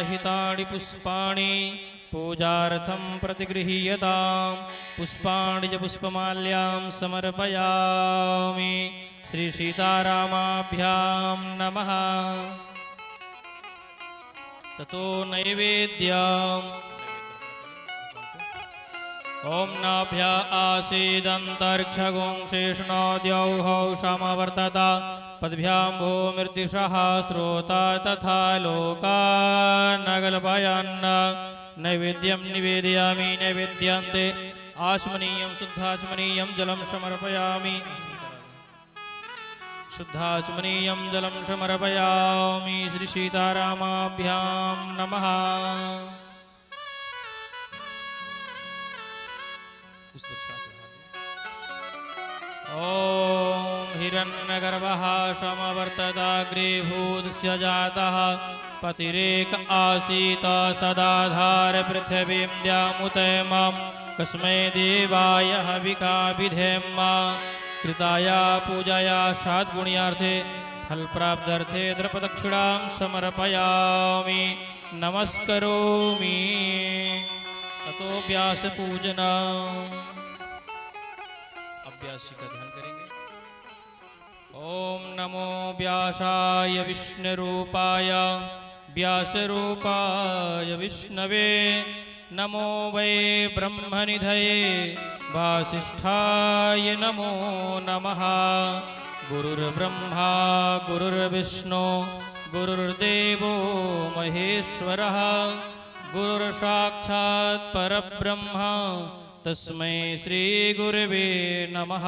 हितानि पुष्पाणि पूजार्थं प्रतिगृह्यताम्। पुष्पाणि च पुष्पमाल्यां समर्पयामि। श्री सीतारामाभ्यां नमः। ततो नैवेद्यम् ओम नाभ्या आसीदन्तरिक्षगुं शेषणाद्यौः समवर्तत पद्भ्यां भूमिर्दिशः स्रोता तथा लोकानगल्पयन्। नैवेद्यं निवेदयामि। नैवेद्यान्ते आचमनीयं शुद्धाचमनीयं जलं समर्पयामि। शुद्धाचमनीयं जलं समर्पयामि। श्री सीतारामाभ्यां नमः। ओम हिरण्यगर्भः समवर्तताग्रे भूतस्य जातः पतिरेक आसीत् सदाधार पृथिवीं द्यामुतैमं कस्मै देवाय हविका विधेम। कृताया पूजाया साद्गुण्यार्थे फलप्राप्त्यर्थे द्रपदक्षिणां समर्पयामि। नमस्करोमि। ततो व्यासपूजनम्। अभ्यास का ध्यान करेंगे। ओम नमो व्यासाय विष्णुरूपाय व्यासरूपाय विष्णवे। नमो वै ब्रह्मनिधये वासिष्ठाय नमो नमः। गुरुर्ब्रह्मा गुरुर्विष्णु गुरुर्देवो महेश्वरः। गुरुर्साक्षात् परब्रह्म तस्मै श्री गुरवे नमः।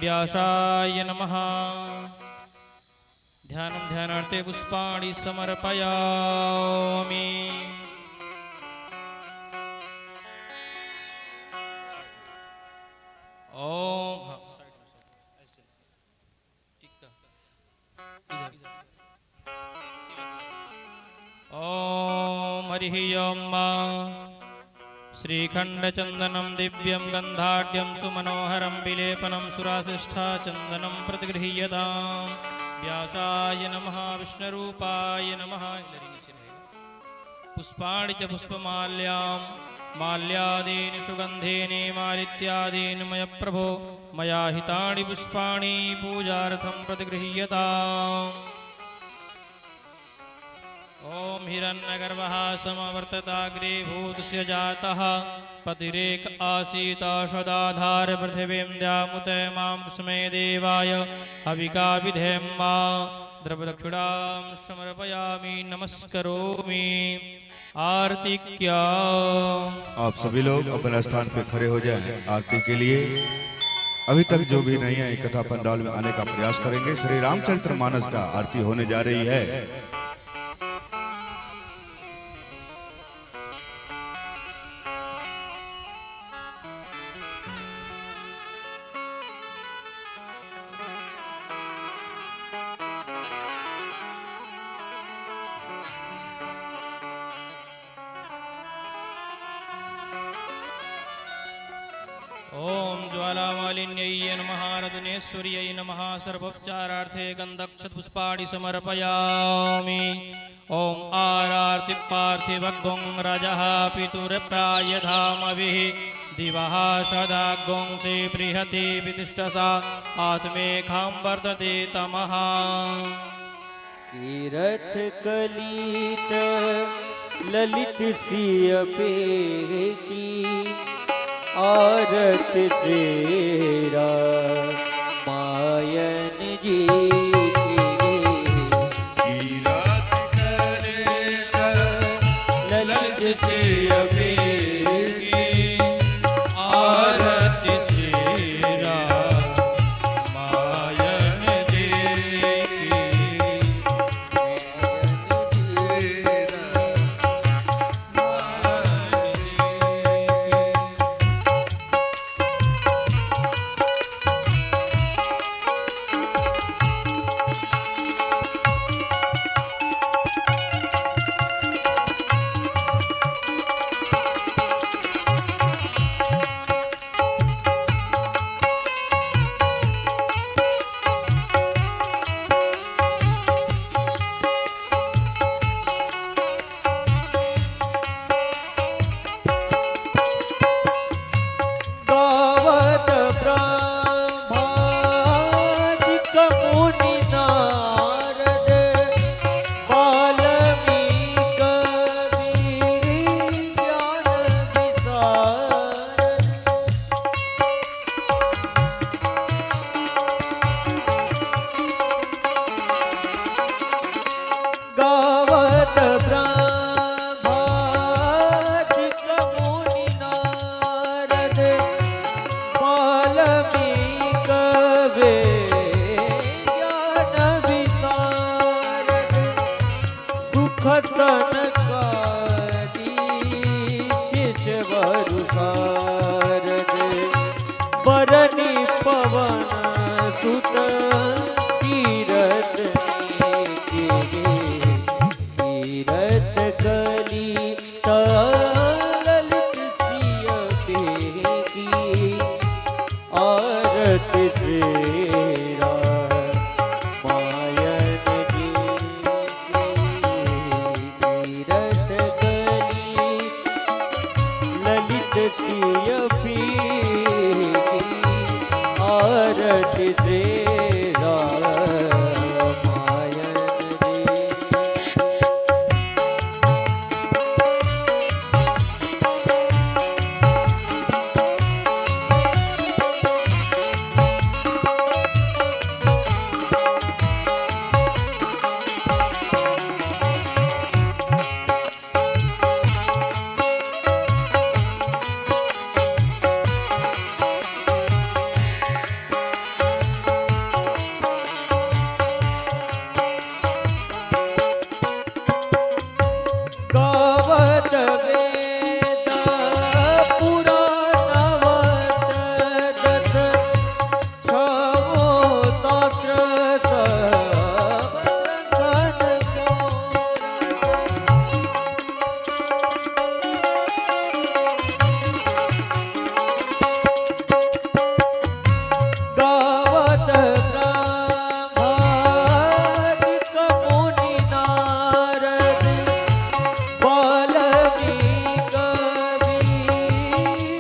व्यासाय नमः। ध्यानं ध्यानार्थे पुष्पाणि समर्पयामि। ओम ओम हरिः ओम। श्रीखण्डचन्दनं दिव्यं गन्धाढ्यं सुमनोहरं विलेपनं सुरासिष्ठा चन्दनं प्रतिगृह्यताम्। व्यासाय नमः। विष्णुरूपाय नमः। पुष्पाणि च पुष्पमाल्यां माल्यादीनि सुगन्धेनि मालित्यादीनि मय प्रभो मया हितानि पुष्पाणि पूजार्थं प्रतिगृह्यताम्। ओम हिरण्यगर्भः समवर्तताग्रे भूतस्य जातः पतिरेक आसीत् सदाधार पृथिवीं द्यामुतैमां कस्मै देवाय हविका विधेम। द्रव्यदक्षिणां समर्पयामि। नमस्करोमि। आरती क्या। आप सभी लोग अपने स्थान पे खड़े हो जाएं। आरती के लिए अभी तक जो भी नहीं है कथा पंडाल में आने का प्रयास करेंगे। श्री रामचरितमानस का आरती होने जा रही है। ओम ज्वालामालिन्यै नमः। रत्नेश्वर्यै नमः। सर्वोपचारार्थे गन्धक्षतपुष्पाणि समर्पयामि। ओम आरार्ति पार्थिवगुं रजः पितुर्प्रायधामभिः दिवः सदा गुंसि बृहति वितिष्ठसा आत्मेखां वर्धते तमः। तीरथ कलित ललित सिय पेटी आरत तेरा मायन जी ललित सिय पेटी आरत तेरा मायन देखी। काली शिशवरु शारद बरनी पवन सुत तीरथ तीरथ कली ललित सिय की आरत तेरा मायन जी तीरथ कली ललित सिय की आरत तेरा मायन जी गावत वेद पुराणवत दत्त छवो तत्र सब गावत ब्रह्मादिक मुनि नारद वाल्मीकि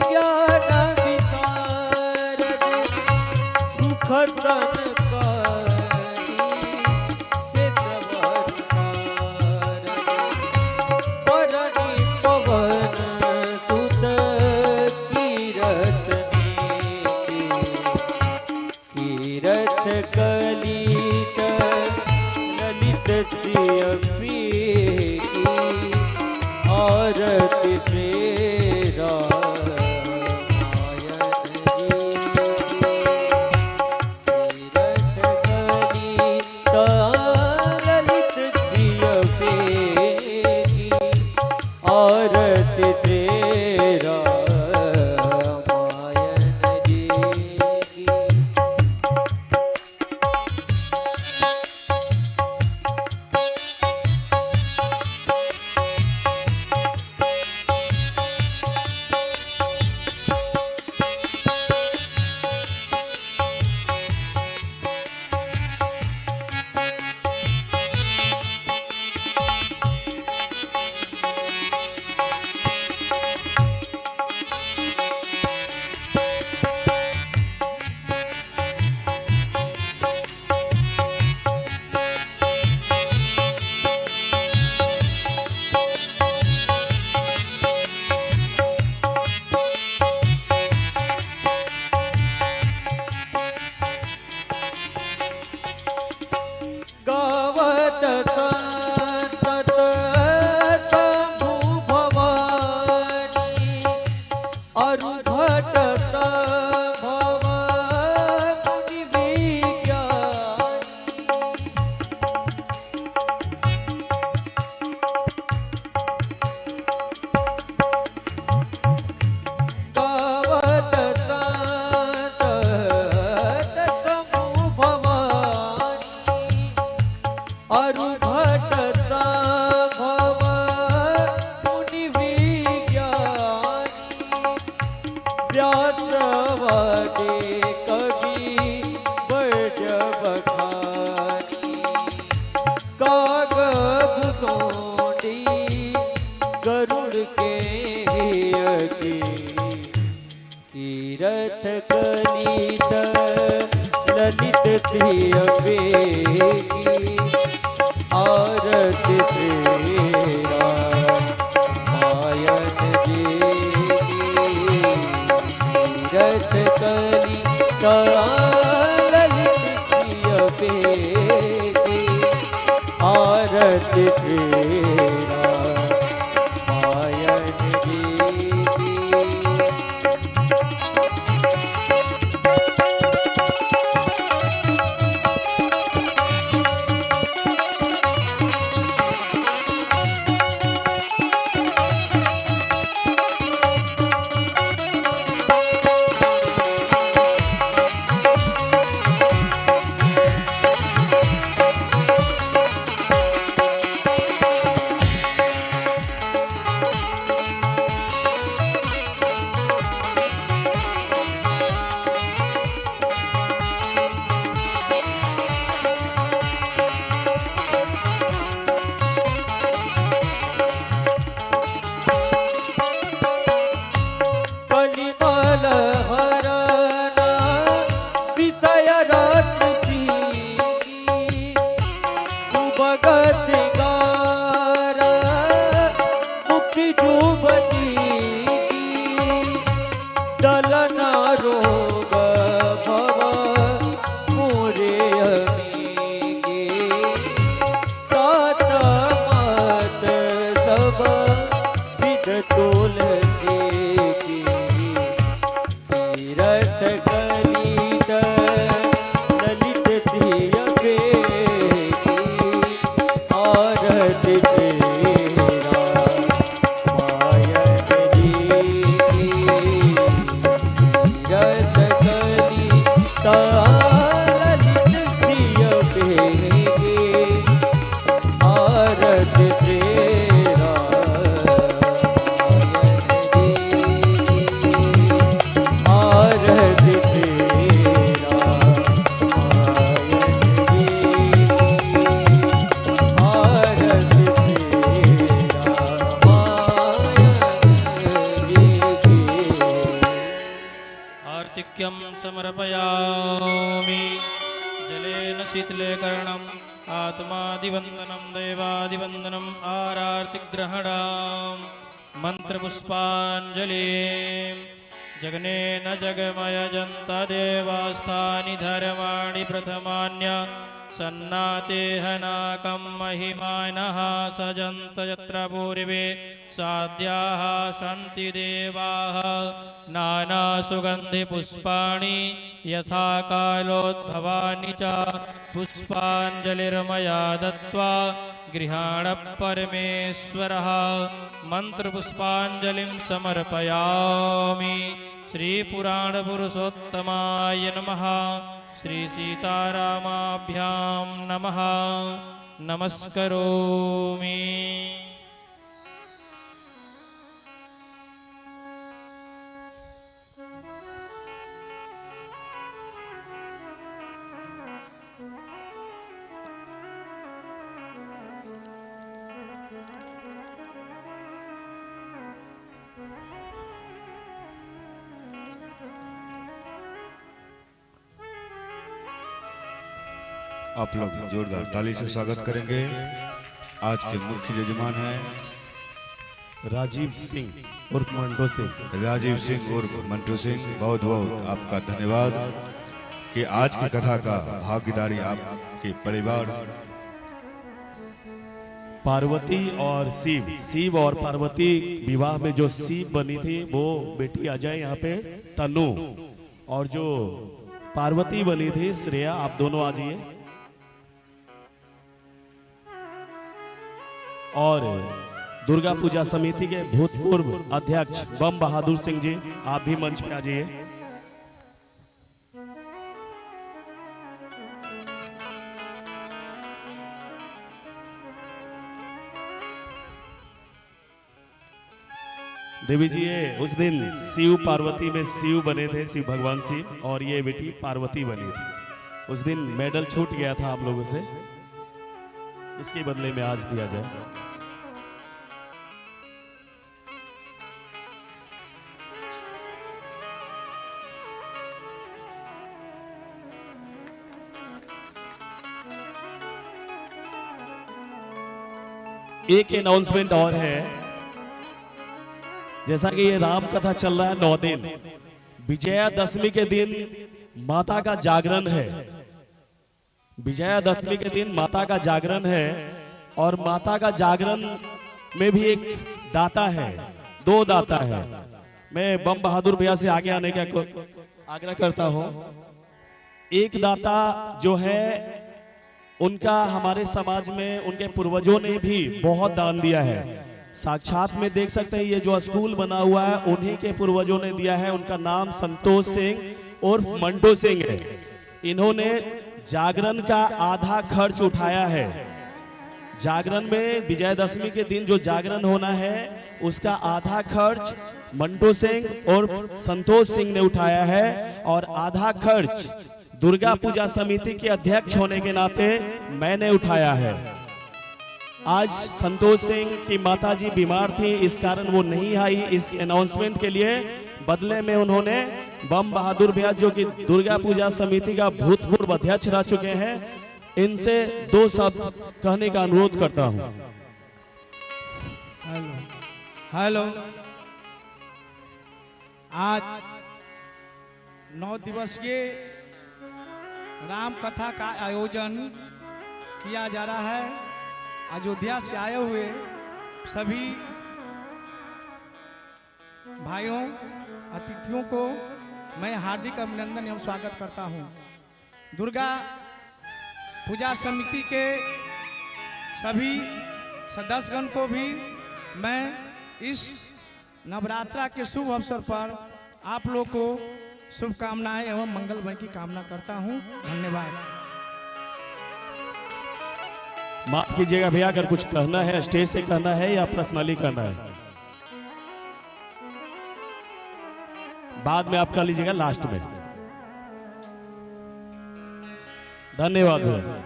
ज्ञान विशारद सुख परनि पवन सुत तीरथ कलित ललित सिय की आरत तेरा मायन जी तीरथ कलित ललित सिय की आरत तेरा मायन जी गावत संतत शंभु भवानी अरुभट संभव मुनि विज्ञानी गावत संतत शंभु भवानी अरुभट संभव मुनि विज्ञानी व्यासवादे कवि वर्ज बखानी कागभुतोंडी गरुड़ के हियकी तीरथ कलित ललित सिय की आरत तेरा मायन जी तीरथ कलित ललित सिय की आरत तेरा मायन जी नव विध तुलसी की तीरथ कलित ललित प्रिय बेटी आरती तेरा मायन जी की तीरथ कलित ललित प्रिय बेटी आरती तेरा आरती तेरा आरती तेरा आर्तिक्यं समर्पयामि जलेन शीतलीकरणम् आत्मादिवन्दनं देवादिवन्दनम् आरार्तिग्रहणाम् मन्त्रपुष्पाञ्जलिं जगनेन जगमयजन्त देवास्थानि धर्माणि प्रथमान्य सन्नातेहनाकं महिमानः सजन्त यत्र पूर्वे साध्याः सन्ति देवाः नानासुगन्धिपुष्पाणि यथा कालोद्भवानि च पुष्पाञ्जलिर्मया दत्त्वा गृहाणः परमेश्वरः मन्त्रपुष्पाञ्जलिं समर्पयामि श्रीपुराणपुरुषोत्तमाय नमः श्रीसीतारामाभ्यां नमः नमस्करोमि। आप लोग जोरदार ताली से स्वागत करेंगे। आज के मुख्य यजमान हैं राजीव सिंह उर्फ मंटो सिंह। राजीव सिंह उर्फ मंटू सिंह, बहुत बहुत आपका धन्यवाद कि आज की कथा का भागीदारी आपके परिवार पार्वती और शिव और पार्वती विवाह में जो शिव बनी थी वो बेटी आ जाए यहाँ पे तनु, और जो पार्वती बनी थी श्रेया, आप दोनों आ जाइए। और दुर्गा पूजा समिति के भूतपूर्व अध्यक्ष बम बहादुर सिंह जी, आप भी मंच पे आ जाइए। देवी जी, ये उस दिन शिव पार्वती में शिव बने थे, शिव भगवान शिव, और ये बेटी पार्वती बनी थी। उस दिन मेडल छूट गया था आप लोगों से, उसके बदले में आज दिया जाए। एक अनाउंसमेंट और है, जैसा कि ये राम कथा चल रहा है 9 दिन, विजयादशमी के दिन माता का जागरण है। विजयादशमी के दिन माता का जागरण है, और माता का जागरण में भी एक दाता है, 2 दाता है। मैं बम बहादुर भैया से आगे आने का आग्रह करता हूं। एक दाता जो है उनका हमारे समाज में उनके पूर्वजों ने भी बहुत दान दिया है। साक्षात में देख सकते हैं, ये जो स्कूल बना हुआ है उन्हीं के पूर्वजों ने दिया है। उनका नाम संतोष सिंह उर्फ मंटो सिंह है। इन्होंने जागरण का आधा खर्च उठाया है। जागरण में विजयदशमी के दिन जो जागरण होना है उसका आधा खर्च मंटो सिंह और संतोष सिंह ने उठाया है, और आधा खर्च दुर्गा पूजा समिति के अध्यक्ष होने के नाते मैंने उठाया है। आज संतोष सिंह की माताजी बीमार थी, इस कारण वो नहीं आई इस अनाउंसमेंट के लिए। बदले में उन्होंने बम बहादुर भैया, जो कि दुर्गा पूजा समिति का भूतपूर्व अध्यक्ष रह चुके हैं, इनसे 2 शब्द कहने का अनुरोध करता हूं। हेलो, आज 9 दिवसीय राम कथा का आयोजन किया जा रहा है। अयोध्या से आए हुए सभी भाइयों अतिथियों को मैं हार्दिक अभिनंदन एवं स्वागत करता हूं। दुर्गा पूजा समिति के सभी सदस्यगण को भी मैं इस नवरात्रा के शुभ अवसर पर आप लोग को शुभकामनाएं एवं मंगलमय की कामना करता हूं। धन्यवाद। माफ कीजिएगा भैया, अगर कुछ कहना है स्टेज से कहना है या पर्सनली कहना है, बाद में आप कह लीजिएगा लास्ट में। धन्यवाद भैया।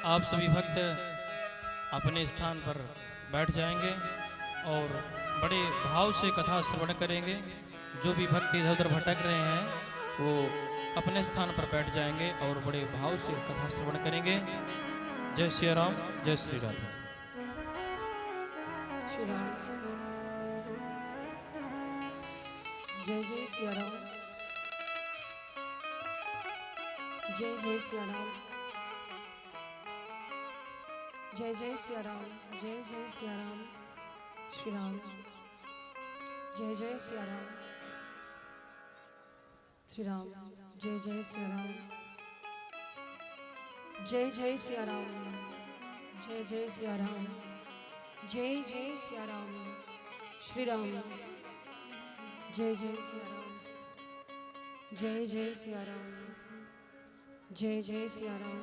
आप सभी भक्त अपने स्थान पर बैठ जाएंगे और बड़े भाव से कथा श्रवण करेंगे। जो भी भक्त इधर उधर भटक रहे हैं वो अपने स्थान पर बैठ जाएंगे और बड़े भाव से कथा श्रवण करेंगे। जय श्री राम, जय श्री राधे। श्री राम। जय जय सिया राम। जय जय सिया राम। जय जय सिया राम। जय जय सिया राम। श्री राम। जय जय सिया राम। श्री राम। जय जय सिया राम। जय जय सिया राम। जय जय सिया राम। जय जय सिया राम। श्री राम। जय जय सिया राम। जय जय सिया राम। जय जय सिया राम।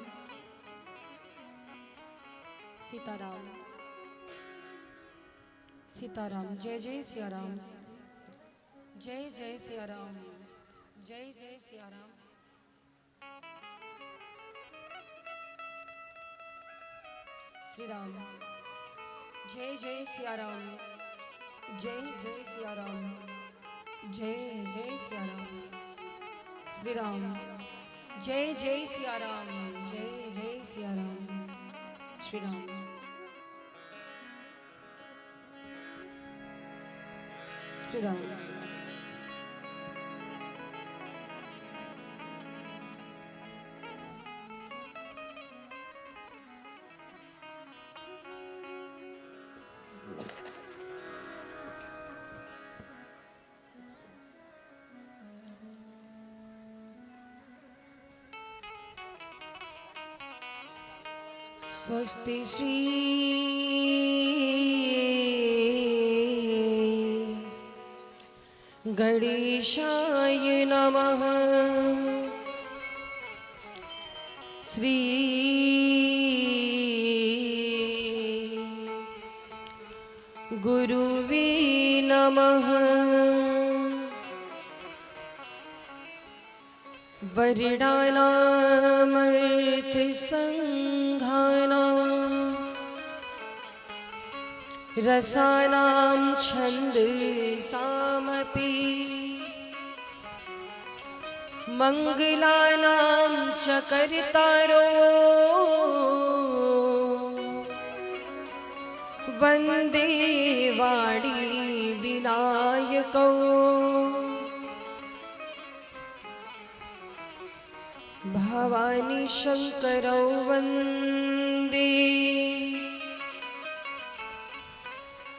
सीताराम। सीताराम। जय जय सिया राम। जय जय सिया राम। जय जय सिया राम। श्री राम। जय जय सिया राम। जय जय सिया राम। जय जय सिया राम। श्री राम। जय जय सिया राम। जय जय सिया राम। श्री राम। श्री राम। स्वस्ति श्री गणेशाय नमः। श्री गुरुवे नमः। वर्णानामर्थ संघानां रसानां छन्दसामपि मंगलानां च कर्तारो वन्दे वाणी विनायकौ। भवानी शंकरौ वन्दे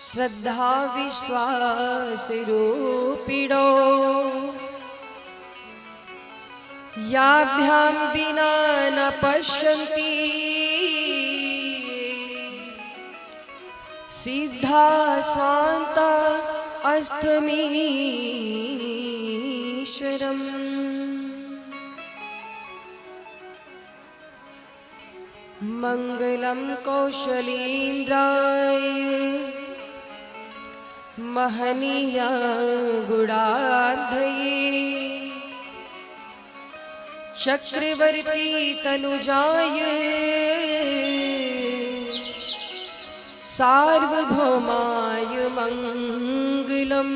श्रद्धा विश्वास रूपिणौ। याभ्यां विना न पश्यन्ति सिद्धा स्वान्ता अस्थमीश्वरम्। मंगलम कौशलेन्द्राय महनीय गुणार्धये चक्रवर्ती तनुजाय सार्वभौमाय मंगलम्।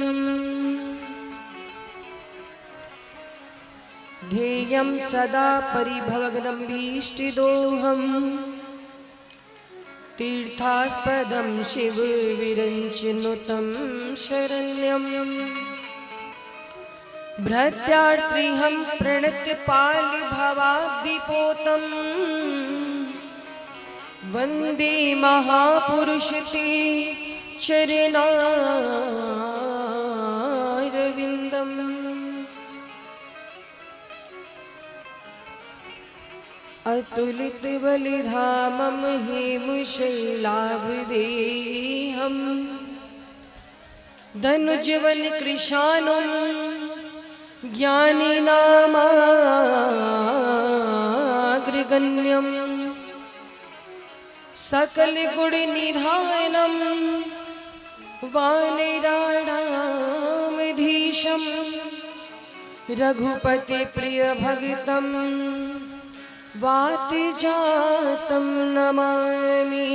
ध्येयं सदा परिभवग्नं भीष्टिदोहम् तीर्थास्पदं शिवविरञ्चिनुतं शरण्यं भृत्यार्त्रिहं प्रणतपालभवाब्धिपोतं वन्दे महापुरुषते चरणारविन्दम्। अतुलित बलिधामं हेमशैलाभदेहं धनुजवन कृशानं ज्ञानिनामाग्रगण्यं सकलगुणनिधानं वानराणामधीशं रघुपति प्रियभक्तं वातजातं नमामि।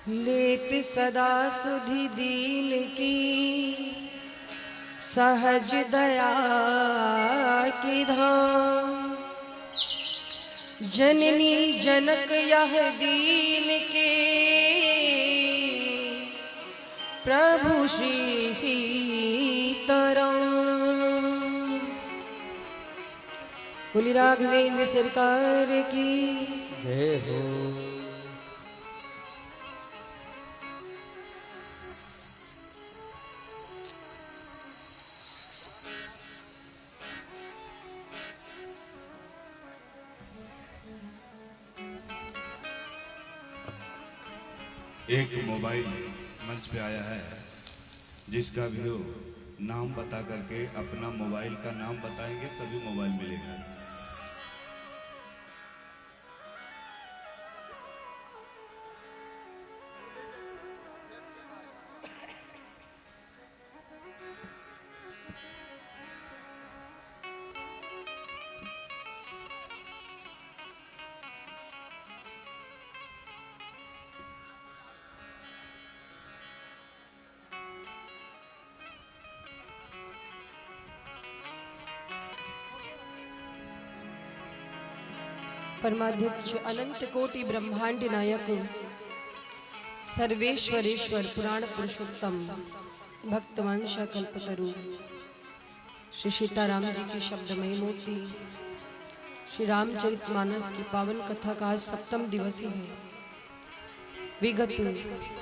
लेत सदा सुधि दीन की सहज दया की धाम, जननी जनक यह दीन के प्रभु श्री सीताराम। बोली राघवेंद्र सरकार की जय हो। एक मोबाइल मंच पे आया है, जिसका भी हो नाम बता करके अपना मोबाइल का नाम बताएंगे तभी मोबाइल मिलेगा। परमाध्यक्ष अनंत कोटि ब्रह्मांड नायक सर्वेश्वरेश्वर पुराण पुरुषोत्तम भक्तवंश कल्पतरु श्री सीताराम जी की शब्दमय मूर्ति श्री रामचरितमानस की पावन कथा का आज 7वां दिवस है। विगत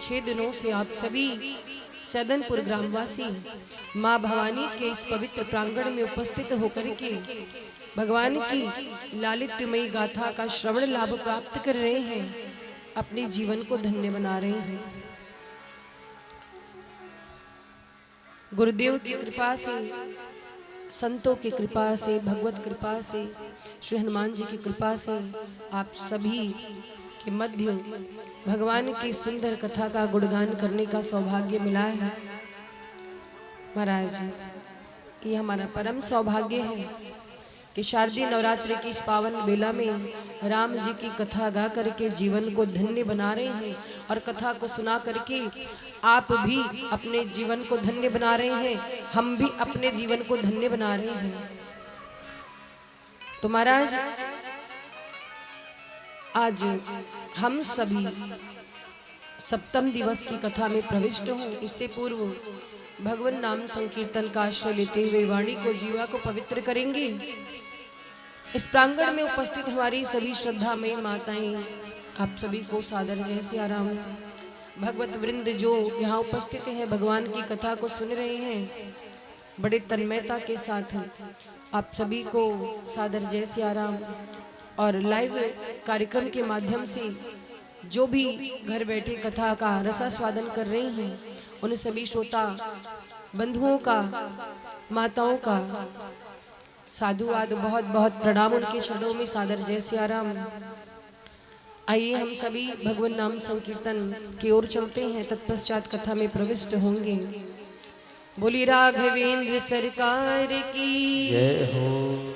6 दिनों से आप सभी सदनपुर ग्रामवासी मां भवानी के इस पवित्र प्रांगण में उपस्थित होकर के भगवान की लालित्यमयी गाथा का श्रवण लाभ प्राप्त कर रहे हैं, अपने जीवन को धन्य बना रहे हैं। गुरुदेव की कृपा से, संतों की कृपा से, भगवत कृपा से, श्री हनुमान जी की कृपा से आप सभी के मध्य भगवान की सुंदर कथा का गुणगान करने का सौभाग्य मिला है। महाराज, ये हमारा परम सौभाग्य है कि शारदीय नवरात्रि की इस पावन बेला में राम जी की कथा गा करके जीवन को धन्य बना रहे हैं और कथा को सुना करके आप भी अपने जीवन को धन्य बना रहे हैं, हम भी अपने जीवन को धन्य बना रहे हैं। तो महाराज, आज हम सभी 7वें दिवस की कथा में प्रविष्ट हों, इससे पूर्व भगवान नाम संकीर्तन का आश्रय लेते हुए वाणी को, जीवा को पवित्र करेंगे। इस प्रांगण में उपस्थित हमारी सभी श्रद्धामयी माताएं, आप सभी को सादर जय सिया राम। भगवत वृंद जो यहाँ उपस्थित हैं, भगवान की कथा को सुन रहे हैं, बड़े तन्मयता के साथ आप सभी को सादर जय सिया राम। और लाइव कार्यक्रम के माध्यम से जो भी घर बैठे कथा का रसास्वादन कर रहे हैं, उन सभी श्रोता बंधुओं का, माताओं का साधुवाद, बहुत बहुत प्रणाम उनके चरणों में सादर जय सिया राम। आइए हम सभी भगवान नाम संकीर्तन की ओर चलते हैं, तत्पश्चात कथा में प्रविष्ट होंगे। बोली राघवेंद्र सरकार की जय हो।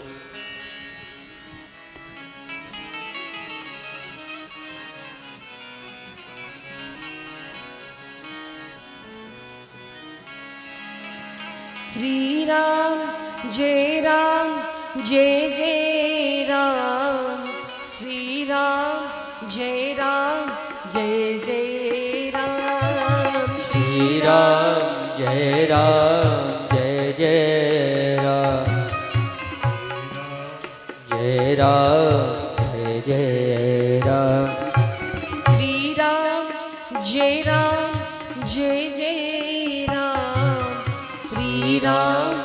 श्री राम जय जय राम, श्री राम जय राम जय जय राम श्री राम जय राम जय जय राम जय राम जय जय राम श्री राम जय राम जय जय राम श्री राम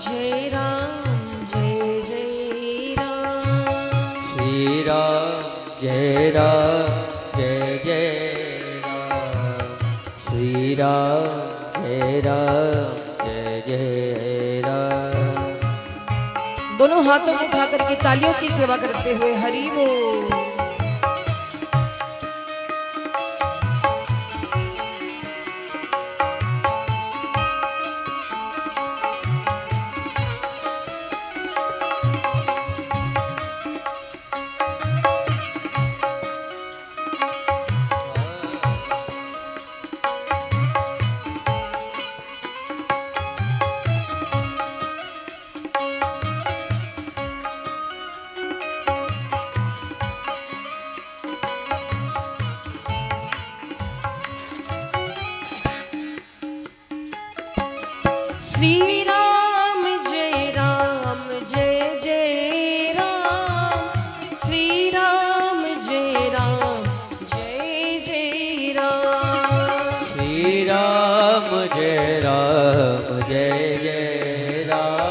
जय राम जय जय राम श्री राम जय राम जय जय राम श्री राम जय राम जय जय राम। दोनों हाथों को उठा करके तालियों की सेवा करते हुए हरि बोल। श्री राम जय जय राम श्री राम जय जय राम श्री राम जय राम जय जय राम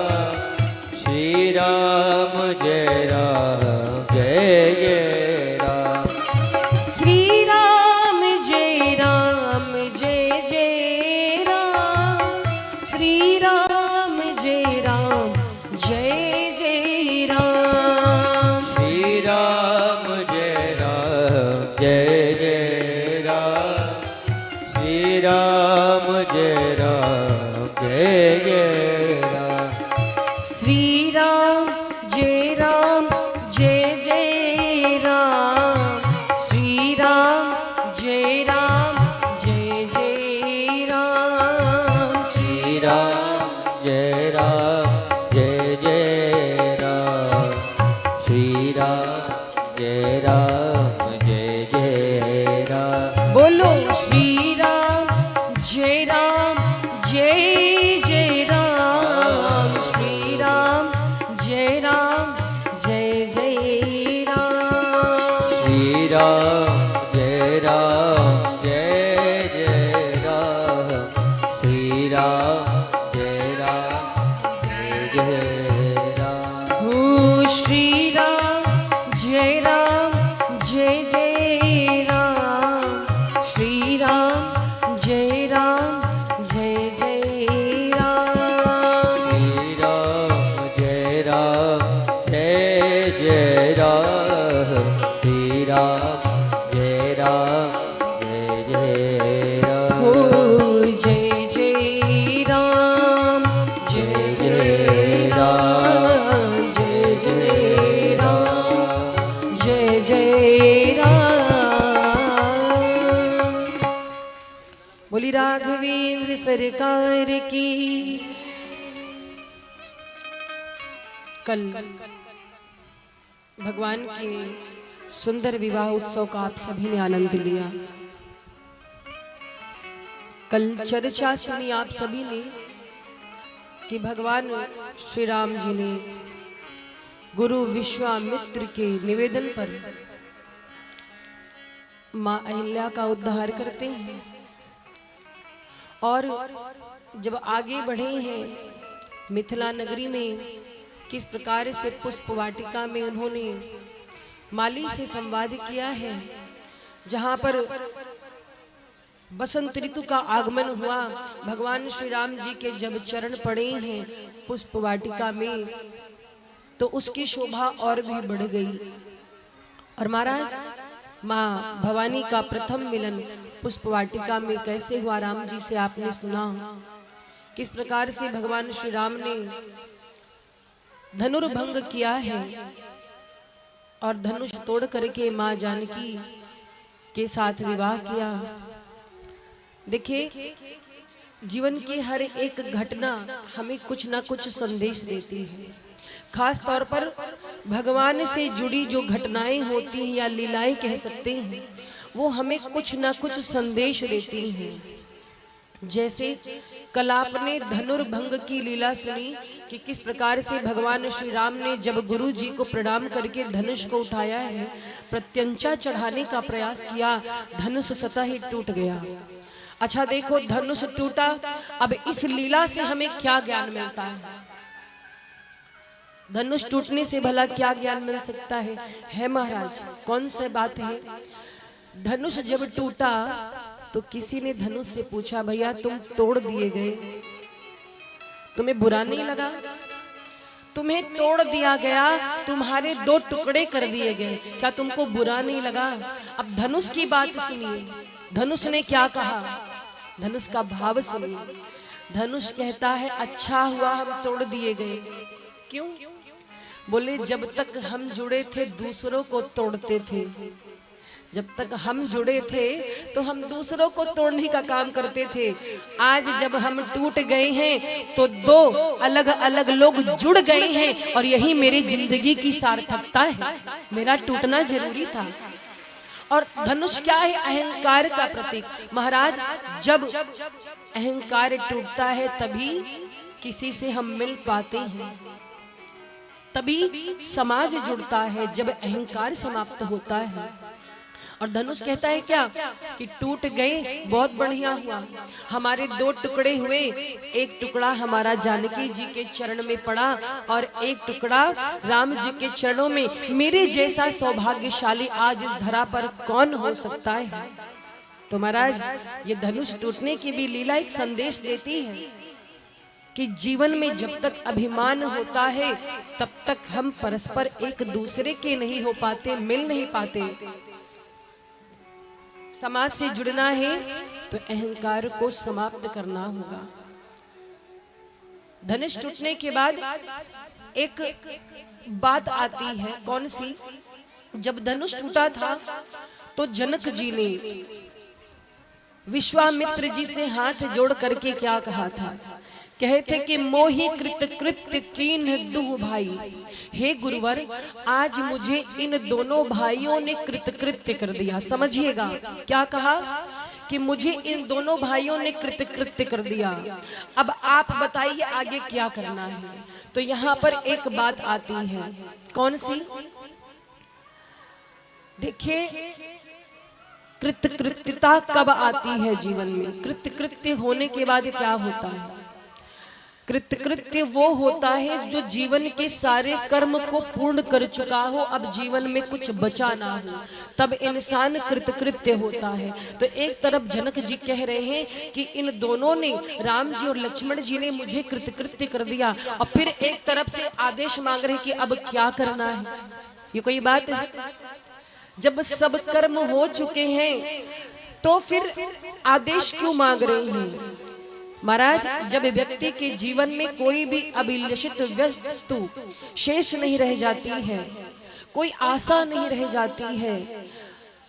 श्री राम जय राम जय जय राम श्री राम जय जय राम श्री राम जय जय राम श्री राम जय राम जय जय राम श्री राम जय राम जय जय राम श्री राम जय जय राम श्री राम जय जय राम श्री राम जय जय राम श्री राम जय जय राम। बोलो श्री राम जय जय राम श्री राम जय जय राम श्री राम जय जय राम श्री राम जय जय राम। हो श्री राम जय जय राम श्री राम जय जय राम श्री राम जय जय राम श्री राम जय जय राम। हो जय जय राम जय जय राम जय जय राम जय जय राम। बोली राघवेंद्र सरकार की। कल भगवान के सुंदर विवाह उत्सव का आप सभी ने आनंद लिया। कल चर्चा सुनी आप सभी ने कि भगवान श्री राम जी ने गुरु विश्वामित्र के निवेदन पर मां अहिल्या का उद्धार करते हैं और जब आगे बढ़े हैं मिथिला नगरी में किस प्रकार से पुष्प वाटिका में उन्होंने माली से संवाद किया है, जहां पर बसंत ऋतु का आगमन हुआ। भगवान श्री राम जी के जब चरण पड़े हैं पुष्प वाटिका में तो उसकी शोभा और भी बढ़ गई। और महाराज माँ भवानी का प्रथम मिलन पुष्प वाटिका में कैसे हुआ राम जी से आपने सुना। किस प्रकार से भगवान श्री राम ने धनुर्भंग किया है और धनुष तोड़ करके माँ जानकी के साथ विवाह किया। देखिए, जीवन की हर एक घटना हमें कुछ ना कुछ संदेश देती है। खास तौर पर भगवान से जुड़ी जो घटनाएं होती हैं या लीलाएं कह सकते हैं, वो हमें कुछ ना कुछ संदेश देती हैं। जैसे कल आपने धनुर्भंग की लीला सुनी कि किस प्रकार से भगवान श्री राम ने जब गुरु जी को प्रणाम करके धनुष को उठाया है, प्रत्यंचा चढ़ाने का प्रयास किया, धनुष स्वतः ही टूट गया। अच्छा देखो, धनुष टूटा, अब इस लीला से हमें क्या ज्ञान मिलता है? धनुष टूटने से भला क्या ज्ञान मिल सकता है महाराज? कौन सी बात है? धनुष जब टूटा तो किसी ने धनुष से पूछा, भैया तुम तोड़ दिए गए, तुम्हें बुरा नहीं लगा? तुम्हें तोड़ दिया गया, तुम्हारे 2 टुकड़े कर दिए गए, क्या तुमको बुरा नहीं लगा? अब धनुष की बात सुनिए, धनुष ने क्या कहा, धनुष का भाव सुनिए। धनुष कहता है, अच्छा हुआ हम तोड़ दिए गए। क्यों? बोले, जब तक हम जुड़े थे दूसरों को तोड़ते थे, जब तक हम जुड़े थे तो हम दूसरों को तोड़ने का काम करते थे। आज जब हम टूट गए हैं तो 2 अलग अलग लोग जुड़ गए हैं, और यही मेरी जिंदगी की सार्थकता है। मेरा टूटना जरूरी था। और धनुष क्या है? अहंकार का प्रतीक। महाराज, जब अहंकार टूटता है तभी किसी से हम मिल पाते हैं, तभी समाज जुड़ता है, जब अहंकार समाप्त होता है। और धनुष कहता है क्या कि टूट गए, बहुत बढ़िया हुआ, हमारे 2 टुकड़े हुए, एक टुकड़ा हमारा जानकी जी के चरण में पड़ा और एक टुकड़ा राम जी के चरणों में। मेरे जैसा सौभाग्यशाली आज इस धरा पर कौन हो सकता है? तो महाराज, ये धनुष टूटने की भी लीला एक संदेश देती है कि जीवन में जब तक अभिमान होता है तब तक हम परस्पर एक दूसरे के नहीं हो पाते, मिल नहीं पाते। समाज से जुड़ना है तो अहंकार को समाप्त करना होगा। धनुष टूटने के बाद एक बात आती है, कौन सी? जब धनुष टूटा था तो जनक जी ने विश्वामित्र जी से हाथ जोड़ करके क्या कहा था? कहे थे कि मोहि कृत कृत्य कीन दुह भाई। हे गुरुवर, आज मुझे इन दोनों भाइयों ने कृतकृत्य कर दिया। समझिएगा, क्या कहा कि मुझे इन दोनों भाइयों ने कृतकृत्य कर दिया। अब आप बताइए आगे क्या करना है? तो यहाँ पर एक बात आती है, कौन सी? देखिए, कृतकृत्यता कब आती है जीवन में? कृतकृत्य होने के बाद क्या होता है? कृतकृत्य वो होता है जो जीवन के सारे कर्म को पूर्ण कर चुका हो, अब जीवन में कुछ बचा ना हो, तब इंसान कृतकृत्य होता है। तो एक तरफ जनक जी कह रहे हैं कि इन दोनों ने, राम जी और लक्ष्मण जी ने मुझे कृतकृत्य कर दिया, और फिर एक तरफ से आदेश मांग रहे हैं कि अब क्या करना है। ये कोई बात है? जब सब कर्म हो चुके हैं तो फिर आदेश क्यों मांग रहे हैं? महाराज, जब व्यक्ति के जीवन में कोई भी अभिलषित वस्तु शेष नहीं रह जाती है, कोई आशा नहीं रह जाती है,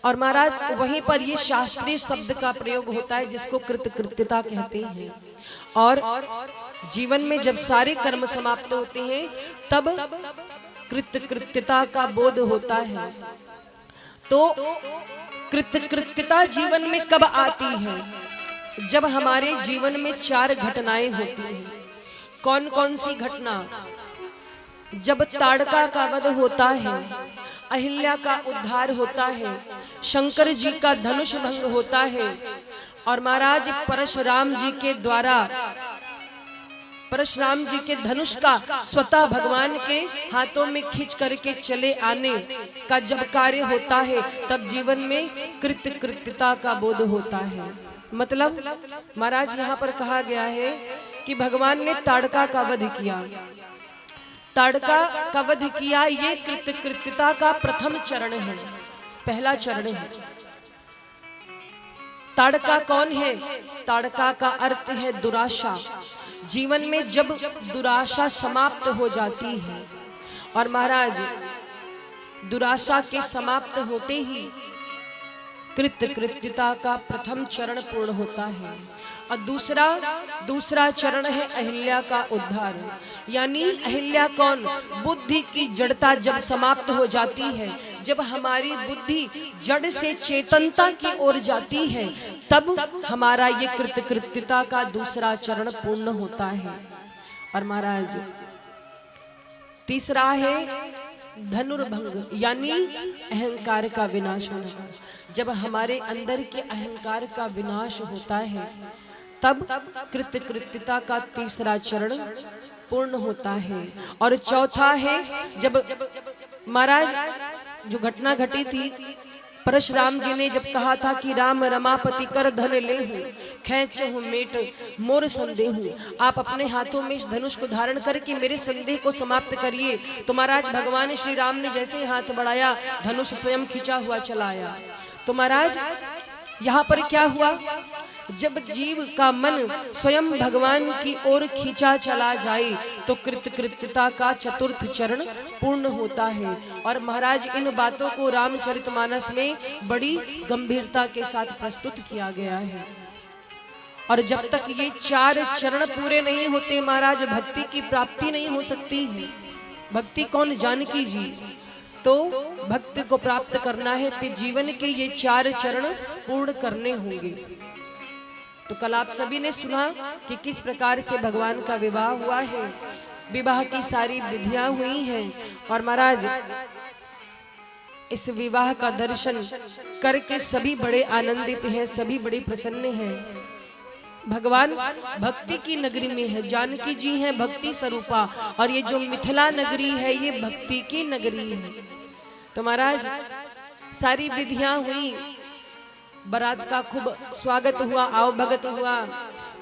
और महाराज वहीं पर ये शास्त्रीय शब्द का प्रयोग होता है जिसको कृतकृत्यता कहते हैं। और जीवन में जब सारे कर्म समाप्त होते हैं तब कृतकृत्यता का बोध होता है। तो कृतकृत्यता जीवन में कब आती है? जब हमारे जीवन में 4 घटनाएं होती हैं। कौन कौन सी घटना? जब ताड़का का वध होता है, अहिल्या का उद्धार होता है, शंकर जी का धनुष भंग होता है, और महाराज परशुराम जी के द्वारा, परशुराम जी के धनुष का स्वतः भगवान के हाथों में खींच करके चले आने का जब कार्य होता है, तब जीवन में कृतकृत्यता का बोध होता है। मतलब महाराज यहाँ पर कहा गया है कि भगवान ने ताड़का का वध किया। ताड़का का वध किया, ये कृतकृत्यता का प्रथम चरण है, पहला चरण है। ताड़का कौन है? ताड़का का अर्थ है दुराशा। जीवन में जब दुराशा समाप्त हो जाती है, और महाराज दुराशा के समाप्त होते ही कृतकृत्यता का प्रथम चरण पूर्ण होता है। और दूसरा चरण है अहिल्या का उद्धार। यानी अहिल्या कौन? बुद्धि की जड़ता जब समाप्त हो जाती है, जब हमारी बुद्धि जड़ से चेतनता की ओर जाती है, तब हमारा ये कृतकृत्यता का दूसरा चरण पूर्ण होता है। और महाराज तीसरा है धनुर्भंग, यानी अहंकार का विनाश होना। जब हमारे अंदर के अहंकार का विनाश होता है, तब कृतकृत्यता का तीसरा चरण पूर्ण होता है। और चौथा है, जब महाराज जो घटना घटी थी, परशुराम जी ने जब कहा था कि राम रमापति कर धन ले हूँ, खेच हूँ मेट मोर संदेह हूँ, आप अपने हाथों में इस धनुष को धारण करके मेरे संदेह को समाप्त करिए। तो महाराज भगवान श्री राम ने जैसे ही हाथ बढ़ाया, धनुष स्वयं खिंचा हुआ चला आया। तो महाराज यहाँ पर क्या हुआ? जब जीव का मन स्वयं भगवान की ओर खींचा चला जाए तो कृतकृत्यता का चतुर्थ चरण पूर्ण होता है। और महाराज इन बातों को रामचरितमानस में बड़ी गंभीरता के साथ प्रस्तुत किया गया है। और जब तक ये 4 चरण पूरे नहीं होते महाराज, भक्ति की प्राप्ति नहीं हो सकती है। भक्ति कौन? जानकी जी। तो भक्ति को प्राप्त करना है तो जीवन के ये 4 चरण पूर्ण करने होंगे। तो कल आप सभी ने सुना कि किस प्रकार से भगवान का विवाह हुआ है, विवाह की सारी विधियां हुई हैं। और महाराज इस विवाह का दर्शन करके सभी बड़े आनंदित हैं, सभी बड़े प्रसन्न हैं। भगवान भक्ति की नगरी में है, जानकी जी हैं भक्ति स्वरूपा, और ये जो मिथिला नगरी है ये भक्ति की नगरी है। तो महाराज सारी विधियां हुई, बारात का खूब स्वागत हुआ, आवभगत हुआ,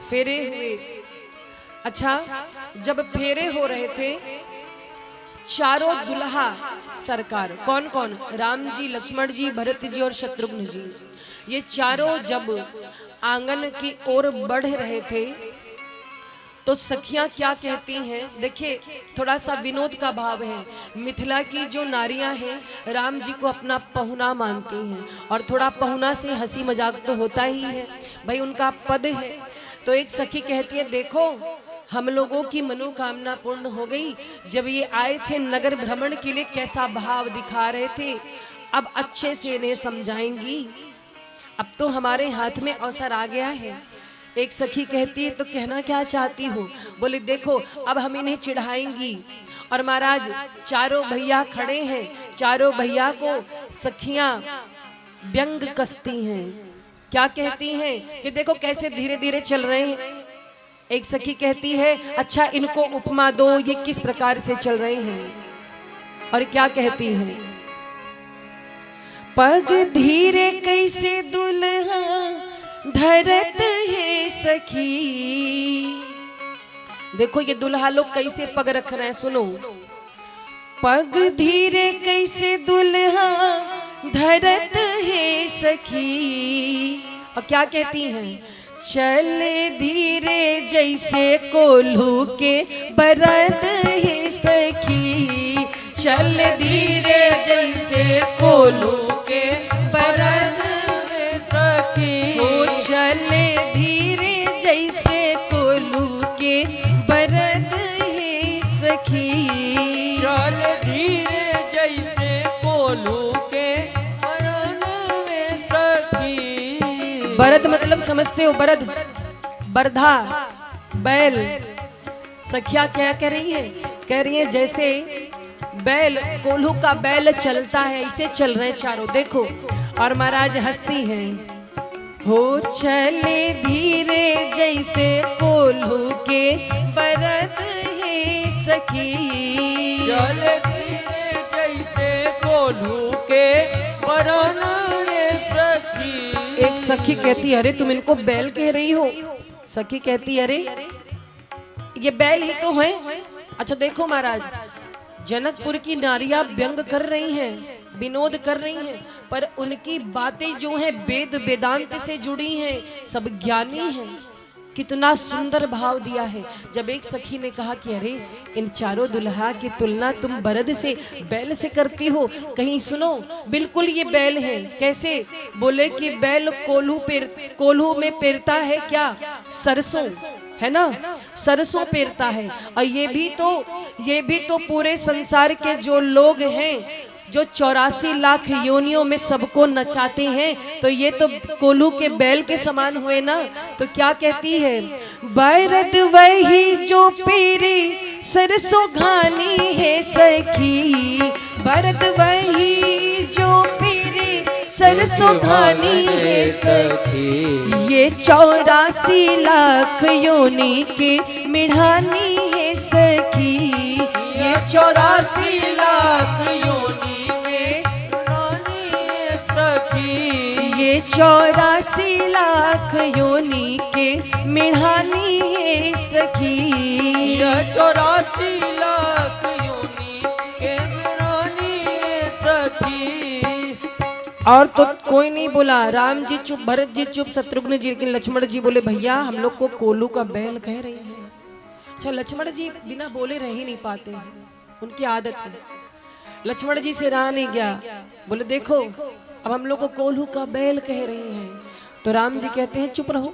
फेरे हुए। अच्छा, जब फेरे हो रहे थे, चारों दुल्हा सरकार, कौन कौन? राम जी, लक्ष्मण जी, भरत जी और शत्रुघ्न जी, ये चारों जब आंगन की ओर बढ़ रहे थे तो सखियां क्या कहती हैं? देखिए थोड़ा सा विनोद का भाव है। मिथिला की जो नारियां हैं राम जी को अपना पहुना मानती हैं, और थोड़ा पहुना से हंसी मजाक तो होता ही है, भाई उनका पद है। तो एक सखी कहती है, देखो हम लोगों की मनोकामना पूर्ण हो गई। जब ये आए थे नगर भ्रमण के लिए कैसा भाव दिखा रहे थे, अब अच्छे से इन्हें समझाएंगी। अब तो हमारे हाथ में अवसर आ गया है। एक सखी कहती है, तो कहना क्या चाहती हो? बोले देखो अब हम इन्हें चिढ़ाएंगी। और महाराज चारों भैया खड़े हैं, चारों भैया को सखियां व्यंग कसती हैं। क्या कहती हैं कि देखो कैसे धीरे धीरे चल रहे हैं। एक सखी कहती है, अच्छा इनको उपमा दो, ये किस प्रकार से चल रहे हैं। और क्या कहती है? पग धीरे कैसे दुल्हा धरत है सखी। देखो ये दुल्हा लोग कैसे पग रख रहे हैं, सुनो। पग धीरे कैसे दुल्हा धरत है सखी। और क्या कहती हैं? चले धीरे जैसे कोल्हू के बरद है सखी। चल धीरे जैसे कोल्हू के बरद है सखी। चले धीरे जैसे कोल्हू के बरद है सखी। चल धीरे जैसे कोल्हू के बरद है सखी। बरद मतलब समझते हो? बरद, बरधा, बैल। सखिया क्या कह रही है? कह रही है जैसे बैल, कोल्हू का बैल चलता है, इसे चल रहे चारों, देखो। और महाराज हंसती हैं, हो चले धीरे जैसे कोल्हू के बरद है सखी। चल धीरे जैसे कोल्हू के बरद है सखी। एक सखी कहती, अरे तुम इनको बैल कह रही हो? सखी कहती, अरे ये बैल ही तो है। अच्छा देखो महाराज, जनकपुर की नारियां व्यंग कर रही हैं, विनोद कर रही हैं, पर उनकी बातें जो हैं वेद वेदांत से जुड़ी हैं, सब ज्ञानी हैं। कितना सुंदर भाव दिया है। जब एक सखी ने कहा कि अरे इन चारों दुल्हा की तुलना तुम बरद से, बैल से करती हो, कहीं सुनो, बिल्कुल ये बैल है। कैसे? बोले कि बैल कोल्हू में पेरता है क्या? सरसों, है ना, सरसों पेरता है। और ये भी तो पूरे संसार के जो लोग हैं, जो 84 लाख योनियों में सबको नचाते हैं, तो ये तो कोल्हू के बैल के समान हुए ना। तो क्या कहती है? बरद वही जो पेरी सरसों घानी है सखी, बरद वही जो पेरी सरसों घानी है सखी, ये 84 लाख योनि के मिढ़ानी है सखी, ये 84 लाख योनि के रानी है सखी, ये 84 लाख योनि के मिढ़ानी है सखी, ये 84 लाख योनि के रानी है सखी। और तो कोई नहीं बोला। राम जी चुप, भरत जी चुप, शत्रुघ्न जी, लेकिन लक्ष्मण जी बोले भैया हम लोग को कोल्हू का बैल कह रही है। अच्छा, लक्ष्मण जी बिना बोले रह ही नहीं पाते हैं, उनकी आदत है। लक्ष्मण जी से रहा नहीं गया, बोले देखो अब हम लोग को कोल्हू का बैल कह रहे हैं। तो राम जी कहते हैं चुप रहो,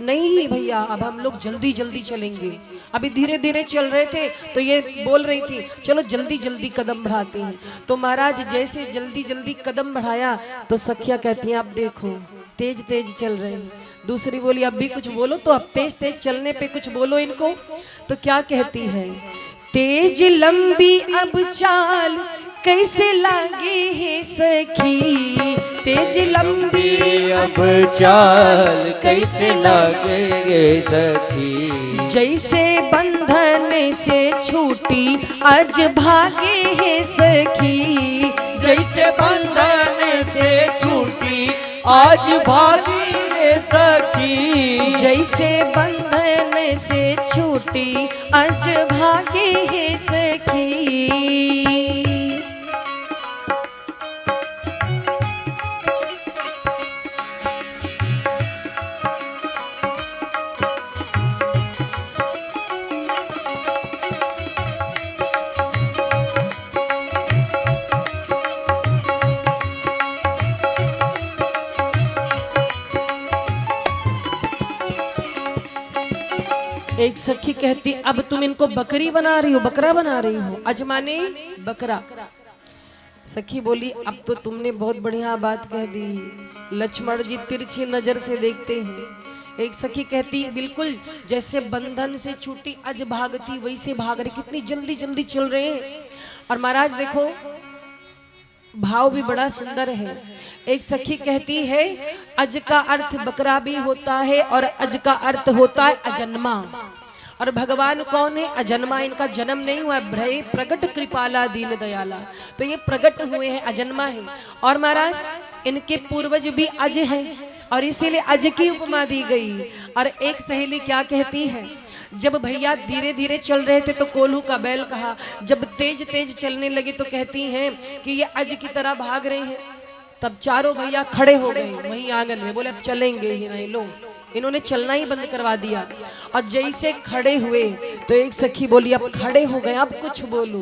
नहीं भैया अब हम लोग जल्दी जल्दी चलेंगे। अभी धीरे धीरे चल रहे थे तो ये बोल रही थी चलो जल्दी जल्दी कदम बढ़ाते हैं। तो महाराज जैसे जल्दी जल्दी कदम बढ़ाया तो सखिया कहती हैं अब देखो तेज तेज चल रहे हैं। दूसरी बोली अब भी कुछ बोलो, तो अब तेज तेज चलने पे कुछ बोलो इनको। तो क्या कहती है? तेज लंबी अब चाल कैसे लागे है सखी, तेज लंबी अब चाल कैसे लागे सखी, जैसे बंधन से छूटी आज भागे है सखी, जैसे बंधन से छूटी आज भागी है सखी, जैसे बंधन से छूटी आज भागे है सखी। एक सखी कहती अब तुम इनको बकरी बना रही हो, बकरा बना रही हो, अजमाने बकरा। सखी बोली अब तो तुमने बहुत बढ़िया बात कह दी। लक्ष्मण जी तिरछी नजर से देखते हैं। एक सखी कहती बिल्कुल जैसे बंधन से छूटी अज भागती वैसे भाग रही, कितनी जल्दी जल्दी चल रहे हैं। और महाराज देखो भाव भी बड़ा सुंदर है। एक सखी कहती है अज का अर्थ बकरा भी होता है और अज का अर्थ होता है अजन्मा। और भगवान कौन है? अजन्मा, इनका जन्म नहीं हुआ है। भ्रय प्रगट कृपाला दीन दयाला, तो ये प्रगट हुए हैं, अजन्मा है। और महाराज इनके पूर्वज भी अज हैं और इसीलिए अज की उपमा दी गई। और एक सहेली क्या कहती है, जब भैया धीरे धीरे चल रहे थे तो कोल्हू का बैल कहा, जब तेज तेज चलने लगे तो कहती हैं कि ये अज की तरह भाग रहे हैं। तब चारों भैया खड़े हो गए वहीं आंगन में, बोले अब चलेंगे ही नहीं। लो इन्होंने चलना ही बंद करवा दिया। और जैसे खड़े हुए तो एक सखी बोली अब खड़े हो गए अब कुछ बोलो।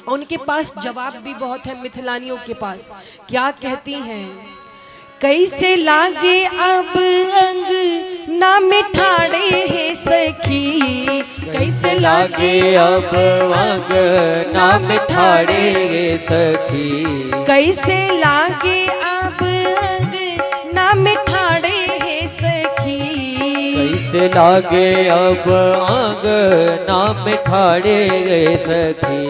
और उनके पास जवाब भी बहुत है मिथिलानियों के पास। क्या कहती हैं? कैसे लागे अब अंग ना मिठाड़े है सखी, कैसे लागे अब अंग ना मिठाड़े है सखी, कैसे लागे अब अंग ना मिठाड़े है सखी, कैसे लागे अब अंग ना मिठाड़े है सखी,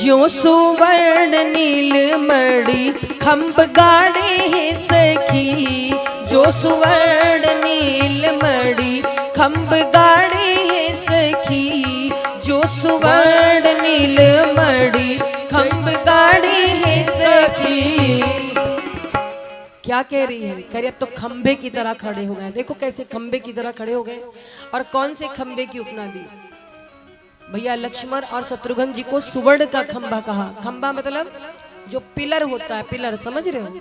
जो सुवर्ण नील मणि खम्भ गाड़े है सखी, जो सुवर्ण नील मणि खम्भ गाड़े है सखी, जो सुवर्ण नील मणि खम्भ गाड़े है सखी। क्या कह रही है? कह रही अब तो खंबे की तरह खड़े हो गए। देखो कैसे खंबे की तरह खड़े हो गए। और कौन से खंबे की उपमा दी? भैया लक्ष्मण और शत्रुघ्न जी को सुवर्ण का खंबा कहा। खंबा मतलब जो पिलर होता है, पिलर समझ रहे हो,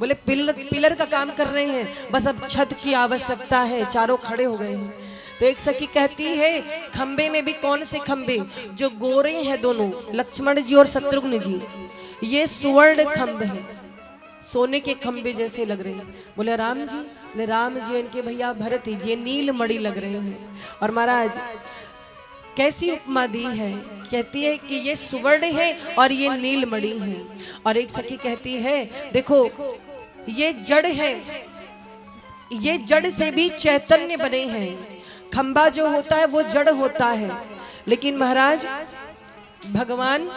बोले पिलर का काम कर रहे हैं, बस अब छत की आवश्यकता है। चारों खड़े हो गए हैं। तो एक सखी कहती है खंबे में भी कौन से खंबे, जो गोरे हैं दोनों, लक्ष्मण जी और शत्रुघ्न जी, ये स्वर्ण खंबे हैं, सोने के खंबे जैसे लग रहे हैं। बोले राम जी, बोले राम जी इनके भैया भरत जी, ये नील मणि लग रहे हैं। और महाराज कैसी उपमा दी है, कहती है कि ये सुवर्ण है और ये नील मणि है। और एक सखी कहती है देखो ये जड़ है, ये जड़ से भी चैतन्य बने हैं। खंबा जो होता है वो जड़ होता है, लेकिन महाराज भगवान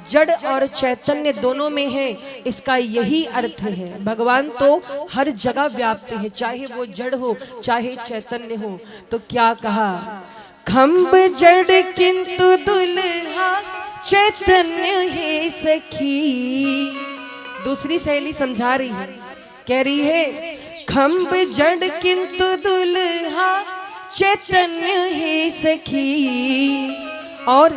जड़ और चैतन्य दोनों में है, इसका यही अर्थ है। भगवान तो हर जगह व्याप्त है, चाहे वो जड़ हो चाहे चैतन्य हो। तो क्या कहा, खंब जड़ किंतु दुल्हा चैतन्य है सखी। दूसरी सहेली समझा रही है, कह रही है खंब जड़ किंतु दुल्हा चैतन्य है सखी, और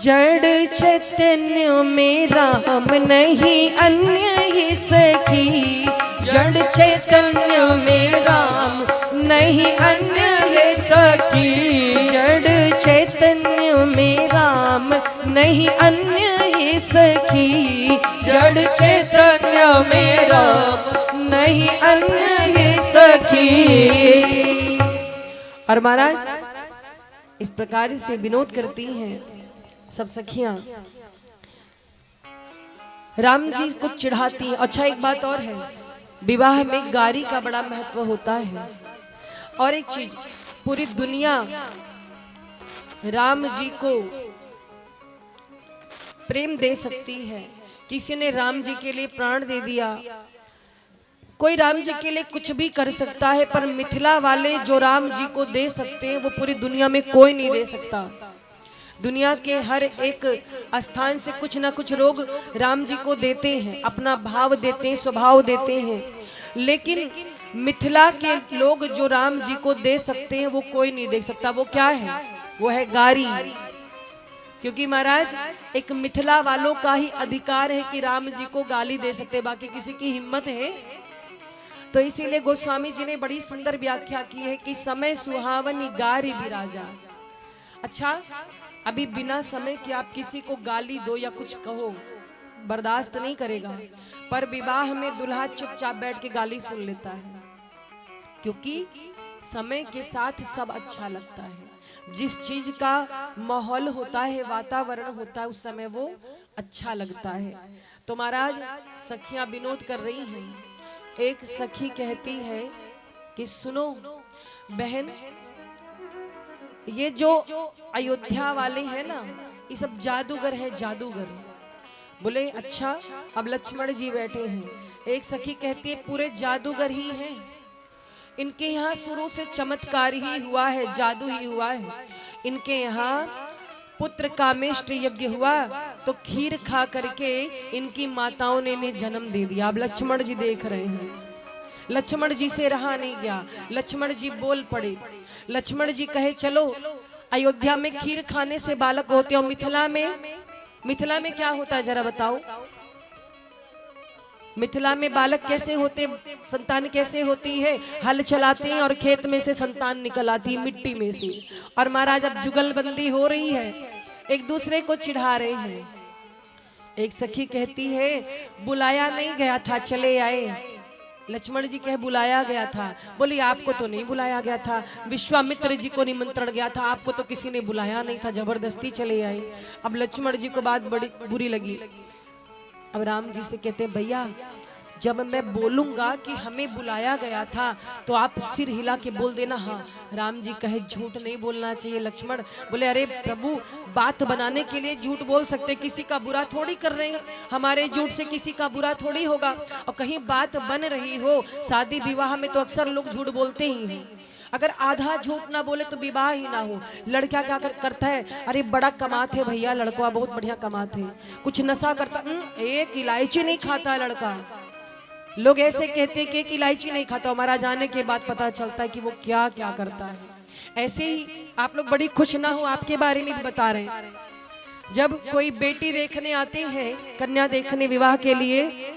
जड़ चैतन्य में राम नहीं अन्य है सखी। जड़ चैतन्य में राम नहीं अन्य है सखी। जड़ चैतन्य में राम नहीं अन्य है सखी। जड़ चैतन्य में राम नहीं अन्य है सखी। और महाराज इस प्रकार से विनोद करती हैं सब सखियां, राम जी को चिढ़ाती हैं। अच्छा एक बात और है, विवाह में गारी का बड़ा महत्व होता है। और एक चीज, पूरी दुनिया राम जी को प्रेम दे सकती है। किसी ने राम जी के लिए प्राण दे दिया, कोई राम जी के लिए कुछ भी कर सकता है, पर मिथिला वाले जो राम जी को दे सकते हैं वो पूरी दुनिया में कोई नहीं दे सकता। दुनिया के हर एक स्थान से कुछ ना कुछ लोग राम जी को देते हैं, अपना भाव देते हैं, स्वभाव देते हैं, लेकिन मिथिला के लोग जो राम जी को दे सकते हैं वो कोई नहीं दे सकता। वो क्या है, वो है गारी। क्योंकि महाराज एक मिथिला वालों का ही अधिकार है कि राम जी को गाली दे सकते, बाकी किसी की हिम्मत है। तो इसीलिए गोस्वामी जी ने बड़ी सुंदर व्याख्या की है कि समय सुहावनी गारी विराजा। अच्छा, अभी बिना समय के आप किसी को गाली दो या कुछ कहो, बर्दाश्त नहीं करेगा, पर विवाह में दूल्हा चुपचाप बैठ के गाली सुन लेता है, क्योंकि समय के साथ सब अच्छा लगता है। जिस चीज का माहौल होता है, वातावरण होता है, उस समय वो अच्छा लगता है। तो महाराज सखियां विनोद कर रही हैं। एक सखी कहती है कि सुनो बहन, ये जो अयोध्या वाले हैं ना, ये सब जादूगर है, जादूगर। बोले अच्छा, अब लक्ष्मण जी बैठे हैं। एक सखी कहती है पूरे जादूगर ही हैं, इनके यहाँ शुरू से चमत्कार ही हुआ है, जादू ही हुआ है। इनके यहाँ पुत्र कामेष्ट यज्ञ हुआ तो खीर खा करके इनकी माताओं ने इन्हें जन्म दे दिया। अब लक्ष्मण जी देख रहे हैं, लक्ष्मण जी से रहा नहीं गया, लक्ष्मण जी बोल पड़े। लक्ष्मण जी कहे चलो, अयोध्या में खीर खाने से बालक होते हो, मिथिला में क्या होता है जरा बताओ। मिथिला में बालक कैसे होते, संतान कैसे होती है, हल चलाते हैं और खेत में से संतान निकल आती है, मिट्टी में से। और महाराज अब जुगलबंदी हो रही है, एक दूसरे को चिढ़ा रहे हैं। एक सखी कहती है बुलाया नहीं गया था, चले आए। लक्ष्मण जी कहे बुलाया गया था। बोली आपको तो नहीं बुलाया गया था, विश्वामित्र जी को निमंत्रण गया था, आपको तो किसी ने बुलाया नहीं था, जबरदस्ती चले आए। अब लक्ष्मण जी को बात बड़ी बुरी लगी। अब राम जी से कहते हैं भैया, जब मैं बोलूंगा कि हमें बुलाया गया था तो आप सिर हिला के बोल देना हाँ। राम जी कहे झूठ नहीं बोलना चाहिए लक्ष्मण। बोले अरे प्रभु, बात बनाने के लिए झूठ बोल सकते, किसी का बुरा थोड़ी कर रहे हैं, हमारे झूठ से किसी का बुरा थोड़ी होगा। और कहीं बात बन रही हो, शादी विवाह में तो अक्सर लोग झूठ बोलते ही हैं। अगर आधा झूठ ना बोले तो विवाह ही ना हो। लड़का क्या करता है, अरे बड़ा कमाते है भैया, लड़का बहुत बढ़िया कमाते है, कुछ नशा करता, एक इलायची नहीं खाता है लड़का। लोग ऐसे कहते हैं कि एक इलायची नहीं खाता, हमारा जाने के बाद पता चलता है कि वो क्या क्या करता है। ऐसे ही आप लोग बड़ी खुश ना हो, आपके बारे में भी बता रहे हैं। जब कोई बेटी देखने आती है, कन्या देखने विवाह के लिए,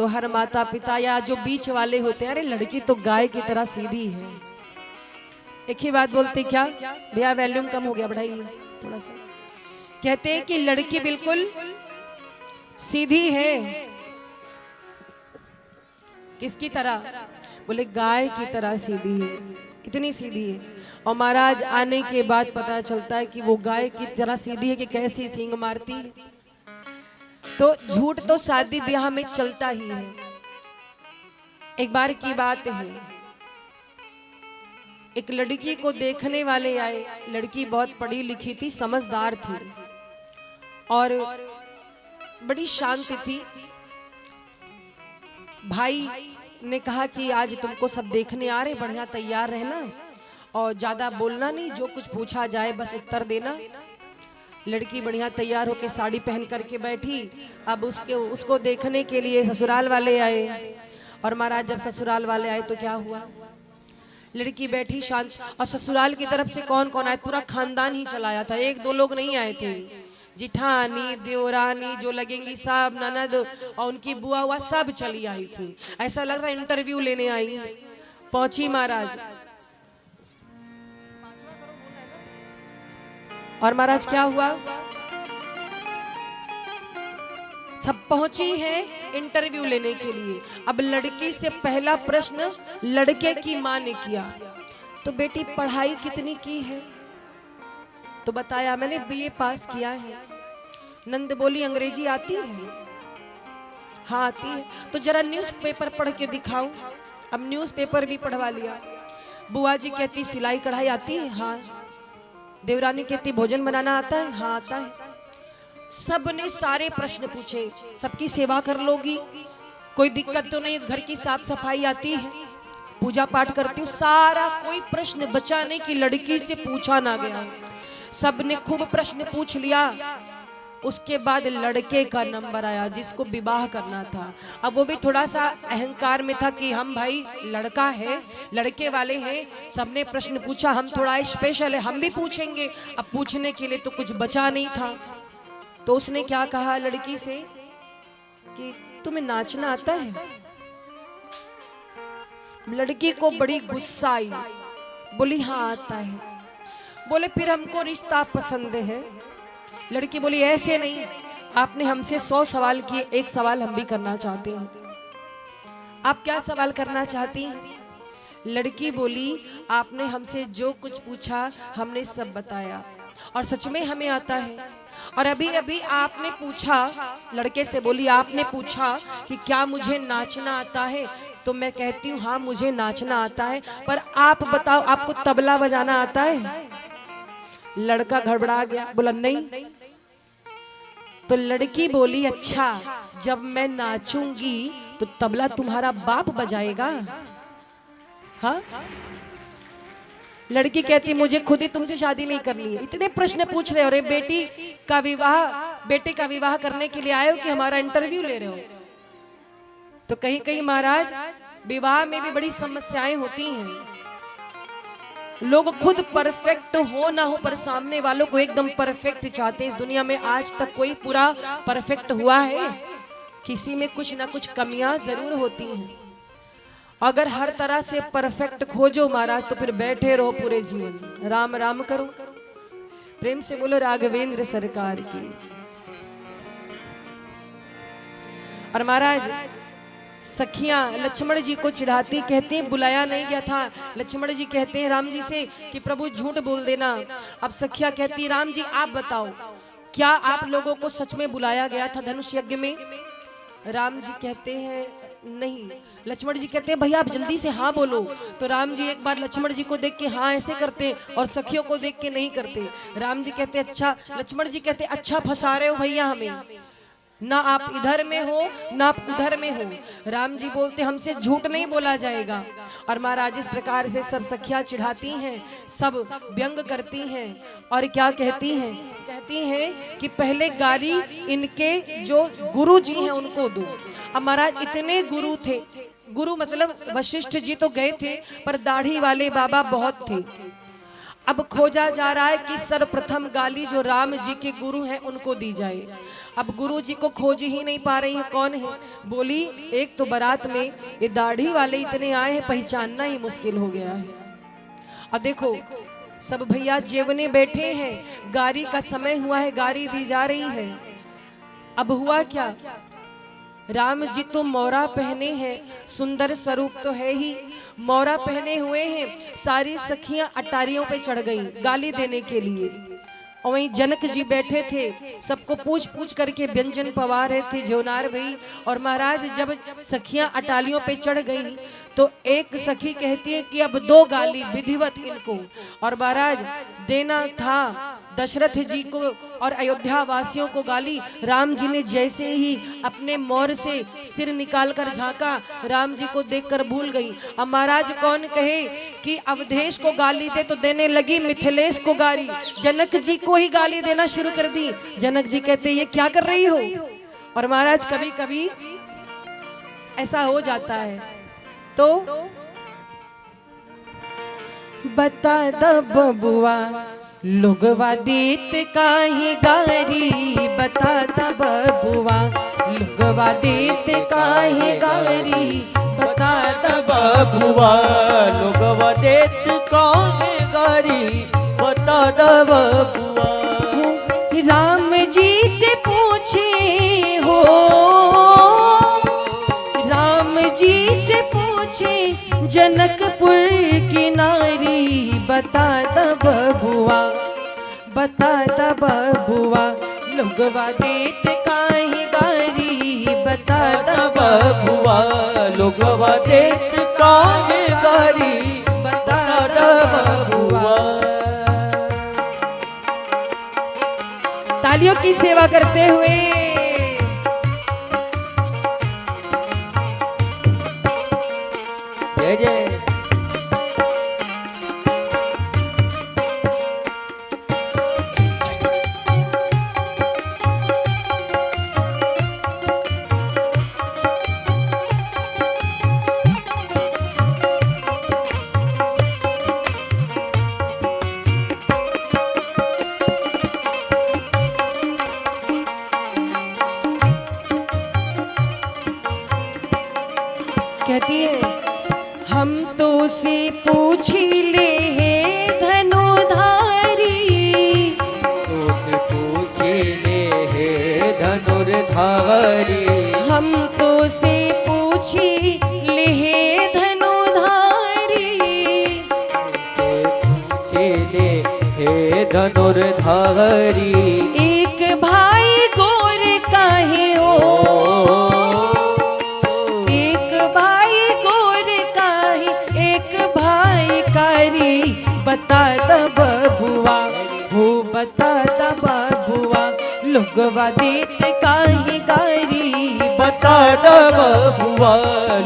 तो हर माता पिता या जो बीच वाले होते हैं, अरे लड़की तो गाय की तरह सीधी है, एक ही बात बोलते, क्या भैया वॉल्यूम कम हो गया, बढ़ाइए थोड़ा सा। कहते हैं कि लड़की बिल्कुल सीधी है, किसकी तरह? बोले गाय की तरह सीधी है, इतनी सीधी है। और महाराज आने के बाद पता चलता है कि वो गाय की तरह सीधी है कि कैसी सींग मारती है। तो झूठ तो शादी ब्याह में चलता ही है। एक बार की बात है, एक लड़की को देखने वाले आए, लड़की बहुत पढ़ी लिखी थी, समझदार थी और बड़ी शांत थी। भाई ने कहा कि आज तुमको सब देखने आ रहे, बढ़िया तैयार रहना और ज्यादा बोलना नहीं, जो कुछ पूछा जाए बस उत्तर देना। लड़की बढ़िया तैयार होके साड़ी पहन करके बैठी। अब उसको देखने के लिए ससुराल वाले आए और महाराज जब ससुराल वाले आए तो क्या हुआ, लड़की बैठी शांत, और ससुराल की तरफ से कौन कौन आया, पूरा खानदान ही चलाया था, एक दो लोग नहीं आए थे। जिठानी देवरानी जो लगेंगी सब, ननद और उनकी बुआ हुआ सब चली आई थी। ऐसा लग रहा इंटरव्यू लेने आई है। पहुंची महाराज, और महाराज क्या हुआ, सब पहुंची है इंटरव्यू लेने के लिए। अब लड़की से पहला प्रश्न लड़के की मां ने किया, तो बेटी पढ़ाई कितनी की है? तो बताया मैंने बीए पास किया है। नंद बोली अंग्रेजी आती है? हाँ आती है। तो जरा न्यूज़पेपर पढ़ के दिखाऊं। अब न्यूज़पेपर भी पढ़वा लिया। बुआ जी कहती सिलाई कढ़ाई आती है? हाँ। देवरानी कहती भोजन बनाना आता है? हाँ आता है। सबने सारे प्रश्न पूछे, सबकी सेवा कर लोगी, कोई दिक्कत तो नहीं, घर की साफ सफाई आती है, पूजा पाठ करती हूँ, सारा कोई प्रश्न बचा नहीं कि लड़की से पूछा ना गया। सबने खूब प्रश्न पूछ लिया। उसके बाद लड़के का नंबर आया जिसको विवाह करना था। अब वो भी थोड़ा सा अहंकार में था कि हम भाई लड़का है, लड़के वाले हैं, सबने प्रश्न पूछा, हम थोड़ा स्पेशल है, हम भी पूछेंगे। अब पूछने के लिए तो कुछ बचा नहीं था। तो उसने क्या कहा लड़की से कि तुम्हें नाचना आता है? लड़की को बड़ी गुस्सा आई, बोली हाँ आता है। बोले फिर हमको रिश्ता पसंद है। लड़की बोली ऐसे नहीं, आपने हमसे 100 सवाल किए, एक सवाल हम भी करना चाहते हैं। आप क्या सवाल करना चाहती हैं? लड़की बोली आपने हमसे जो कुछ पूछा हमने सब बताया और सच में हमें आता है। और अभी अभी आपने पूछा, लड़के से बोली आपने पूछा कि क्या मुझे नाचना आता है? तो मैं कहती हूँ हाँ मुझे नाचना आता है, पर आप बताओ आपको तबला बजाना आता है? लड़का घबरा गया, बोला नहीं। तो लड़की बोली अच्छा जब मैं नाचूंगी तो तबला तुम्हारा बाप बजाएगा? हाँ। लड़की कहती मुझे खुद ही तुमसे शादी नहीं करनी है। इतने प्रश्न पूछ रहे हो, अरे बेटे का विवाह करने के लिए आए हो कि हमारा इंटरव्यू ले रहे हो? तो कहीं कहीं महाराज विवाह में भी बड़ी समस्याएं होती हैं। लोग खुद परफेक्ट हो ना हो, पर सामने वालों को एकदम परफेक्ट चाहते हैं। इस दुनिया में आज तक कोई पूरा परफेक्ट हुआ है? किसी में कुछ ना कुछ कमियां जरूर होती हैं। अगर हर तरह से परफेक्ट खोजो महाराज तो फिर बैठे रहो पूरे जीवन, राम राम करो। प्रेम से बोलो राघवेंद्र सरकार की। और महाराज सखियां लक्ष्मण जी को चिढ़ाती, कहते हैं बुलाया नहीं गया था। लक्ष्मण जी कहते हैं राम जी से कि प्रभु झूठ बोल देना। अब सखिया कहती राम जी आप बताओ क्या आप लोगों को सच में बुलाया गया था धनुष यज्ञ में? राम जी कहते हैं नहीं। लक्ष्मण जी कहते हैं भैया आप जल्दी से हाँ बोलो। तो राम जी एक बार लक्ष्मण जी को देख के हाँ ऐसे करते और सखियों को देख के नहीं करते। राम जी कहते अच्छा, लक्ष्मण जी कहते अच्छा फंसा रहे हो भैया हमें, ना आप इधर में हो ना आप उधर में हो। राम जी बोलते हमसे झूठ नहीं बोला जाएगा। और महाराज इस प्रकार से सब सखियां चिढ़ाती हैं, सब व्यंग करती हैं और क्या कहती हैं? कहती हैं कि पहले गाली इनके जो गुरु जी हैं उनको दो। अब महाराज इतने गुरु थे, गुरु मतलब वशिष्ठ जी तो गए थे पर दाढ़ी वाले बाबा बहुत थे। अब खोजा जा रहा है कि सर्वप्रथम गाली जो राम जी के गुरु हैं उनको दी जाए। अब गुरु जी को खोज ही नहीं पा रही है, कौन है? बोली एक तो बारात में ये दाढ़ी वाले इतने आए हैं, पहचानना ही मुश्किल हो गया है। और देखो सब भैया जेवने बैठे हैं, गारी का समय हुआ है, गारी दी जा रही है। अब हुआ क्या, राम जी तो मोरा पहने हैं, सुंदर स्वरूप तो है ही, मोरा पहने हुए हैं। सारी सखियां अटारियों पे चढ़ गईं गाली देने के लिए। और वहीं जनक जी बैठे थे, सबको पूछ पूछ करके व्यंजन पवा रहे थे जोनार भाई। और महाराज जब सखियां अटालियों पे चढ़ गई तो एक सखी कहती है कि अब 2 गाली विधिवत इनको। और महाराज देना था दशरथ जी को और अयोध्या वासियों को गाली। राम जी ने जैसे ही अपने मोर से सिर निकालकर झांका, राम जी को देखकर भूल गई। अब महाराज कौन कहे कि अवधेश को गाली दे तो देने लगी मिथिलेश को गाली, जनक जी को ही गाली देना शुरू कर दी। जनक जी कहते ये क्या कर रही हो? और महाराज कभी कभी ऐसा हो जाता है। तो बता द बबुआ लोगवा देत काहे गारी, बता द बबुआ लोगवा देत काहे गारी, बता द बबुआ लोगवा देत काहे गारी, बता द बबुआ। राम जी से पूछे हो, राम जी से पूछे जनकपुर की नारी, बता द बबुआ, बता द बबुआ लोगवा देत काहे गारी, बता द बबुआ लोगवा देत काहे गारी, बता द बबुआ। तालियों की सेवा करते हुए जय जय। कहती है हम तो से पूछ ले हे धनुधारी, तुझसे पूछे हे धनुर्धारी, हम तो से पूछी ले हे धनुधारी, पूछे हे धनुर्धारी। एक भाई गोर काहे हो, एक भाई गोर काहे, एक भाई कारी, बता द बबुआ हो, बता द बबुआ लोगवा देत काहे गारी, बता द बबुआ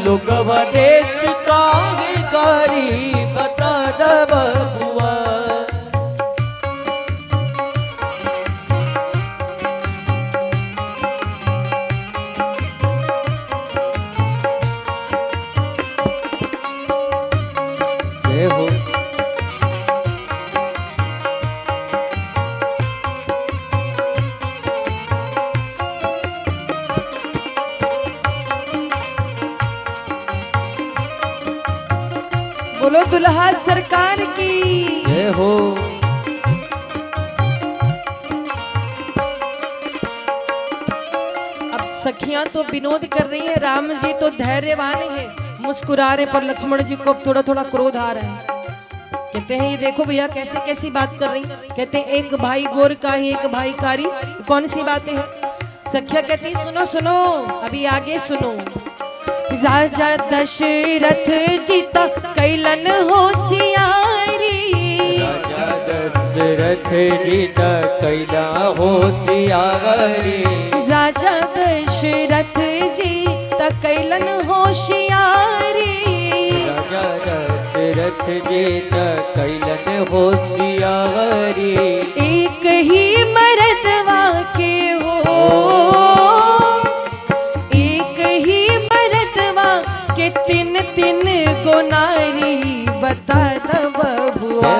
लोगवा देत काहे गारी, बता द बबुआ। जय हो। बोलो दुल्हा सरकार की जय हो। अब सखियां तो विनोद कर रही हैं, राम जी तो धैर्यवान हैं, मुस्कुरा रहे, पर लक्ष्मण जी को थोड़ा थोड़ा क्रोध आ रहा है। कहते हैं ये देखो भैया कैसे कैसी बात कर रही। कहते हैं एक भाई गोर का ही एक भाई कारी, कौन सी बातें हैं? सखिया कहती सुनो सुनो, अभी आगे सुनो। राजा दशरथ जीता कैलन होशियारी, राजा दशरथ जीता कैला होशियारी, राजा दशरथ जीता कैलन होशियारी, राजा दशरथ जीता कैलन होशियारी। एक ही मर्दवा के हो, एक ही मर्दवा के 3 3 गो नारी, बता द बबुआ,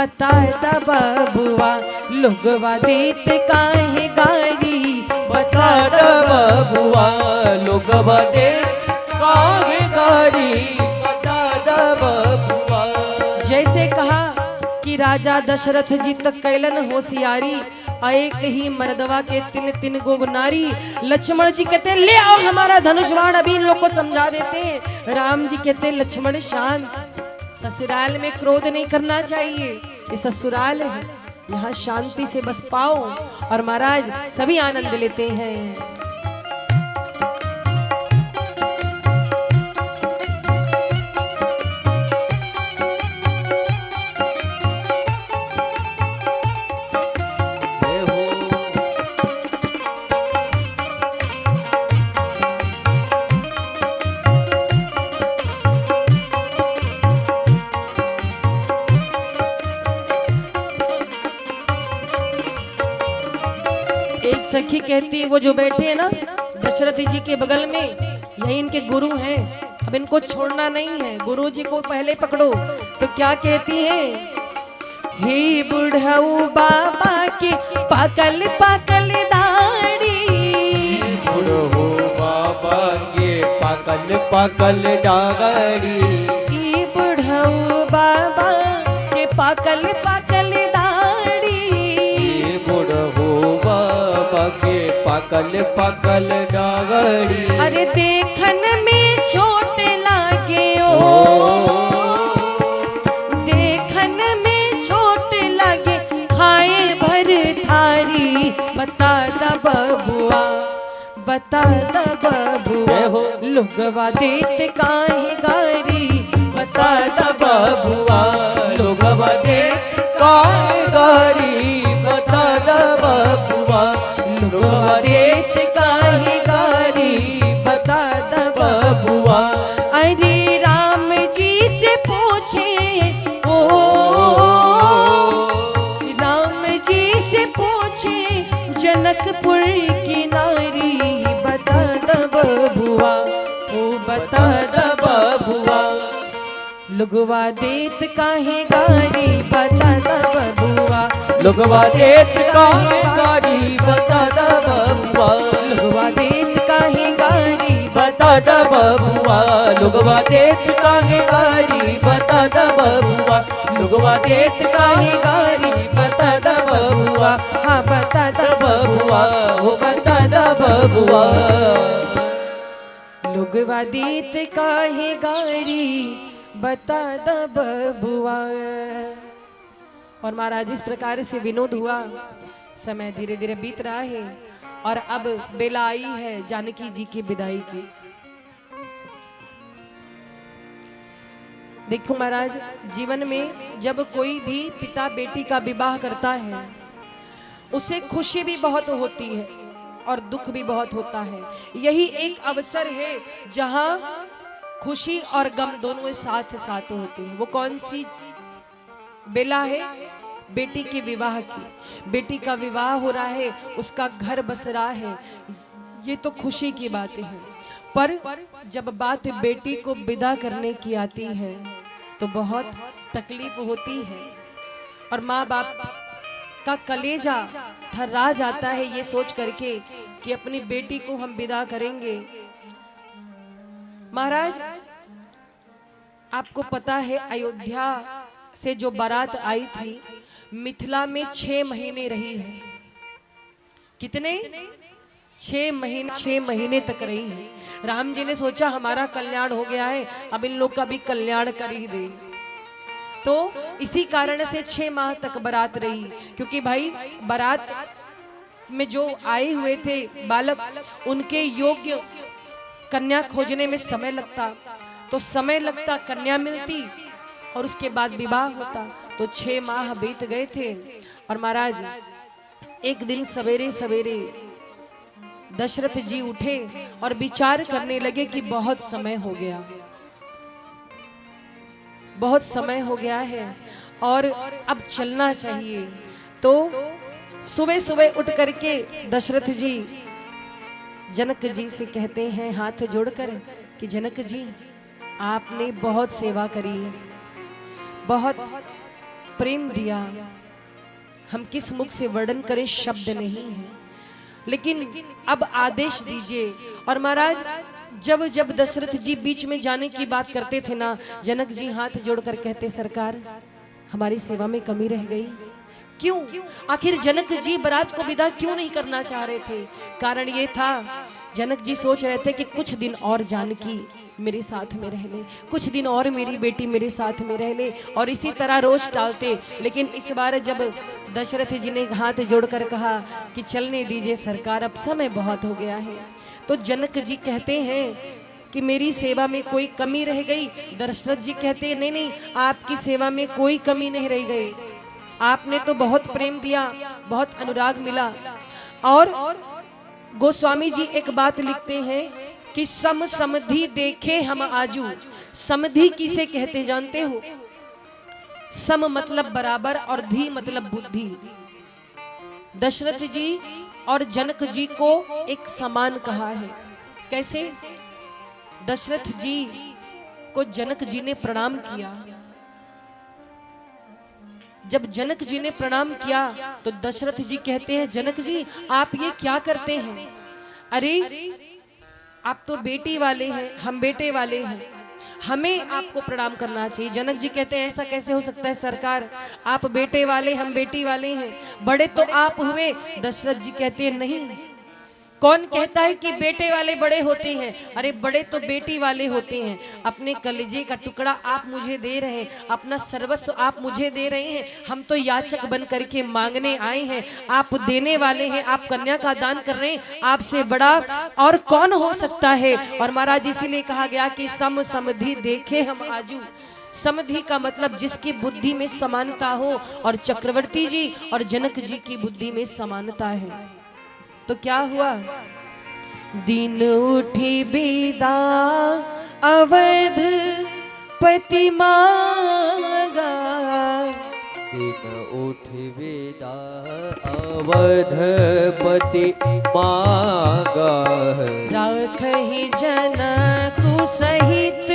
बता द बबुआ लोगवा देत काहे गारी बता द बबुआ लोगवा देत काहे गारी बता द बबुआ। जैसे कहा कि राजा दशरथ जी तक कैलन होशियारी एक ही मर्दवा के तीन तीन गो नारी। लक्ष्मण जी कहते ले आओ हमारा धनुष बाण अभी इन लोग को समझा देते। राम जी कहते लक्ष्मण शांत, ससुराल में क्रोध नहीं करना चाहिए, ये ससुराल है, यहाँ शांति से बस पाओ। और महाराज सभी आनंद लेते हैं। सखी कहती है वो जो बैठे हैं ना दशरथ जी के बगल में, यही इनके गुरु हैं, अब इनको छोड़ना नहीं है, गुरु जी को पहले पकड़ो। तो क्या कहती है, हे बुढ़ऊ बाबा के पाकल पाकल दाढ़ी, बुढ़ऊ बाबा के पाकल पाकल दाढ़ी, हे बुढ़ऊ बाबा के पाकल पाकल दाढ़ी, बुढ़ऊ बाबा के पाकल पाकल दाढ़ी। अरे देखन में छोट लागे ओ, देखन में छोट लागे खाए भर थारी। बता द बबुआ बता द बबुआ लोगवा देत काहे गारी। बता द बबुआ लोगवा देत काहे गारी। बता द बबुआ लोगवा देत काहे गारी। बता द बबुआ। अरे राम जी से पूछे ओ, राम जी से पूछे जनकपुर की नारी। बता द बबुआ ओ बता द बबुआ लोगवा देत काहे गारी। बता द बबुआ लोगवा देत काहे गारी। बता द बबुआ लोगवा देत काहे गारी। बता द बबुआ लोगवा देत काहे गारी। बता द बबुआ लोगवा देत काहे गारी। बता द बबुआ हाँ बता द बबुआ हो बता द बबुआ। लोगवा देत काहे गारी। बता द बबुआ। और महाराज इस प्रकार से विनोद हुआ, समय धीरे धीरे बीत रहा है और अब बेला आई है जानकी जी की विदाई की। देखो महाराज, जीवन में जब कोई भी पिता बेटी का विवाह करता है उसे खुशी भी बहुत होती है और दुख भी बहुत होता है। यही एक अवसर है जहां खुशी और गम दोनों साथ साथ होते हैं। वो कौन सी बेला है? बेटी के विवाह की। बेटी का विवाह हो रहा है, उसका घर बस रहा है, ये तो खुशी की बातें हैं। पर जब बात बेटी को विदा करने की आती है तो बहुत तकलीफ होती है और माँ बाप का कलेजा थर्रा जाता है ये सोच करके कि अपनी बेटी को हम विदा करेंगे। महाराज आपको पता है अयोध्या से जो बारात आई थी मिथिला में 6 महीने रही है। कितने? 6 महीने तक रही है। राम जी ने सोचा हमारा कल्याण हो गया है, अब इन लोग का भी कल्याण कर ही दे। तो इसी कारण से 6 माह तक बारात रही, क्योंकि भाई बारात में जो आए हुए थे बालक उनके योग्य कन्या खोजने में समय लगता, तो समय लगता कन्या मिलती और उसके बाद विवाह होता। तो 6 माह बीत गए थे और महाराज एक दिन सवेरे सवेरे दशरथ जी उठे और विचार करने लगे कि बहुत समय हो गया, बहुत समय हो गया है और अब चलना चाहिए। तो सुबह सुबह उठ करके दशरथ जी जनक जी से कहते हैं हाथ जोड़कर कि जनक जी आपने बहुत सेवा करी है, बहुत प्रेम दिया, हम किस मुख से वर्णन करें, शब्द नहीं है। लेकिन अब आदेश दीजिए। और महाराज जब जब दशरथ जी बीच में जाने की बात करते थे ना, जनक जी हाथ जोड़कर कहते, सरकार हमारी सेवा में कमी रह गई। क्यों? आखिर जनक जी बारात को विदा क्यों नहीं करना चाह रहे थे? कारण ये था, जनक जी सोच रहे थे कि कुछ दिन और जानकी मेरे साथ में रह ले, कुछ दिन और मेरी बेटी मेरे साथ में रह ले, और इसी तरह रोज टालते। लेकिन इस बार जब दशरथ जी ने हाथ जोड़कर कहा कि चलने दीजिए सरकार, अब समय बहुत हो गया है, तो जनक जी कहते हैं कि मेरी सेवा में कोई कमी रह गई। दशरथ जी कहते हैं नहीं नहीं, आपकी सेवा में कोई कमी नहीं रह गई, आपने तो बहुत प्रेम दिया, बहुत अनुराग मिला। और गोस्वामी जी एक बात लिखते हैं कि सम समधि देखे हम आजू। समधि किसे कहते जानते हो? सम मतलब बराबर और धी मतलब बुद्धि। दशरथ जी और जनक जी को एक समान कहा है। कैसे? दशरथ जी को जनक जी ने प्रणाम किया। जब जनक जी ने प्रणाम किया तो दशरथ जी कहते हैं, जनक जी आप ये क्या करते हैं? अरे आप तो बेटी वाले हैं, हम बेटे वाले हैं, हमें आपको प्रणाम करना चाहिए। जनक जी कहते हैं ऐसा कैसे हो सकता है सरकार, आप बेटे वाले हम बेटी वाले हैं, बड़े तो आप हुए। दशरथ जी कहते हैं नहीं, कौन कहता है कि बेटे वाले बड़े होते हैं? अरे बड़े तो बेटी वाले होते हैं। अपने कलेजे का टुकड़ा आप मुझे दे रहे हैं, अपना सर्वस्व आप मुझे दे रहे हैं, हम तो याचक बन करके मांगने आए हैं, आप देने वाले हैं, आप कन्या का दान कर रहे हैं, आपसे बड़ा और कौन हो सकता है? और महाराज इसीलिए कहा गया कि सम समधि देखे हम आजू। समधि का मतलब जिसकी बुद्धि में समानता हो, और चक्रवर्ती जी और जनक जी की बुद्धि में समानता है। तो क्या हुआ? दिन उठी बिदा अवध पति मांगा, दिन उठी विदा अवध पति मांगा, राखहि जनकु सहित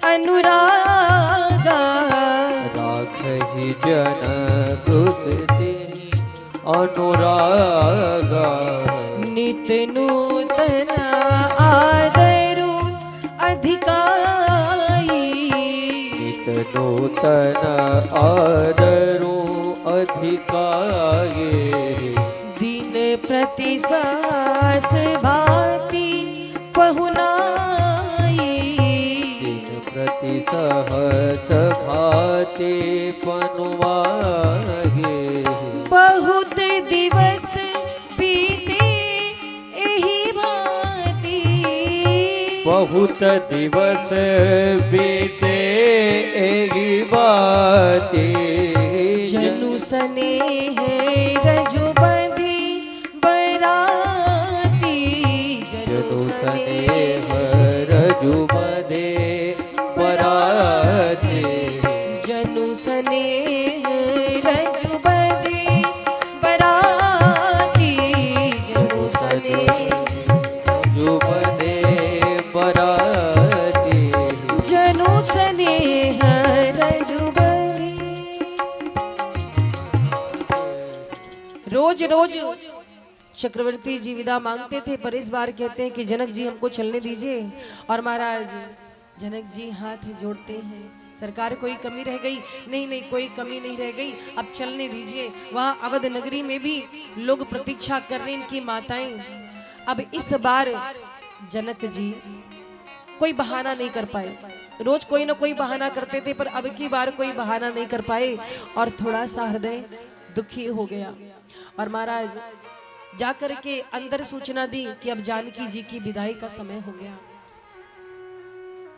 अनुरागा, राखहि जनकु सहित अनुरागा, नित नूतन आदरु अधिकाई, नित नूतन आदरु अधिकाई, दिन प्रति सास भांति पहुनाई, दिन प्रति सहस भांति पनुवाई, बहुत दिवस बीते एही भांति, बहुत दिवस बीते एही बाती, जनु स्नेह रजुबंधी बराती, जनु स्नेह रजुबंधे बराती, जनु स्नेह रजुबंधी बराती, जनु स्नेह रजुबंधे बराती, जनु स्नेह रजुबंधी। रोज रोज चक्रवर्ती जी विदा मांगते थे, पर इस बार कहते हैं कि जनक जी हमको चलने दीजिए। और महाराज जनक जी हाथ जोड़ते हैं, सरकार कोई कमी रह गई? नहीं नहीं, कोई कमी नहीं रह गई, अब चलने दीजिए। वहाँ अवध नगरी में भी लोग प्रतीक्षा कर रहे हैं, इनकी माताएं। अब इस बार जनक जी कोई बहाना नहीं कर पाए। रोज कोई ना कोई बहाना करते थे, पर अब की बार कोई बहाना नहीं कर पाए, और थोड़ा सा हृदय दुखी हो गया। और महाराज जाकर के अंदर सूचना दी कि अब जानकी जी की विदाई का समय हो गया।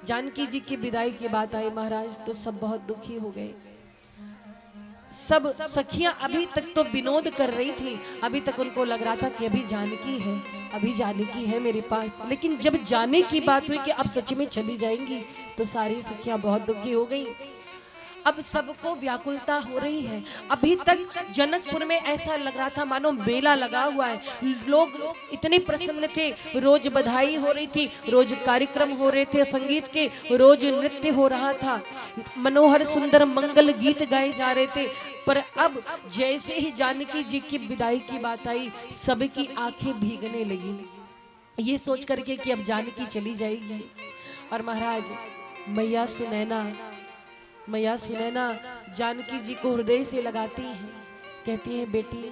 जानकी जी की विदाई की बात आई महाराज, तो सब बहुत दुखी हो गए। सब सखियां अभी तक तो विनोद कर रही थी, अभी तक उनको लग रहा था कि अभी जानकी है, अभी जानकी है मेरे पास। लेकिन जब जाने की बात हुई कि अब सच में चली जाएंगी, तो सारी सखियां बहुत दुखी हो गई। अब सबको व्याकुलता हो रही है। अभी तक जनकपुर में ऐसा लग रहा था मानो मेला लगा हुआ है, लोग इतने प्रसन्न थे, रोज बधाई हो रही थी, रोज कार्यक्रम हो रहे थे संगीत के, रोज नृत्य हो रहा था, मनोहर सुंदर मंगल गीत गाए जा रहे थे। पर अब जैसे ही जानकी जी की विदाई की बात आई, सबकी आंखें भीगने लगी, ये सोच करके कि अब जानकी चली जाएगी। और महाराज मैया सुनैना जानकी जी को हृदय से लगाती हैं, कहती हैं बेटी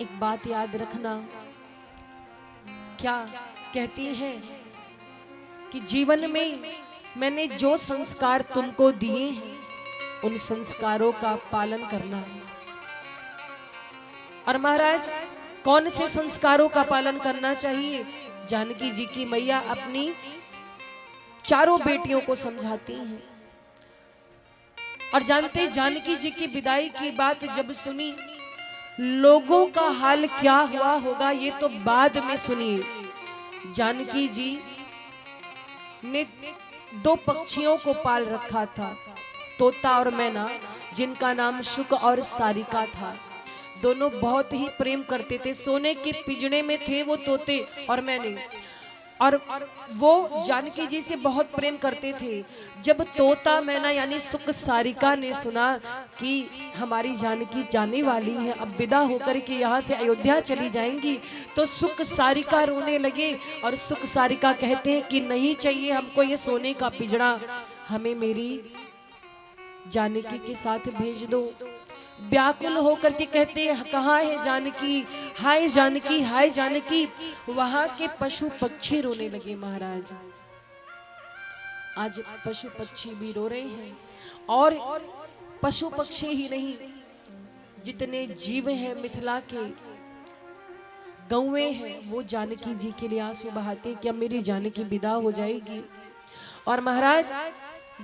एक बात याद रखना। क्या कहती हैं कि जीवन में मैंने जो संस्कार तुमको दिए हैं उन संस्कारों का पालन करना। और महाराज कौन से संस्कारों का पालन करना चाहिए? जानकी जी की मैया अपनी चारों बेटियों को समझाती हैं। और जानते जानकी जी की विदाई की बात जब सुनी, लोगों का हाल क्या हुआ होगा ये तो बाद में सुनिए। जानकी जी ने 2 पक्षियों को पाल रखा था, तोता और मैना, जिनका नाम शुक और सारिका था। दोनों बहुत ही प्रेम करते थे, सोने के पिंजड़े में थे वो तोते और मैने, और वो जानकी जी से बहुत प्रेम करते थे। जब तोता मैना यानी सुक सारिका ने सुना कि हमारी जानकी जाने वाली है, अब विदा होकर के यहाँ से अयोध्या चली जाएंगी, तो सुक सारिका रोने लगे। और सुक सारिका कहते हैं कि नहीं चाहिए हमको ये सोने का पिंजड़ा, हमें मेरी जानकी के साथ भेज दो। व्याकुल होकर के कहते हैं कहाँ है जानकी, हाय जानकी, हाय जानकी। वहां के पशु पक्षी रोने लगे महाराज। आज पशु पक्षी भी रो रहे हैं, और पशु पक्षी ही नहीं, जितने जीव हैं मिथिला के, गौएं हैं, वो जानकी जी के लिए आंसू बहाते कि अब मेरी जानकी विदा हो जाएगी। और महाराज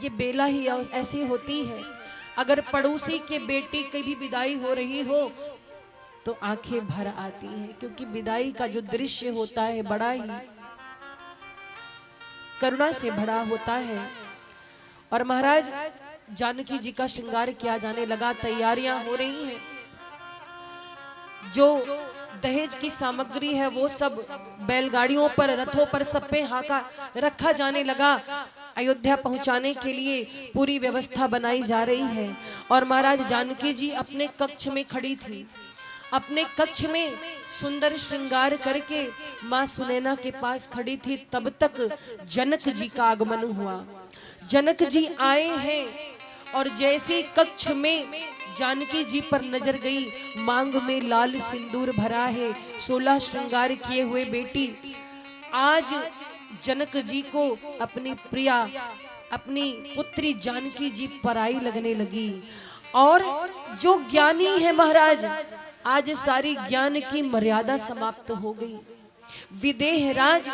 ये बेला ही ऐसी होती है, अगर पड़ोसी के बेटी की भी विदाई हो रही हो तो आंखें भर आती हैं, क्योंकि विदाई का जो दृश्य होता है बड़ा ही करुणा से भरा होता है। और महाराज जानकी जी का श्रृंगार किया जाने लगा, तैयारियां हो रही हैं। जो दहेज की सामग्री है वो सब बैलगाड़ियों पर, रथों पर, सब पे हाका रखा जाने लगा। अयोध्या पहुंचाने के लिए पूरी व्यवस्था बनाई जा रही है। और महाराज जानकी जी अपने कक्ष में खड़ी थी, अपने कक्ष में सुंदर श्रृंगार करके माँ सुनैना के पास खड़ी थी। तब तक जनक जी का आगमन हुआ। जनक जी आए हैं और जैसे कक्ष में जानकी जी पर नजर गई, मांग में लाल सिंदूर भरा है, 16 श्रृंगार किए हुए बेटी। आज जनक जी को अपनी प्रिया, अपनी पुत्री जानकी जी पराई लगने लगी। और जो ज्ञानी है महाराज, आज सारी ज्ञान की मर्यादा समाप्त हो गई। विदेहराज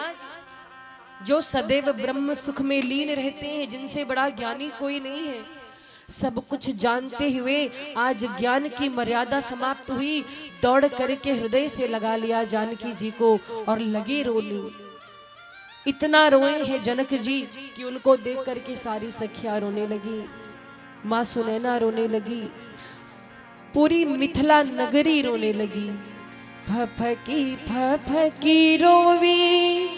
जो सदैव ब्रह्म सुख में लीन रहते हैं, जिनसे बड़ा ज्ञानी कोई नहीं है, सब कुछ जानते हुए आज ज्ञान की मर्यादा समाप्त हुई। दौड़ करके हृदय से लगा लिया जानकी जी को और लगे रोने। इतना रोए हैं जनक जी कि उनको देख करके सारी सखियां रोने लगी, माँ सुनैना रोने लगी, पूरी मिथिला नगरी रोने लगी। फफकी रोवी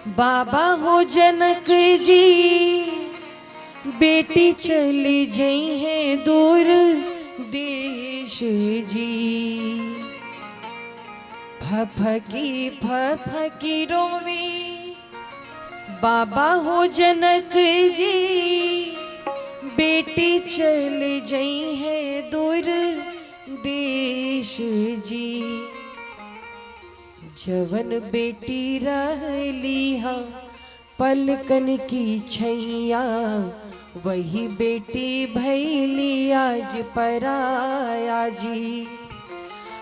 बाबा हो जनक जी, बेटी चली जई है दूर देश जी। फफकी रोवी बाबा हो जनक जी, बेटी चली जई है दूर देश जी। जवन बेटी रहली हा पलकन की छैया, वही बेटी भैली आज पराया जी।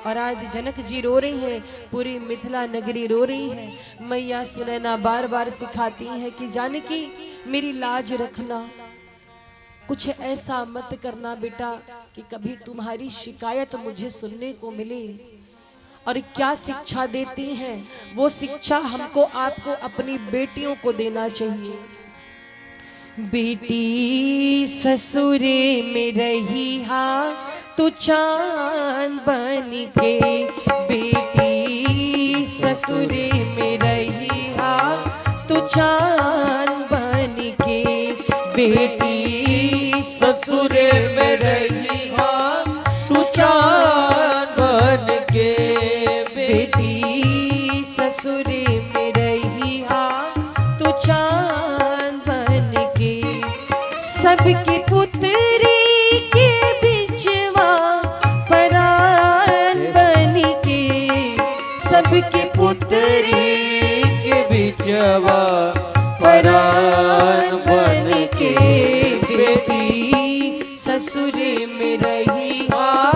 और आज जनक जी रो रही हैं, पूरी मिथिला नगरी रो रही है। मैया सुनैना बार बार सिखाती है कि जानकी मेरी लाज रखना, कुछ ऐसा मत करना बेटा कि कभी तुम्हारी शिकायत मुझे सुनने को मिले। और क्या शिक्षा देती हैं, वो शिक्षा हमको आपको अपनी बेटियों को देना चाहिए। बेटी ससुरे में रही हा तू चांद बन के, बेटी ससुरे में रही हा तू चांद बन के, बेटी ससुरे में रही हा तू चांद बन के, बेटी ससुरे में रही हा तू चांद बन के, सबकी पुत्री के बिचवा परान बन के, सबकी पुत्री के बिचवा परान बन के, बेटी ससुरे में रही हा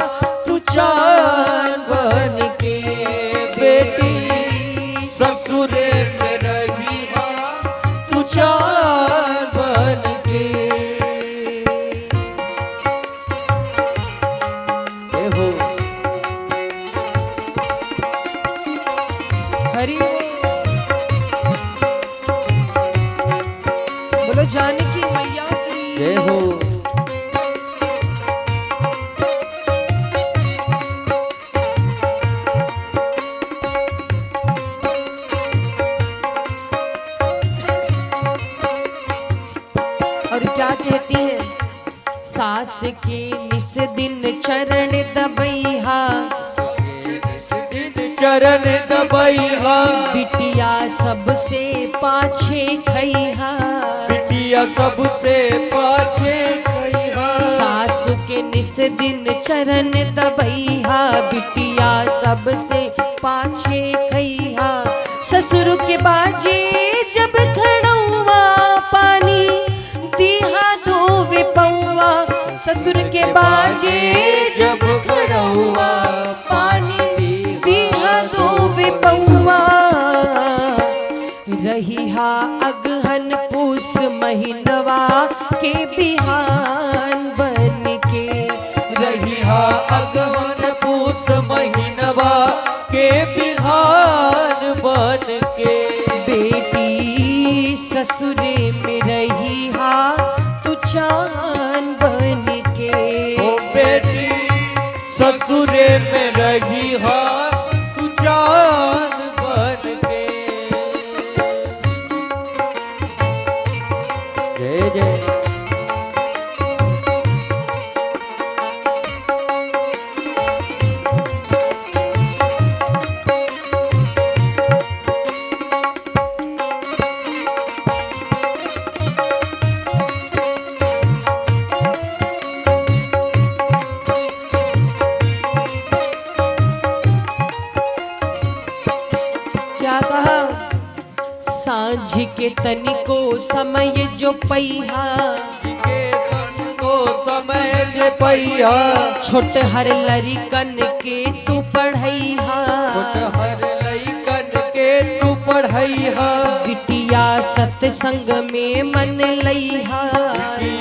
तू चांद बन के, बेटी ससुरे में रही हा तू चांद बन के। हो हरि बोलो जानकी मैया की जय हो। और क्या कहती है, सास के निस दिन चरण दबैहा, चरण दबैहा, बिटिया सबसे पाछे खैहा, बिटिया सबसे पाछे खैहा, सास के निस दिन चरण दबैहा, बिटिया सबसे पाछे खैहा, ससुर के बाजे जब खड़ौआ पानी दिहा धोवे पौआ, ससुर के बाजे जब खड़ौआ पानी दिहा धोवे पौआ, रही हा अगहन पूस महीनवा के बिहान बन के, रही हा अगहन पूस महीनवा के बिहान बन के, बेटी ससुरे में रही हा तू चांद बन के, ओ बेटी ससुरे में रही हा तू चांद बन के। जय जय। क्या कहा, सांझ के तनिको समय जो पैहा, के तन को समय के पैया, छोट हर लरिकन के तू पढ़ैहा, हर लइकन के तू पढ़ैहा, बिटिया सत्संग में मन लैहा,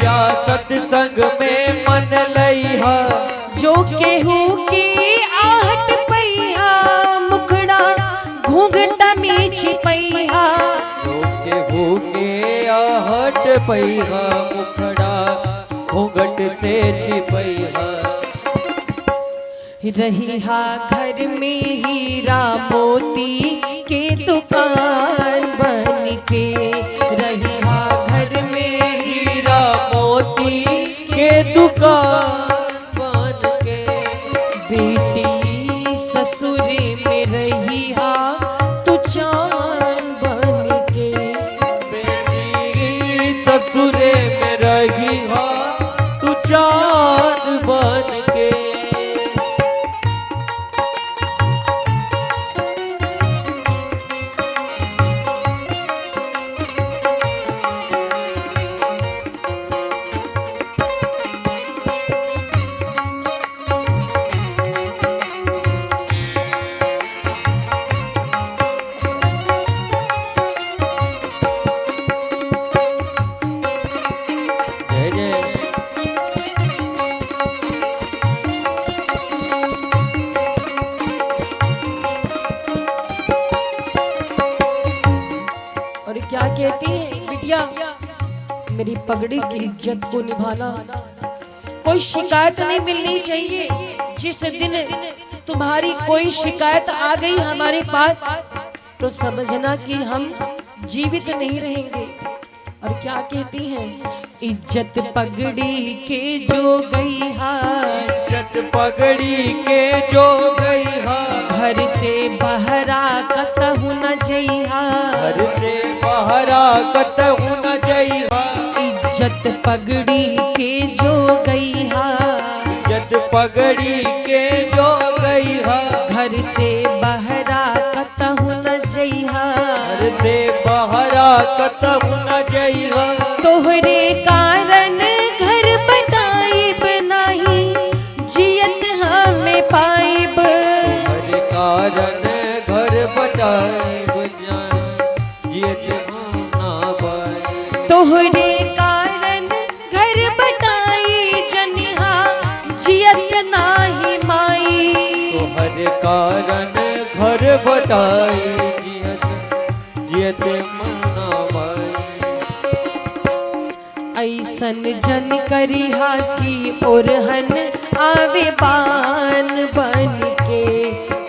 या सत्संग में मन लैहा, जो केहू की आहट पैहा, मुखड़ा घूंघटा में छिपैहा, के भूखे आहट पैहा, मुखड़ा घूंघट से छिपैहा, रही हा घर में हीरा मोती के दुकान बन के, रही हा घर में हीरा मोती के दुकान बन के, बेटी ससुरे में रही हा तू चांद बन के, बेटी ससुरे में रही हा तू चांद बन के। जय जय। और क्या कहती है बिटिया, मेरी पगड़ी की इज्जत को निभाना। कोई शिकायत नहीं मिलनी चाहिए। जिस दिन तुम्हारी कोई शिकायत आ गई हमारे पास तो समझना कि हम जीवित नहीं रहेंगे। और क्या कहती हैं, इज्जत पगड़ी के जो गई है, इज्जत पगड़ी के जो गई है, घर से बहरा कतहु न जइहा, घर से बहरा कतहु न जइहा। इज्जत पगड़ी के जो गई है, इज्जत पगड़ी के जो गई है, घर से बहरा कतहु न जइहा, घर से बहरा कतहु न जइहा। तोहरे कारण घर बटाइब नाही, जियत हमें पाइब। हर कारण घर बटाइब जियत ना पाइब। तोहरे कारण घर बटाई जनिहा, जियत नाही माई। तोहर कारण घर बटाई जियत ना पाई। ऐसन जन करिहा की ओरहन आवे बान बन के,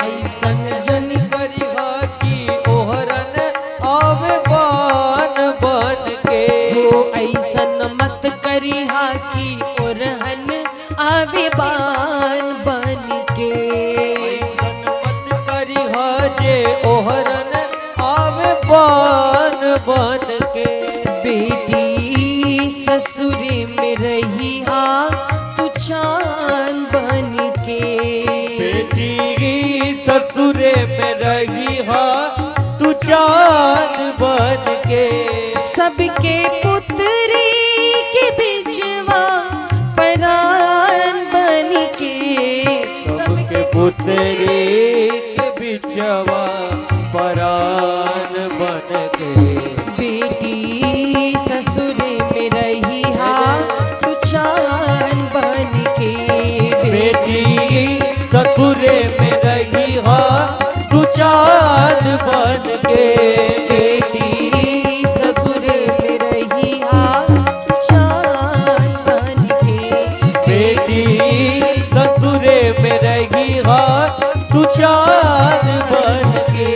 ऐसन जन करिहा की ओहरन आवे बान बन के। हो ऐसन मत करिहा की ओरहन आवे बान बन के। ऐसन मत करिहा जे ओहरन आवे बान बन के। बेटी ससुरी में रही हा तू चांद बन के। बेटी ससुरे में रही हा तू चांद बन के। सबके पुत्री के बिचवा परान बन के। सबके पुत्री के बिचवा परान बन के। बेटी ससुरे में रही हा तू चांद बन के। बेटी ससुरे में रही हा तू चांद बन के। बेटी ससुरे में रही हा तू चांद बन के। बेटी ससुरे में रही हा तू चांद बन के।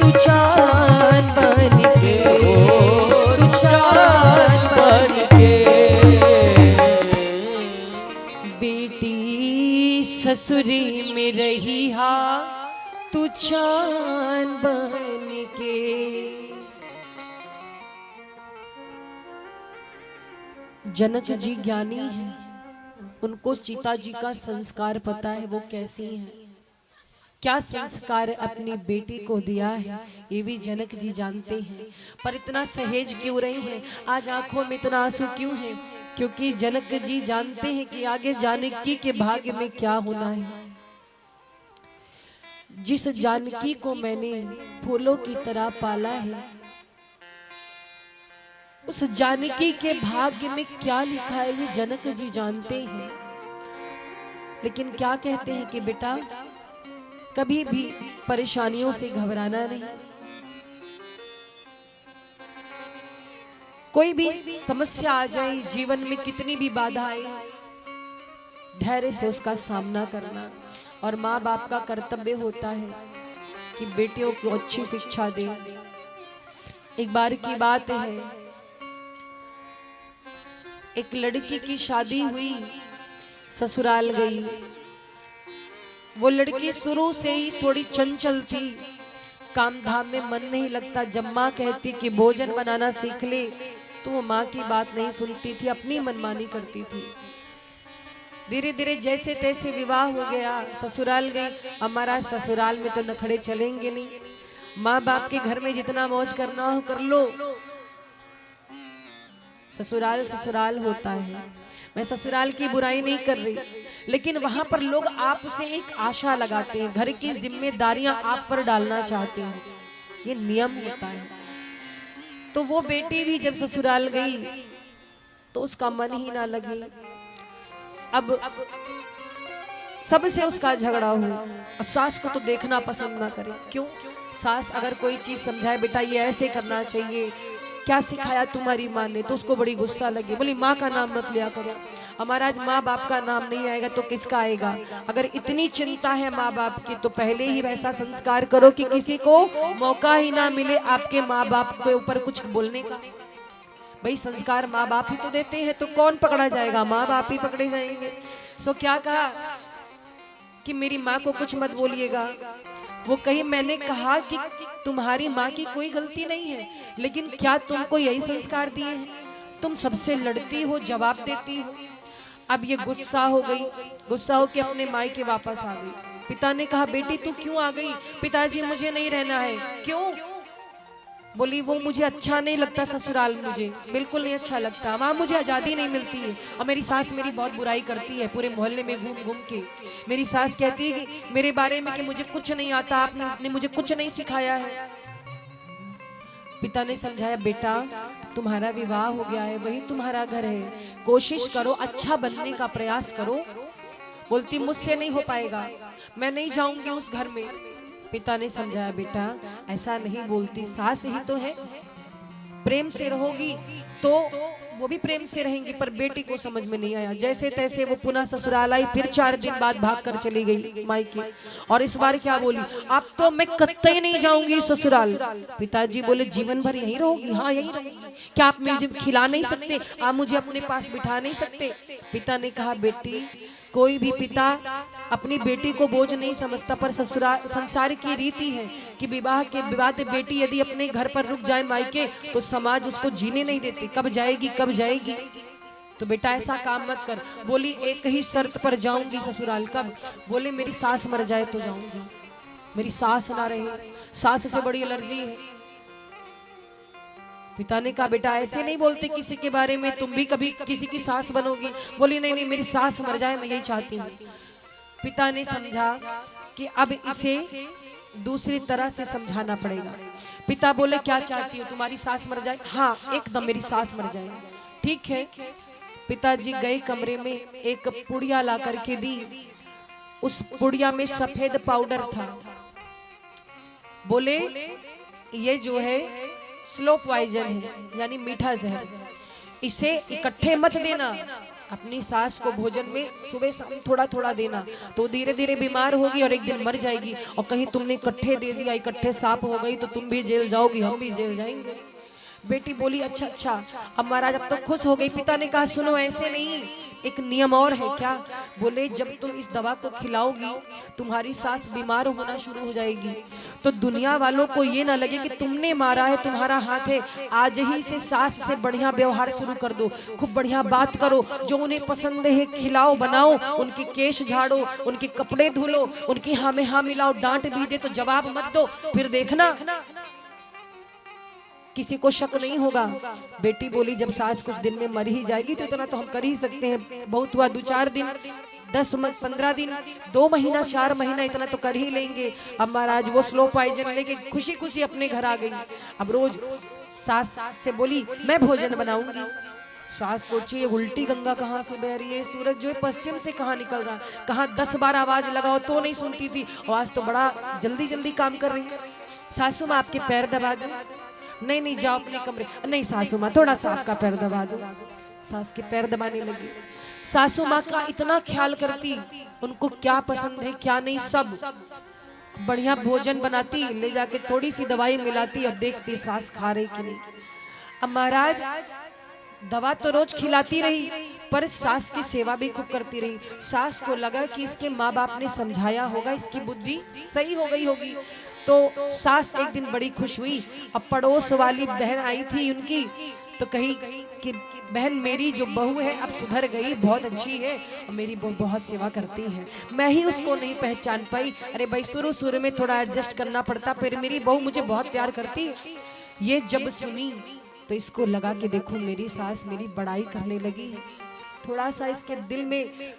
तू चांद बन के। तू चांद बन के। बेटी ससुरी में रही हा तू चांद बन के। जनक जी ज्ञानी हैं, उनको सीता जी का संस्कार पता है, वो कैसी हैं, क्या संस्कार अपनी बेटी को दिया है, ये भी जनक जी जानते हैं। पर इतना सहेज क्यों रहे हैं, आज आंखों में इतना आंसू क्यों है? क्योंकि जनक जी जानते हैं कि आगे जानकी के भाग्य में क्या होना है। जिस जानकी को मैंने फूलों की तरह पाला है, उस जानकी के भाग्य में क्या लिखा है ये जनक जी जानते हैं। लेकिन क्या कहते हैं कि बेटा कभी भी परेशानियों से घबराना नहीं। कोई भी समस्या आ जाए जीवन में, कितनी भी बाधा आए, धैर्य से उसका सामना करना। और माँ बाप का कर्तव्य होता है कि बेटियों को अच्छी शिक्षा दे। एक बार की बात है, एक लड़की की शादी हुई, ससुराल गई। वो लड़की शुरू से ही थोड़ी चंचल थी, काम धाम में मन नहीं लगता। जब माँ कहती कि भोजन बनाना सीख ले तो वो माँ की बात नहीं सुनती थी, अपनी मनमानी करती थी। धीरे धीरे जैसे तैसे विवाह हो गया, ससुराल गई। हमारा ससुराल में तो नखड़े चलेंगे नहीं, माँ बाप के घर में जितना मौज करना हो कर लो। ससुराल ससुराल होता है। मैं ससुराल की बुराई नहीं कर रही, लेकिन वहां पर लोग आपसे एक आशा लगाते हैं, घर की जिम्मेदारियां आप पर डालना चाहते हैं, ये नियम होता है। तो वो बेटी भी जब ससुराल गई तो उसका मन ही ना लगे। अब सबसे उसका झगड़ा हो, सास को तो देखना पसंद ना करे। क्यों? सास अगर कोई चीज समझाए, बेटा ये ऐसे करना चाहिए, क्या सिखाया तुम्हारी माँ ने? तो उसको बड़ी गुस्सा लगी, बोली माँ का नाम मत लिया करो। हमारा आज माँ बाप का नाम नहीं आएगा तो किसका आएगा? अगर इतनी चिंता है माँ बाप की तो पहले ही वैसा संस्कार करो कि किसी को मौका ही ना मिले आपके माँ बाप के ऊपर कुछ बोलने का। भाई संस्कार माँ बाप ही तो देते हैं, तो कौन पकड़ा जाएगा? माँ बाप ही पकड़े जाएंगे। सो क्या कहा कि मेरी माँ को कुछ मत बोलिएगा। वो कही मैंने कहा कि तुम्हारी माँ की कोई गलती नहीं है, लेकिन क्या तुमको यही संस्कार दिए हैं? तुम सबसे लड़ती हो, जवाब देती हो। अब ये गुस्सा हो गई, गुस्सा होकर अपने मायके वापस आ गई। पिता ने कहा बेटी तू क्यों आ गई? पिताजी मुझे नहीं रहना है। क्यों? बोली वो मुझे अच्छा नहीं लगता ससुराल, मुझे बिल्कुल नहीं अच्छा लगता। वहाँ मुझे आज़ादी नहीं मिलती है और मेरी सास मेरी बहुत बुराई करती है, पूरे मोहल्ले में घूम घूम के। मेरी सास कहती है कि मेरे बारे में कि मुझे कुछ नहीं आता, आपने मुझे कुछ नहीं सिखाया है। पिता ने समझाया बेटा तुम्हारा विवाह हो गया है, वही तुम्हारा घर है, कोशिश करो अच्छा बनने का प्रयास करो। बोलती मुझसे नहीं हो पाएगा, मैं नहीं जाऊंगी उस घर में। पिता ने समझाया बेटा ऐसा नहीं बोलती, सास ही तो है, प्रेम से रहोगी तो वो भी प्रेम से रहेंगी। पर बेटी को समझ में नहीं आया, जैसे तैसे वो पुनः ससुराल आई। फिर 4 दिन बाद भाग कर चली गई मायके। और इस बार क्या बोली? अब तो मैं कतई नहीं जाऊंगी ससुराल। पिताजी बोले जीवन भर यहीं रहोगी? हाँ यहीं रहूंगी। क्या आप मुझे खिला नहीं सकते? आप मुझे अपने पास बिठा नहीं सकते? पिता ने कहा बेटी कोई भी पिता अपनी बेटी को बोझ नहीं समझता, पर ससुराल संसार की रीति है कि विवाह के बाद बेटी यदि अपने घर पर रुक जाए मायके तो समाज उसको जीने नहीं देती। कब जाएगी कब जाएगी? तो बेटा ऐसा काम मत कर। बोली एक ही शर्त पर जाऊंगी ससुराल। कब? बोले मेरी सास मर जाए तो जाऊंगी, मेरी सास ना रहे, सास से बड़ी एलर्जी है। पिता ने कहा बेटा ऐसे नहीं बोलते किसी के बारे में, तुम भी कभी किसी की सास बनोगी। बोली नहीं नहीं मेरी सास मर जाए, मैं यही चाहती हूँ। पिता ने समझा कि अब इसे दूसरी तरह से समझाना पड़ेगा। पिता बोले क्या चाहती हो? तुम्हारी सास मर जाए? हाँ एकदम मेरी सास मर जाए। ठीक है। पिताजी गए कमरे में, एक पुड़िया ला करके दी। उस पुड़िया में सफेद पाउडर था। बोले ये जो है स्लो पॉइजन है, यानी मीठा जहर, इसे इकट्ठे मत देना। अपनी सास को भोजन में सुबह शाम थोड़ा थोड़ा देना, तो धीरे धीरे बीमार होगी और एक दिन मर जाएगी। और कहीं तुमने इकट्ठे दे दिया, इकट्ठे साफ हो गई तो तुम भी जेल जाओगी, हम भी जेल जाएंगे। बेटी बोली अच्छा अच्छा। अब महाराज अब तो खुश हो गई। पिता ने कहा सुनो ऐसे नहीं, एक नियम और है। क्या? बोले जब तुम इस दवा को खिलाओगी तुम्हारी सास बीमार होना शुरू हो जाएगी, तो दुनिया वालों को ये ना लगे कि तुमने मारा है, तुम्हारा हाथ है। आज ही से सास से बढ़िया व्यवहार शुरू कर दो, खूब बढ़िया बात करो, जो उन्हें पसंद है खिलाओ बनाओ, उनके केश झाड़ो, उनके कपड़े धुलो, उनकी हाँ में हाँ मिलाओ। डांट भी दे तो जवाब मत दो, फिर देखना किसी को शक नहीं होगा। बेटी बोली जब सास कुछ दिन में मर ही जाएगी तो इतना तो हम कर ही सकते हैं। बहुत हुआ 2-4 दिन, 10-15 दिन, 2 महीना, 4 महीना, इतना तो कर ही लेंगे। अब महाराज वो स्लो पॉइजन लेके खुशी खुशी अपने घर आ गई। अब रोज सास से बोली मैं भोजन बनाऊंगी। सास सोची ये उल्टी गंगा कहाँ से बह रही है, सूरज जो है पश्चिम से कहाँ निकल रहा, कहाँ 10 बार आवाज लगाओ तो नहीं सुनती थी, और आज तो बड़ा जल्दी जल्दी काम कर रही है। सासू माँ आपके पैर दबा दो। नहीं नहीं जाओ अपने कमरे। नहीं सासू माँ थोड़ा सा आपका पैर दबा दो। सास के पैर दबाने लगी। सासू माँ का इतना ख्याल करती, उनको क्या पसंद है क्या नहीं सब बढ़िया भोजन बनाती, ले जाके थोड़ी सी दवाई मिलाती और देखती सास खा रही कि नहीं। अब महाराज दवा तो रोज खिलाती रही, पर सास की सेवा भी खूब करती रही। सास को लगा कि इसके माँ बाप ने समझाया होगा, इसकी बुद्धि सही हो गई होगी। तो सास एक दिन बड़ी खुश हुई। अब पड़ोस वाली बहन आई थी उनकी, तो कही कि बहन मेरी जो बहू है अब सुधर गई, बहुत अच्छी है और मेरी बहू बहुत सेवा करती है। मैं ही उसको नहीं पहचान पाई। अरे भाई शुरू में थोड़ा एडजस्ट करना पड़ता, फिर मेरी बहू मुझे बहुत प्यार करती है। ये जब सुनी तो इसको लगा कि देखो मेरी सास मेरी बड़ाई करने लगी है। थोड़ा सा इसके दिल में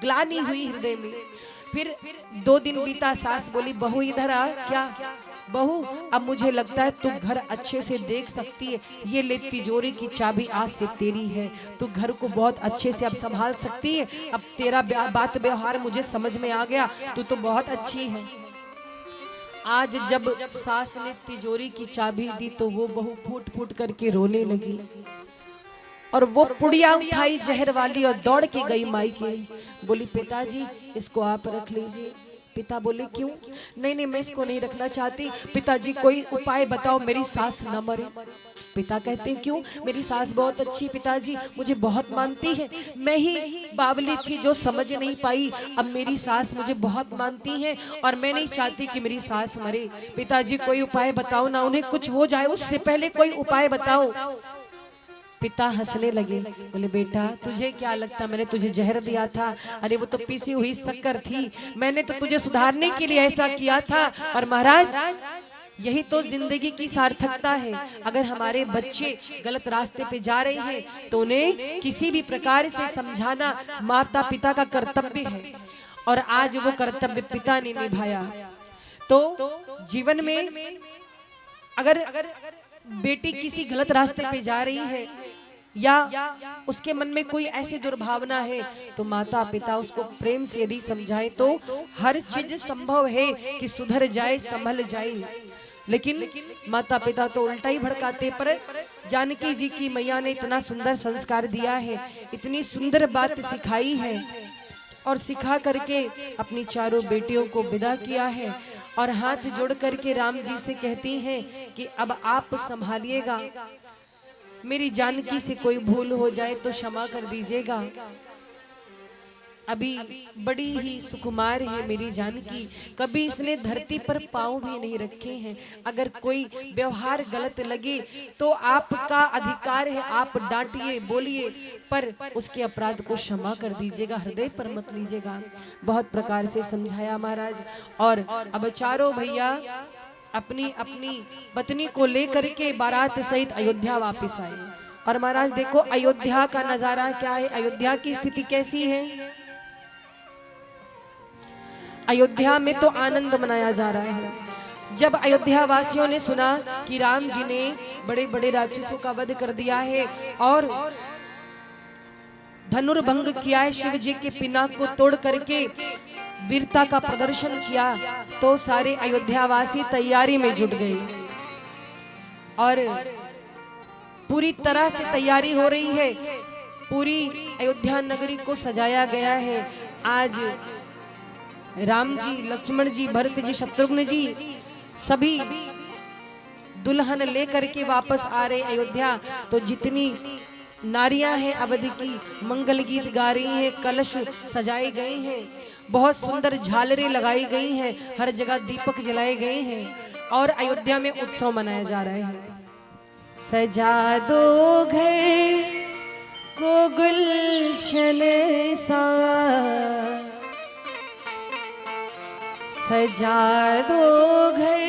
ग्लानि हुई, हृदय में। फिर 2 दिन बीता। सास बोली बहू इधर आ। क्या? बहू अब मुझे लगता है तू घर अच्छे से देख सकती है, ये ले तिजोरी की चाबी आज से तेरी है, तू घर को बहुत अच्छे से अब संभाल सकती है। अब तेरा बात व्यवहार मुझे समझ में आ गया, तू तो बहुत अच्छी है। आज जब सास ने तिजोरी की चाबी दी तो वो बहू फूट फूट करके रोने लगी और वो पुड़िया उठाई जहर वाली और दौड़ के गई माई के। बोली पिताजी इसको आप रख लीजिए। पिता बोले क्यों? नहीं नहीं मैं इसको नहीं रखना चाहती। पिताजी कोई उपाय बताओ मेरी सास न मरे। पिता कहते हैं क्यों? मेरी सास बहुत अच्छी पिताजी, मुझे बहुत मानती है। मैं ही बावली थी जो समझ नहीं पाई, अब मेरी सास मुझे बहुत मानती है और मैं नहीं चाहती कि मेरी सास मरे। पिताजी कोई उपाय बताओ ना, उन्हें कुछ हो जाए उससे पहले कोई उपाय बताओ। पिता हंसने लगे, बोले बेटा तुझे क्या लगता मैंने तुझे जहर दिया था? अरे वो तो पीसी हुई शक्कर थी, मैंने तो तुझे सुधारने के लिए ऐसा किया था। और महाराज यही तो जिंदगी की सार्थकता है। अगर हमारे बच्चे गलत रास्ते पे जा रहे हैं तो उन्हें किसी भी प्रकार से समझाना माता पिता का कर्तव्य है और आज वो कर्तव्य पिता ने निभाया। तो जीवन में अगर बेटी किसी गलत रास्ते पे जा रही है या उसके मन में कोई ऐसी दुर्भावना है तो माता पिता उसको प्रेम से यदि समझाए तो हर चीज संभव है कि सुधर जाए, संभल जाए। लेकिन माता पिता तो उल्टा ही भड़काते। पर जानकी जी की मैया ने इतना सुंदर संस्कार दिया है, इतनी सुंदर बात सिखाई है और सिखा करके अपनी चारों बेटियों को विदा किया है और हाथ जोड़ करके राम जी से कहती हैं कि अब आप संभालिएगा, मेरी जानकी से कोई भूल हो जाए तो क्षमा कर दीजिएगा। अभी बड़ी ही सुकुमार है मेरी जानकी, कभी इसने धरती पर पांव भी नहीं रखे हैं। अगर कोई व्यवहार गलत लगे तो आपका अधिकार है, आप डांटिए बोलिए, पर उसके अपराध को क्षमा कर दीजिएगा, हृदय पर मत लीजिएगा। बहुत प्रकार से समझाया महाराज। और अब चारों भैया अपनी अपनी पत्नी को लेकर के बारात सहित अयोध्या वापस आए। और महाराज देखो अयोध्या का नजारा क्या है, अयोध्या की स्थिति कैसी है। अयोध्या में तो आनंद मनाया जा रहा है। जब अयोध्या वासियों ने सुना कि राम जी ने बड़े बड़े राक्षसों का वध कर दिया है और धनुर्भंग किया है, शिव जी के पिनाक को तोड़ करके वीरता का प्रदर्शन किया, तो सारे अयोध्या वासी तैयारी में जुट गए और पूरी तरह से तैयारी हो रही है। पूरी अयोध्या नगरी को सजाया गया है। आज राम जी, लक्ष्मण जी, भरत जी, शत्रुघ्न जी सभी दुल्हन लेकर के वापस आ रहे अयोध्या। तो जितनी नारियां हैं अवध की मंगल गीत गा रही हैं, कलश सजाए गए हैं, बहुत सुंदर झालरें लगाई गई हैं, हर जगह दीपक जलाए गए हैं और अयोध्या में उत्सव मनाया जा रहा है। सजा दो घर को गुलशन सा, सजा दो घर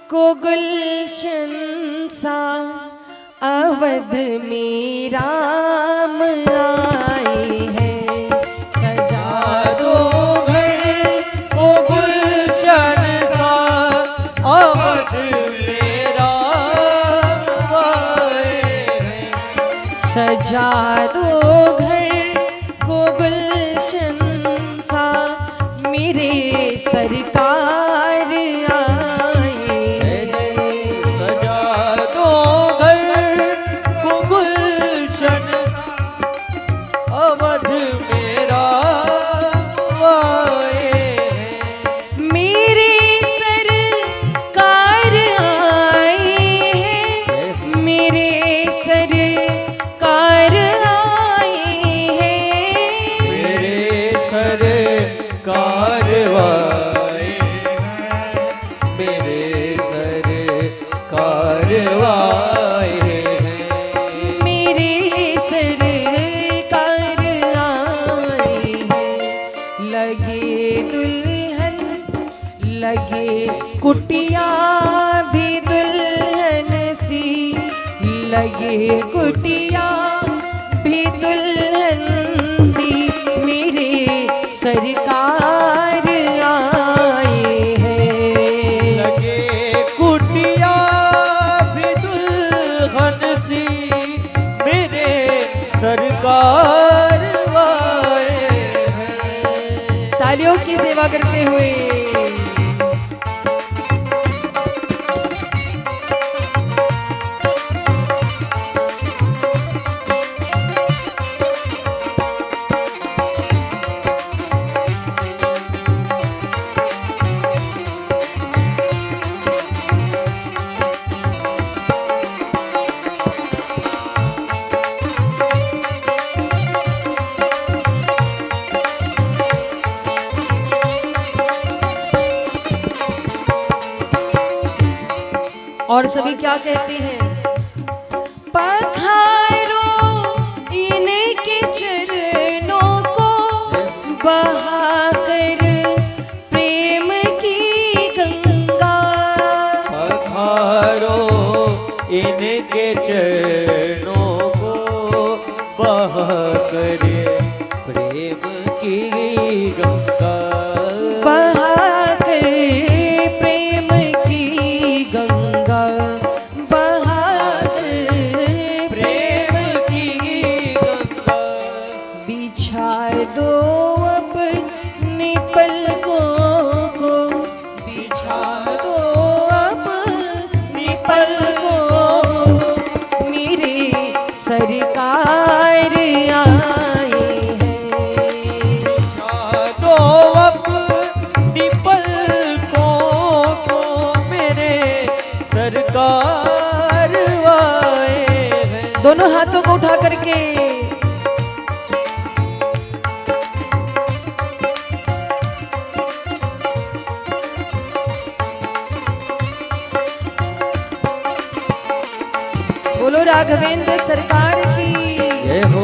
को गुलशन सा, अवध में राम आए हैं। सजा दो घर को गुलशन सा, अवध में राम आए हैं। सजा दो घर को गुलशन सा, मेरे सरकार आए हैं। सजा दो घर को गुलशन, अवध मेरा आए हैं। मेरे सरकार आए हैं, मेरे सरकार आए हैं, मेरे सरकार आए हैं, मेरे सरकार आए हैं, मेरे सरकार आए हैं। लगे दुल्हन लगे कुटिया भी दुल्हन सी, लगे कुटिया भी दुल्हन सी, मेरे सरकार आए हैं। लगे कुटिया भी दुल्हन सी, मेरे सरकार आए हैं। तालियों की सेवा करते हुए और सभी क्या कहते हैं? पखारो इनके चरणों को बहाकर प्रेम की गंगा। पखारो इनके चरणों को बहाकर प्रेम की गंगा। बहाकर प्रेम की गंगा, बहाकर प्रेम की गंगा। बिछा दो अपने पलकों को, बिछा दो अपने पलकों को, मेरे सरकार आए हैं। तो अपनी पलकों को मेरे सरकार आए हैं। दोनों हाथों को उठा करके बोलो राघवेंद्र सरकार की जय हो।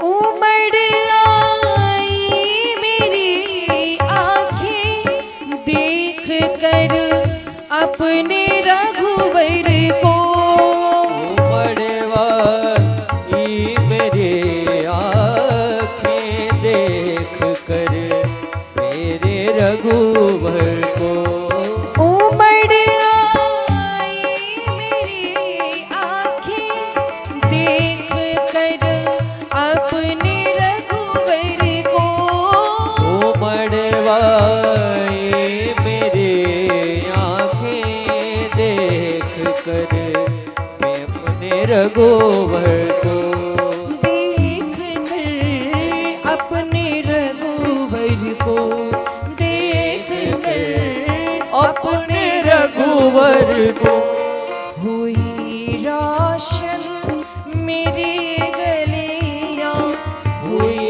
उमड़ आई मेरी आँखें देख कर अपने रघुवर को। उमड़वाई मेरे आँखें देख कर मेरे रघुवर को। उमड़ आई मेरी आँखें देख कर अपने रघुवर को। उमड़वाई मेरे आँखें देख कर मैं अपने रघुवर को। देख कर अपने रघुवर को, देख कर अपने रघुवर को। हुई रोशन मेरी गलियां, हुई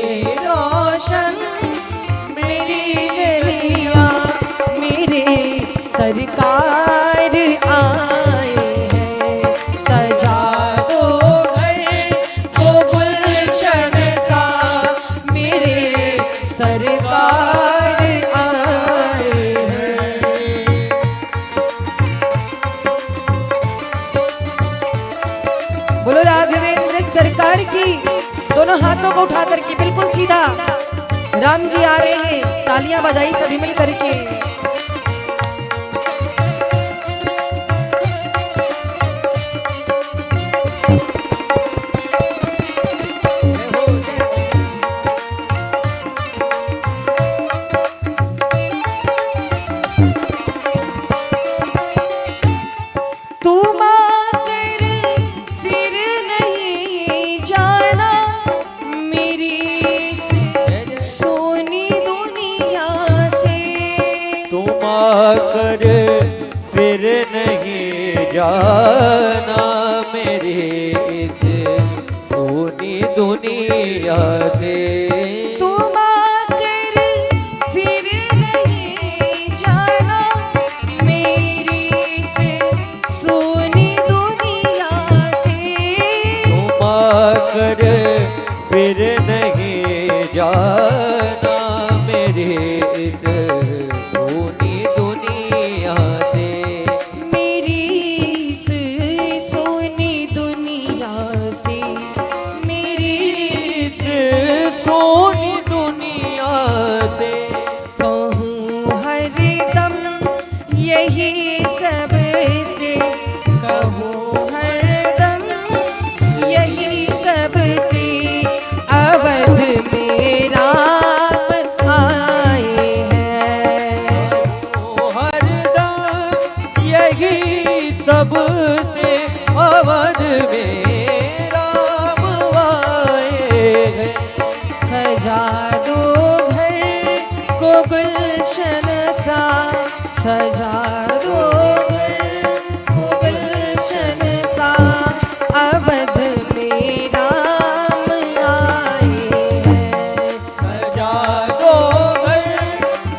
रोशन मेरी गलियां, मेरे सरकार आए हैं। सजा दो घर को गुलशन सा, मेरे सरकार आए हैं। बोलो राघवेंद्र सरकार की। दोनों हाथों को उठा करके बिल्कुल सीधा। राम जी आ रहे हैं, तालियां बजाई सभी मिल करके। तुम आकर फिर नहीं जाना मेरी सोनी दुनिया से। तुम आकर फिर नहीं जाना मेरी इस सोनी दुनिया से। तुम आकर फिर नहीं जाना मेरी सोनी दुनिया से। तुम आकर फिर नहीं जाना मेरे इस सोनी दुनिया से। मेरी इस सोनी दुनिया से, मेरी इस सोनी सजा दो गुलशन सा अवध में राम आए हैं। सजा दो घर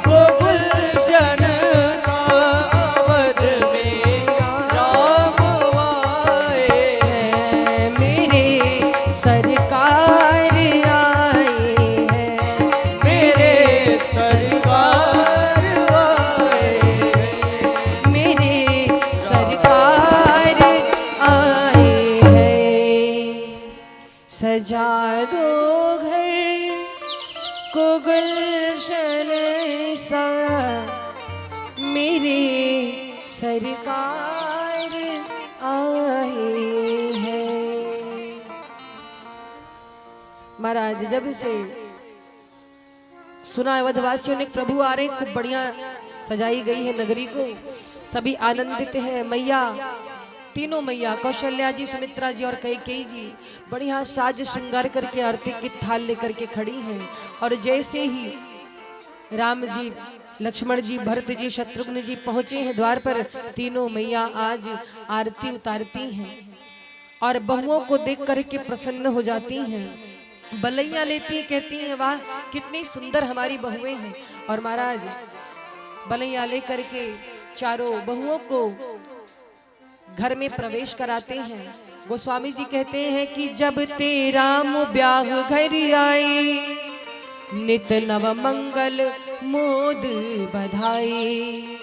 को गुलशन अवध में राम आए हैं। मेरे सरकार आए हैं। मेरे सरकार आए हैं। मेरे सरकार आए हैं। सजा दो घर को गुलशन सा मेरे सरकार आए हैं। महाराज जब से सुना अवधवासियों ने प्रभु आ रहे, खूब बढ़िया सजाई गई है नगरी को, सभी आनंदित है। मैया तीनों मैया कौशल्या जी, सुमित्रा जी और कैकेयी जी बढ़िया साज श्रृंगार करके आरती की थाल लेकर के खड़ी हैं। और जैसे ही राम जी, लक्ष्मण जी, भरत जी, शत्रुघ्न जी पहुंचे हैं द्वार पर, तीनों मैया आज आरती उतारती हैं और बहुओं को देख करके प्रसन्न हो जाती हैं, बलैया लेती हैं, कहती हैं वाह कितनी सुंदर हमारी बहुएं हैं। और महाराज बलैया लेकर के चारों बहुओं को घर में प्रवेश कराते हैं। गोस्वामी जी कहते हैं कि जब ते राम ब्याह घर आए, नित नव मंगल मोद बधाई।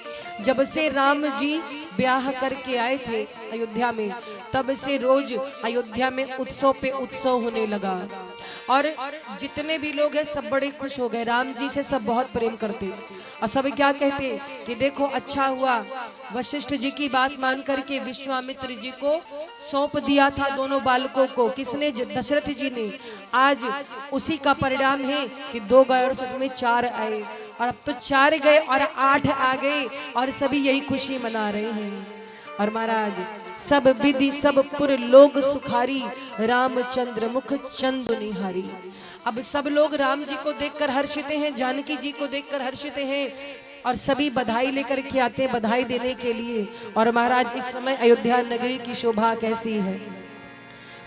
जब से राम जी ब्याह करके आए थे अयोध्या में, तब से रोज अयोध्या में उत्सव पे उत्सव होने लगा और जितने भी लोग हैं सब बड़े खुश हो गए। राम जी से सब बहुत प्रेम करते और सब क्या कहते कि देखो अच्छा हुआ वशिष्ठ जी की बात मान करके विश्वामित्र जी को सौंप दिया था दोनों बालकों को। किसने? दशरथ जी ने। आज उसी का परिणाम है कि 2 गए और सच में 4 आए, और अब तो 4 गए और 8 आ गए और सभी यही खुशी मना रहे हैं। और महाराज सब विधि सब पुर लोग सुखारी, रामचंद्र मुख चंद निहारी। अब सब लोग राम जी को देखकर हर्षित हैं, जानकी जी को देखकर हर्षित हैं और सभी बधाई लेकर के आते हैं बधाई देने के लिए। और महाराज इस समय अयोध्या नगरी की शोभा कैसी है।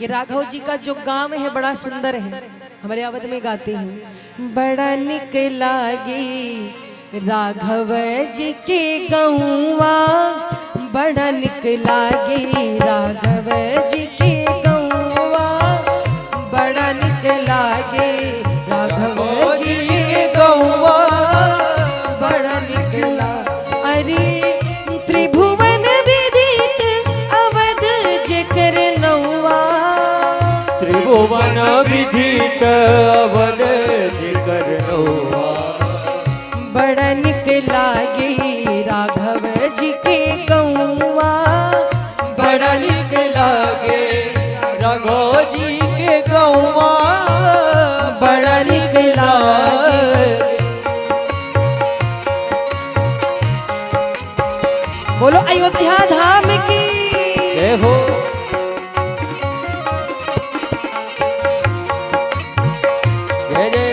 ये राघव जी का जो गांव है बड़ा सुंदर है, हमारे अवध में गाते हैं। बड़ा निक लागी राघव जी के गौवा, बड़ा निक लागे राघव जी के गौवा, बड़ा निक लागे राघव जी के गौवा, बड़ा निक लागे। अरे त्रिभुवन विदित अवध जेकर नौवा, त्रिभुवन विदित अवध जेकर नौवा, बड़ा निक लागे राघव जी के गौवा, बड़ा निक लागे राघव जी के गौवा, बड़ा निक लागे। बोलो अयोध्या धाम की जय हो। जय जय।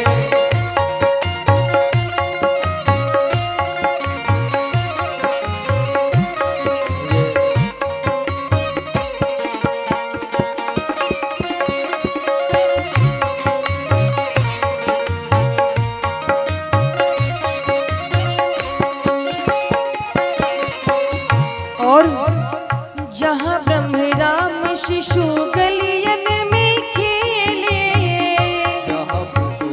और जहाँ ब्रह्म राम शिशु गलियन में खेले, जहाँ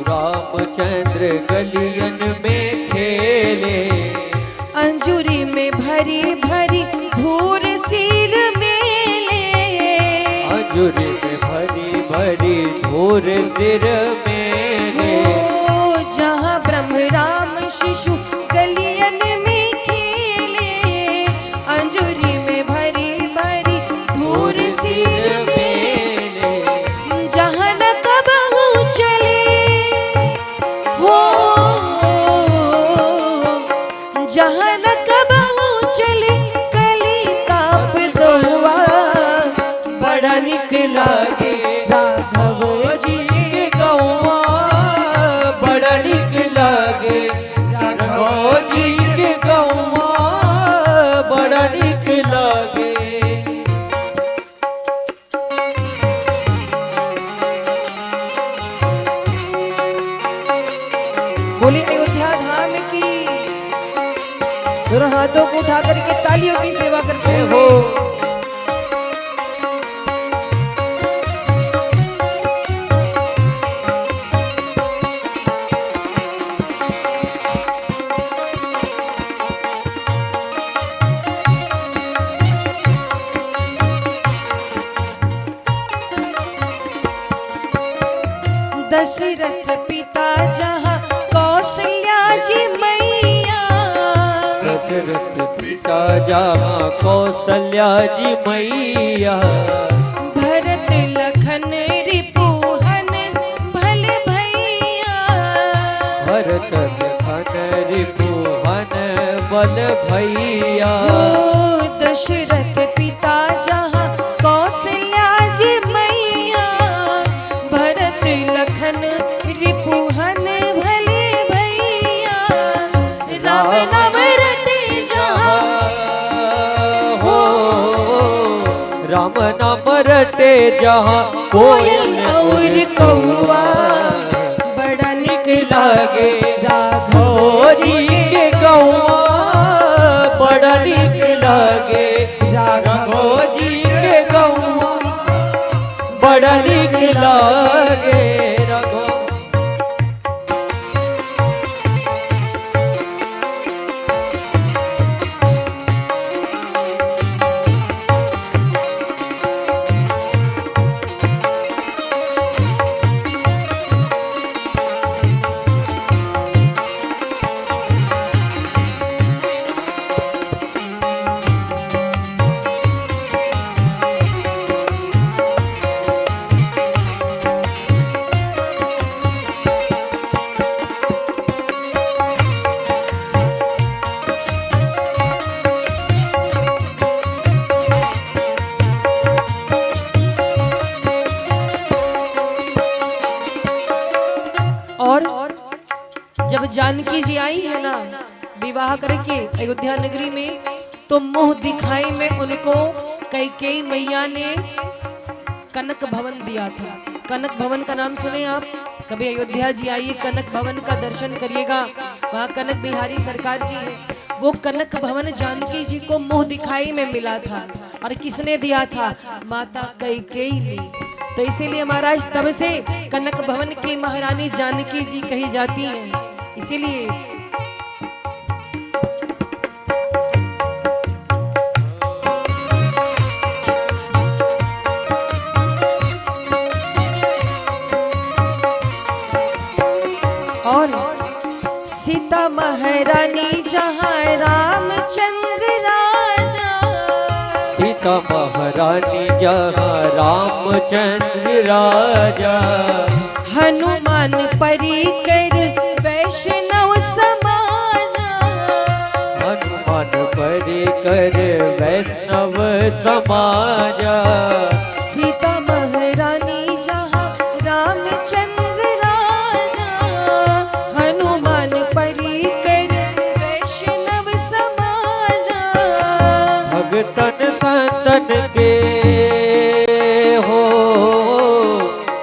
रामचंद्र गलियन में खेले, अंजुरी में भरी भरी धूर सिर मेले, अंजुरी में भरी भरी धूर सिर मेले, जहाँ ब्रह्म राम शिशु गलियन में खेले, अंजुरी में भरी भरी धूर सिर मेले, जहाँ न कबहू चले हो, जहाँ न कबहू चले कली ताप दोवा, बड़ा निक लागे राघव जी के गौवा, बड़ा निक लागे राघव दोनों हाथों को उठा करके तालियों की सेवा करते हो। दशरथ पिता जहाँ कौशल्या जी मैया, दशरथ पिता जहाँ कौशल्या जी मैया, भरत लखन रिपुहन भले भैया, भरत लखन रिपुहन बल भैया। दशरथ पिता जहाँ कौशल्या जी मैया, भरत लखन रिपुहन भले भैया, राम नाम रटे जहाँ हो, राम नाम रटे जहाँ कोयल और कौआ, बड़ा निक लागे राघव जी के गौआ, बड़ा निक लागे राघव जी के गौआ, बड़ा निक लागे राघव। और जब जानकी जी आई है ना विवाह करके अयोध्या नगरी में, तो मुंह दिखाई में उनको कैकेयी मैया ने कनक भवन दिया था। कनक भवन का नाम सुने आप? कभी अयोध्या जी आइए, कनक भवन का दर्शन करिएगा, वहाँ कनक बिहारी सरकार जी है। वो कनक भवन जानकी जी को मुंह दिखाई में मिला था। और किसने दिया था? माता कैकेयी ने। तो इसीलिए महाराज तब से कनक भवन की महारानी जानकी जी कही जाती हैं। इसीलिए और सीता महारानी जहाँ रामचंद्र राजा, सीता महारानी जहाँ रामचंद्र राजा, हनुमान परिकर वैष्णव समाजा, हनुमान परिकर वैष्णव समाजा। सीता महारानी जहाँ रामचंद्र राजा, हनुमान परिकर वैष्णव समाजा, भगतन संतन के हो,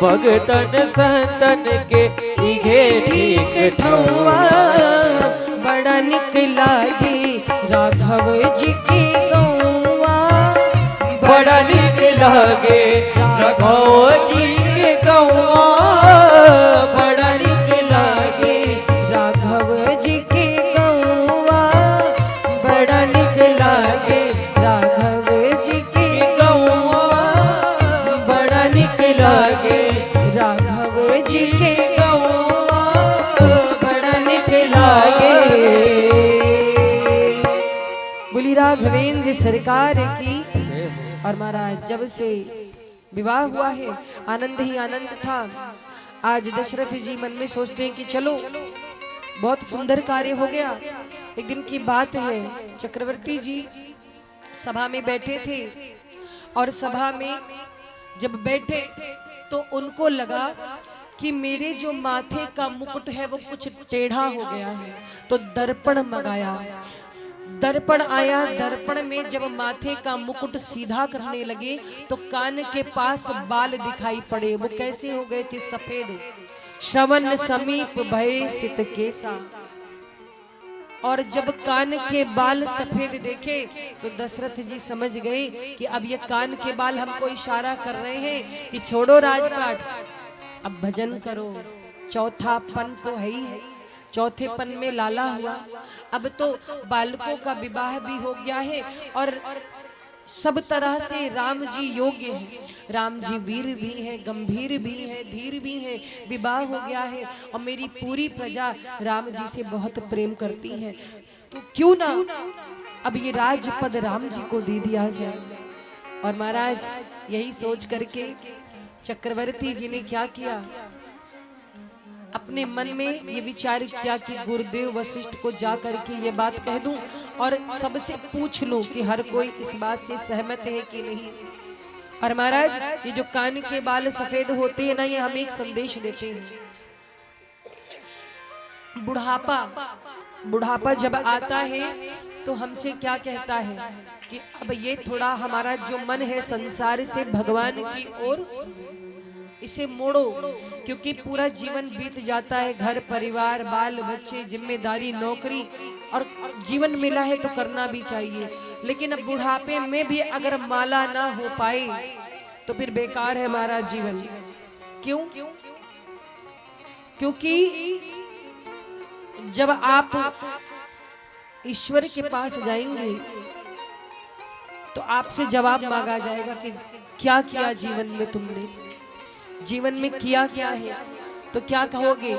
भगतन संतन के ठीक ठीक ठौआ, बड़ा निक लागी राघव जी की गौआ, बड़ा निक लागे राघव जी के गौआ, बड़ा निक लागे राघव जी की गौआ, बड़ा निक लागे राघव जी की गौआ, बड़ा निक लागे राघव जी के गौआ, बड़ा निक लागे। बोली राघवेंद्र सरकार की। और महाराज जब से विवाह हुआ है आनंद ही आनंद था। आज दशरथ जी मन में सोचते हैं कि चलो बहुत सुंदर कार्य हो गया। एक दिन की बात है, चक्रवर्ती जी सभा में बैठे थे और सभा में जब बैठे तो उनको लगा कि मेरे जो माथे का मुकुट है वो कुछ टेढ़ा हो गया है। तो दर्पण मंगाया, दर्पण आया। दर्पण में जब माथे का मुकुट सीधा करने लगे तो कान के पास बाल दिखाई पड़े। वो कैसे हो गए थे? सफेद। श्रवण समीप भय सित केसा। और जब कान के बाल सफेद देखे तो दशरथ जी समझ गए कि अब ये कान के बाल हमको इशारा कर रहे हैं कि छोड़ो राजपाट, अब भजन करो। चौथा पन तो है ही है, चौथे पन में लाला हुआ। अब तो बालकों का विवाह भी हो गया है और सब तरह से राम जी योग्य हैं। राम जी वीर भी हैं, गंभीर भी हैं, धीर भी हैं, विवाह हो गया है और मेरी पूरी प्रजा राम जी से बहुत प्रेम करती है। तो क्यों ना अब ये राजपद राम जी को दे दिया जाए। और महाराज यही सोच करके चक्रवर्ती जी ने क्या किया, अपने मन में ये विचार किया कि गुरुदेव वशिष्ठ को जा करके ये बात कह दूं और सबसे पूछ लूं कि हर कोई इस बात से सहमत है कि नहीं। और महाराज ये जो कान के बाल सफेद होते हैं ना, ये हमें एक संदेश देते हैं। बुढ़ापा जब आता है तो हमसे क्या कहता है कि अब ये थोड़ा हमारा जो मन है संसार से भगवान की ओर इसे मोड़ो, क्योंकि पूरा जीवन बीत जाता है, घर परिवार बाल बच्चे जिम्मेदारी नौकरी और जीवन मिला है तो करना भी चाहिए। लेकिन अब बुढ़ापे में भी अगर माला ना हो पाए तो फिर बेकार है हमारा जीवन। क्यों? क्योंकि जब आप ईश्वर के पास जाएंगे तो आपसे जवाब मांगा जाएगा कि क्या किया जीवन में तुमने, जीवन में किया क्या है। तो क्या कहोगे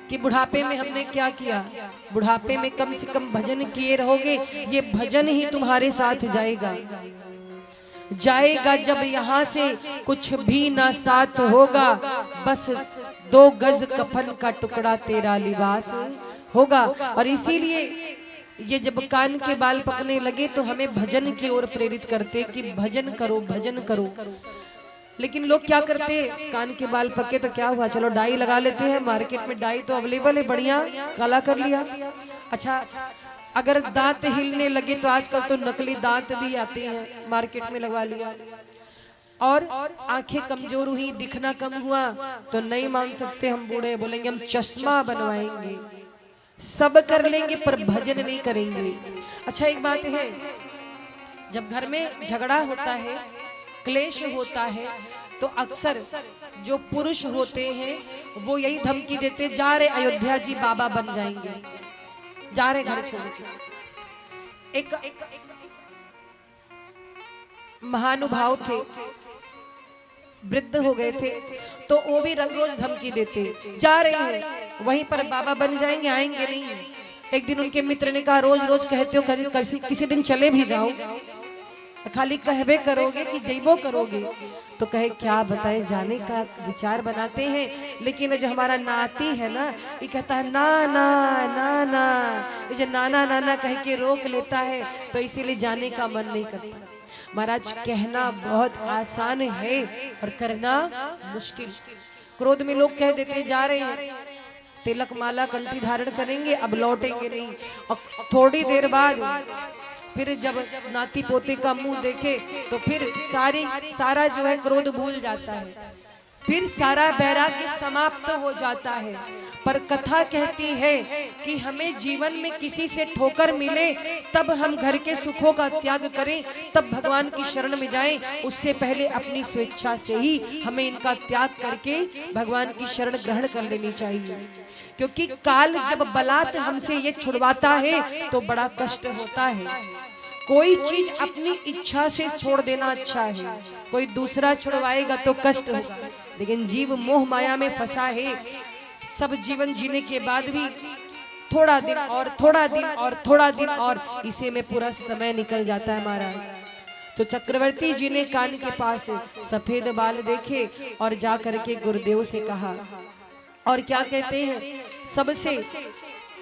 कि बुढ़ापे में हमने क्या किया? बुढ़ापे में कम से कम भजन किए रहोगे, ये भजन ही तुम्हारे साथ जाएगा। जब यहाँ से कुछ भी ना साथ होगा, बस 2 गज कफन का टुकड़ा तेरा लिबास होगा। और इसीलिए ये जब कान के बाल पकने लगे तो हमें भजन की ओर प्रेरित करते कि भजन करो भजन करो। लेकिन लोग क्या करते, कान के बाल पके तो क्या हुआ, चलो डाई लगा लेते हैं, मार्केट में डाई तो अवेलेबल है, बढ़िया काला कर लिया। अच्छा, अगर दांत हिलने लगे तो आजकल तो नकली दांत भी आते हैं, मार्केट में लगवा लिया। और आंखें कमजोर हुई, दिखना कम हुआ तो नहीं मान सकते, हम बूढ़े बोलेंगे हम चश्मा बनवाएंगे। सब कर लेंगे पर भजन नहीं करेंगे। अच्छा, एक बात है, जब घर में झगड़ा होता है, क्लेश होता है, तो अक्सर जो पुरुष होते हैं वो यही धमकी देते, जा रहे अयोध्या जी बाबा बन जाएंगे, जा रहे घर छोड़ के। एक महानुभाव थे, वृद्ध हो गए थे, तो वो भी रंग रोज धमकी देते, जा रहे हैं वहीं पर बाबा बन जाएंगे, आएंगे नहीं। एक दिन उनके मित्र ने कहा, रोज रोज कहते हो, किसी दिन चले भी जाओ, खाली कहबे करोगे कि जैबो करोगे। तो कहे क्या बताए, जाने का विचार बनाते हैं, लेकिन जो हमारा नाती है ना, ये कहता है ना ना ना ना, ये जो नाना नाना कह के रोक लेता है, तो इसीलिए जाने का मन नहीं करता। महाराज, कहना बहुत आसान है और करना मुश्किल। क्रोध में लोग कह देते जा रहे हैं, तिलक माला कंठी धारण करेंगे, अब लौटेंगे नहीं। और थोड़ी देर बाद फिर जब नाती पोते का मुंह देखे तो फिर सारा जो है क्रोध भूल जाता है, फिर सारा वैराग्य समाप्त हो जाता है। पर कथा कहती है कि हमें जीवन में किसी से ठोकर मिले तब हम घर के सुखों का त्याग करें, तब भगवान की शरण में जाएं। उससे पहले अपनी स्वेच्छा से ही हमें इनका त्याग करके भगवान की शरण ग्रहण कर लेनी चाहिए। क्योंकि काल जब बलात् हमसे ये छुड़वाता है तो बड़ा कष्ट होता है। कोई चीज अपनी इच्छा से छोड़ देना अच्छा है, कोई दूसरा छुड़वाएगा तो कष्ट होगा। लेकिन जीव मोह माया में फंसा है, सब जीवन जीने के बाद भी थोड़ा दिन और थोड़ा दिन और थोड़ा दिन और इसे में पूरा समय निकल जाता है महाराज। तो चक्रवर्ती जी ने कान के पास सफेद बाल देखे और जा करके गुरुदेव से कहा, और क्या कहते हैं सबसे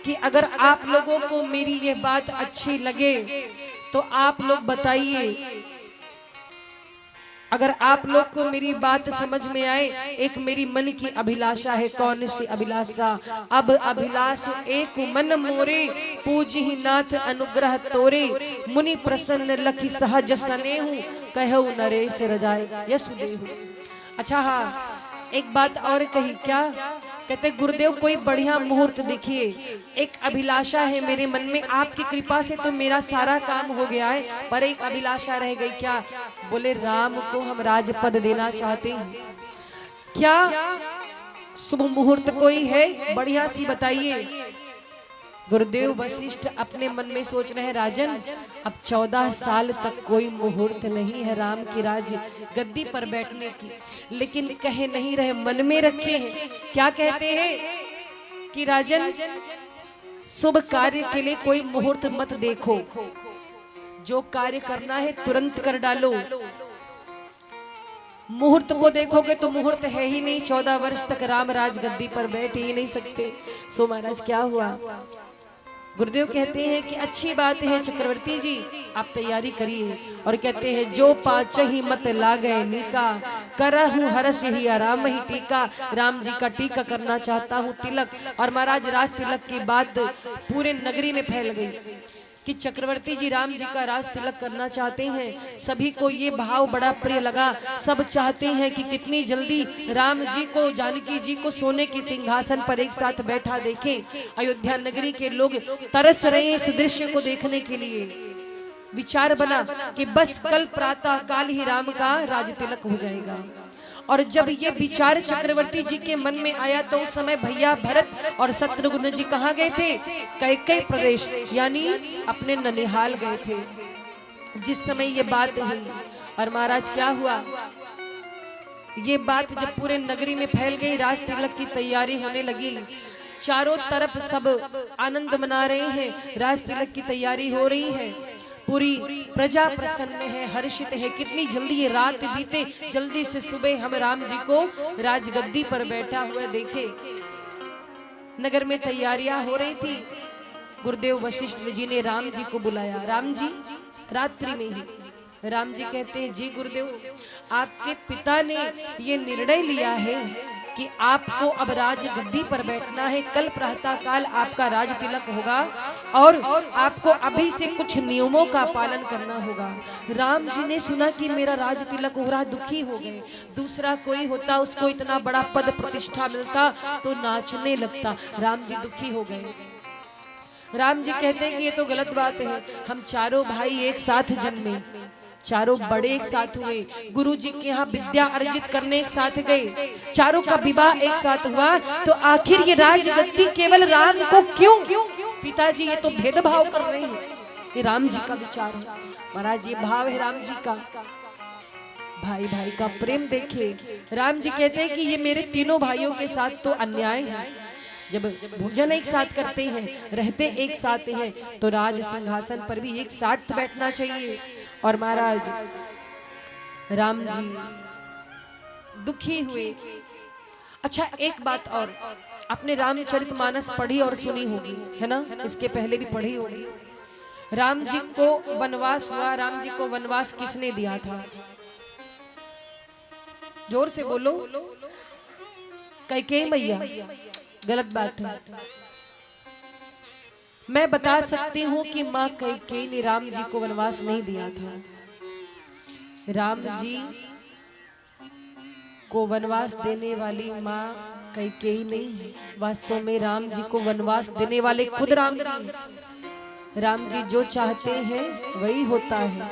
कि अगर आप लोगों को मेरी ये बात अच्छी लगे तो आप लोग बताइए, अगर आप लोग को मेरी बात समझ में आए। एक मेरी मन की अभिलाषा है, कौन सी अभिलाषा? अब अभिलाष एक मन मोरे, पूजहि नाथ अनुग्रह तोरे, मुनि प्रसन्न लखि सहज सनेहु, कहु नरेश रजाए यशुदेहु। अच्छा हाँ, एक बात और कही, क्या कहते गुरुदेव कोई बढ़िया मुहूर्त देखिए, एक अभिलाषा है मेरे मन में, आपकी कृपा से तो मेरा सारा काम हो गया है, पर एक अभिलाषा रह गई। क्या? बोले राम को हम राजपद देना चाहते हैं। क्या शुभ मुहूर्त कोई है? बढ़िया सी बताइए। गुरुदेव वशिष्ठ अपने मन में सोच रहे हैं, राजन अब 14 साल तक कोई मुहूर्त नहीं है राम की राज गद्दी पर बैठने की, लेकिन कहे नहीं रहे, मन में रखे हैं। क्या कहते हैं कि राजन शुभ कार्य के लिए कोई मुहूर्त मत देखो, जो कार्य करना है तुरंत कर डालो। मुहूर्त को देखोगे तो मुहूर्त है ही नहीं, 14 वर्ष तक राम राज गद्दी पर बैठ ही नहीं सकते। सो महाराज क्या हुआ? गुरुदेव कहते हैं कि अच्छी बात है चक्रवर्ती जी, आप तैयारी करिए। और कहते हैं जो पाँच ही मत लागे नीका, करहूं हर्ष ही आराम ही टीका। राम जी का टीका करना चाहता हूँ तिलक। और महाराज राज तिलक की बात पूरे नगरी में फैल गई कि चक्रवर्ती जी राम जी का राज तिलक करना चाहते हैं। सभी को ये भाव बड़ा प्रिय लगा। सब चाहते हैं कि कितनी जल्दी राम जी को, जानकी जी को सोने के सिंहासन पर एक साथ बैठा देखें। अयोध्या नगरी के लोग तरस रहे हैं इस दृश्य को देखने के लिए। विचार बना कि बस कल प्रातः काल ही राम का राज तिलक हो जाएगा। और जब ये विचार चक्रवर्ती जी के मन में आया तो उस समय भैया भरत और शत्रुघ्न जी कहाँ गए थे? कैकेयी प्रदेश यानी अपने ननिहाल गए थे जिस समय ये बात हुई। और महाराज क्या हुआ? ये बात जब पूरे नगरी में फैल गई, राज तिलक की तैयारी होने लगी, चारों तरफ सब आनंद मना रहे हैं, राज तिलक की तैयारी हो रही है, पूरी प्रजा प्रसन्न है, हर्षित है। कितनी जल्दी ये रात बीते, जल्दी से सुबह हम राम जी को राजगद्दी पर बैठा हुआ देखे। नगर में तैयारियां हो रही थी। गुरुदेव वशिष्ठ जी ने राम जी को बुलाया। राम जी, रात्रि में ही राम जी कहते हैं, जी गुरुदेव, आपके पिता ने ये निर्णय लिया है कि आपको अब राज गद्दी पर बैठना है। कल प्रातः काल आपका राज तिलक होगा और आपको अभी से कुछ नियमों का पालन करना होगा। राम जी ने सुना कि मेरा राज तिलक हो रहा, दुखी हो गए। दूसरा कोई होता, उसको इतना बड़ा पद प्रतिष्ठा मिलता तो नाचने लगता। राम जी दुखी हो गए। राम जी कहते हैं कि ये तो गलत बात है। हम चारों भाई एक साथ जन्मे, चारों बड़े एक साथ हुए, गुरु जी के यहाँ विद्या अर्जित करने एक साथ गए, चारों का विवाह एक साथ हुआ, तो आखिर ये राजगद्दी केवल राम को क्यों? पिताजी ये तो भेदभाव कर रहे हैं। ये राम जी का विचार है महाराज, ये भाव है राम जी का। भाई भाई का प्रेम देखे। राम जी कहते हैं कि ये मेरे तीनों भाइयों के साथ तो अन्याय है। जब भोजन एक साथ करते हैं, रहते एक साथ हैं, तो राज सिंहासन पर भी एक साथ बैठना चाहिए। और महाराज राम जी दुखी हुए। अच्छा एक बात और, आपने रामचरितमानस पढ़ी और सुनी होगी, है ना? इसके पहले भी पढ़ी होगी। राम जी को वनवास हुआ। राम जी को वनवास किसने दिया था? जोर से बोलो। कैकेयी मैया। गलत बात है। मैं बता सकती हूँ कि माँ कैकेयी ने राम जी को वनवास नहीं दिया था। राम जी को वनवास देने वाली माँ कैकेयी नहीं है। वास्तव में राम जी को वनवास देने वाले खुद राम जी हैं। राम जी जो चाहते हैं वही होता है।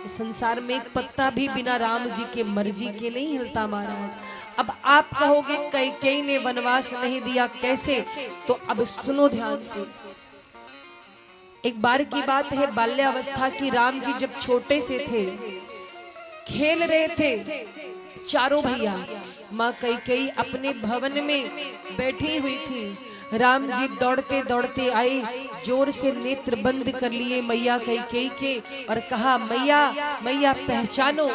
इस संसार में एक पत्ता भी बिना राम जी के मर्जी के नहीं हिलता महाराज। अब आप कहोगे कैकेयी ने वनवास नहीं दिया, कैसे? तो अब सुनो ध्यान से। एक बार की बात है, बाल्यावस्था की। राम जी जब छोटे से थे, खेल रहे थे चारों भैया। माँ कैकेयी अपने भवन में बैठी हुई थी। राम जी दौड़ते दौड़ते आए, जोर से नेत्र बंद कर लिए मैया कैकेयी के और कहा, मैया मैया पहचानो।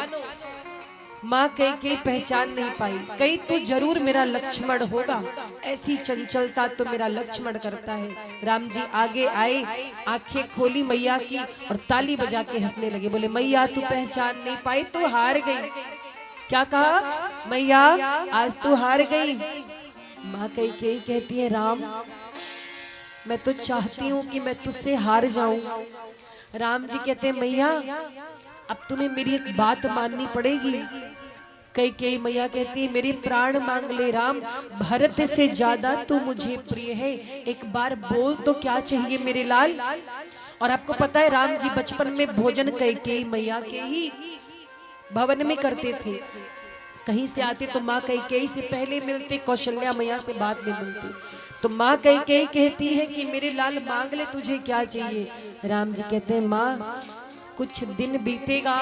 माँ कैकेयी पहचान नहीं पाई। कहीं तो जरूर मेरा लक्ष्मण होगा, ऐसी चंचलता तो मेरा लक्ष्मण करता है। राम जी आगे आए, आंखें खोली मैया की और ताली बजा के हंसने लगे। बोले, मैया तू पहचान नहीं पाई, तू हार गई। क्या कहा? मैया आज तू हार गई। माँ कैकेयी कहती है, राम मैं तो चाहती हूँ कि मैं तुझसे हार जाऊं। राम जी कहते हैं, मैया अब तुम्हें मेरी एक बात माननी पड़ेगी। कई मैया कहती है मेरे प्राण मांग ले राम, भरत से ज्यादा तू मुझे प्रिय है, एक बार बोल तो क्या चाहिए मेरे लाल। और आपको पता है राम जी बचपन में भोजन कई मैया के ही भवन में करते थे। कहीं से आते तो माँ कई से पहले मिलते, कौशल्या मैया से बाद में मिलते। तो माँ कई कहती है कि मेरे लाल मांग ले तुझे क्या चाहिए। राम जी कहते हैं माँ कुछ दिन बीतेगा,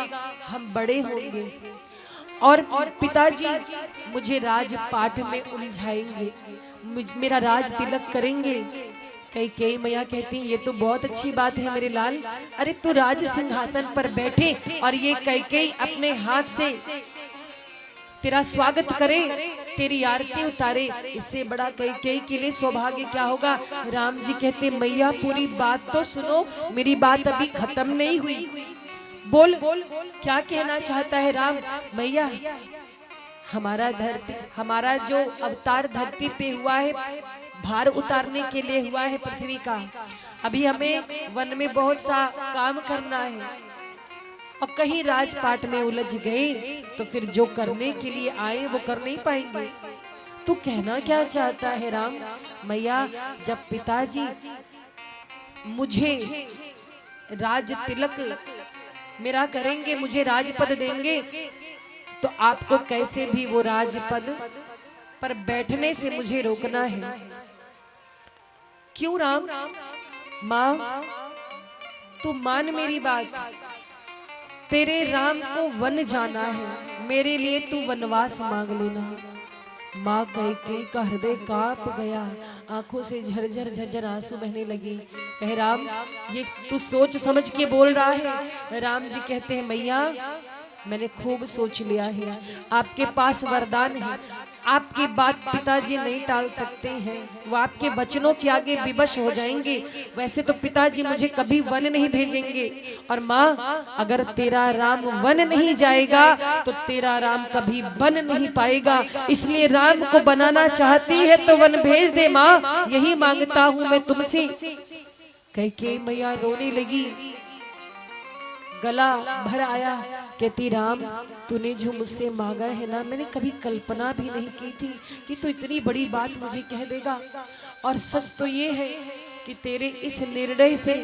हम बड़े होंगे और पिताजी मुझे राजपाठ में उलझाएंगे, मेरा राज तिलक करेंगे। कई मैया कहती ये तो बहुत अच्छी बात है मेरे लाल, अरे तू राज सिंहासन पर बैठे और ये कई अपने हाथ से तेरा स्वागत करे, तेरी आरती उतारे, इससे बड़ा कई के लिए सौभाग्य क्या होगा। राम जी कहते मैया पूरी बात तो सुनो, मेरी बात अभी खत्म नहीं हुई, बोल क्या कहना चाहता है राम। मैया हमारा जो अवतार धरती पे हुआ है भार उतारने के लिए हुआ है पृथ्वी का, अभी हमें वन में बहुत सा काम करना है और कहीं राजपाट में उलझ गए तो फिर जो करने के लिए आए वो कर नहीं पाएंगे। तू कहना क्या चाहता है राम। मैया जब पिताजी मुझे राज तिलक मेरा करेंगे, मुझे राजपद देंगे, तो आपको कैसे भी वो राजपद पर बैठने से मुझे रोकना है। क्यों राम। माँ तू मान मेरी बात, तेरे राम को वन जाना है, मेरे लिए तू वनवास मांग लेना। माँ कई का हृदय कांप गया, आंखों से झरझर आंसू बहने लगे। कहे राम ये तू सोच समझ के बोल रहा है। राम जी कहते हैं मैया मैंने खूब सोच लिया है, आपके पास वरदान है, आपकी बात पिताजी नहीं टाल सकते हैं, वो आपके वचनों के आगे विवश हो जाएंगे। वैसे तो पिताजी मुझे कभी वन नहीं भेजेंगे, और माँ अगर तेरा राम वन नहीं जाएगा तो तेरा राम कभी बन नहीं पाएगा, इसलिए राम को बनाना चाहती है तो वन भेज दे माँ, यही मांगता हूँ मैं तुमसे। कई मैया रोने लगी, गला भर आया, कहती राम तूने जो मुझसे मांगा है ना, मैंने कभी कल्पना भी नहीं की थी कि तू इतनी बड़ी बात मुझे कह देगा। और सच तो ये है कि तेरे इस निर्णय से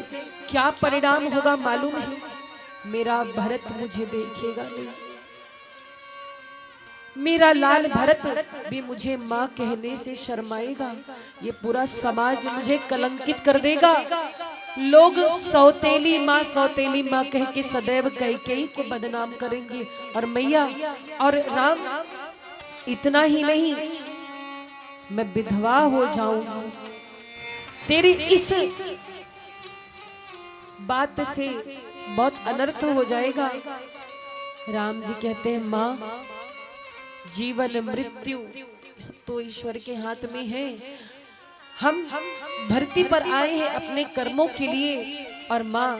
क्या परिणाम होगा मालूम है, मेरा भरत मुझे देखेगा नहीं, मेरा लाल भरत भी मुझे माँ कहने से शर्माएगा, ये पूरा समाज मुझे कलंकित कर देगा, लोग सौतेली माँ कह के सदैव कई को बदनाम करेंगे। और मैया और राम इतना ही नहीं, मैं विधवा हो जाऊंगी, तेरी इस बात से बहुत अनर्थ हो जाएगा। राम जी कहते हैं माँ जीवन मृत्यु तो ईश्वर के हाथ में है, हम धरती पर आए हैं अपने कर्मों के लिए, और माँ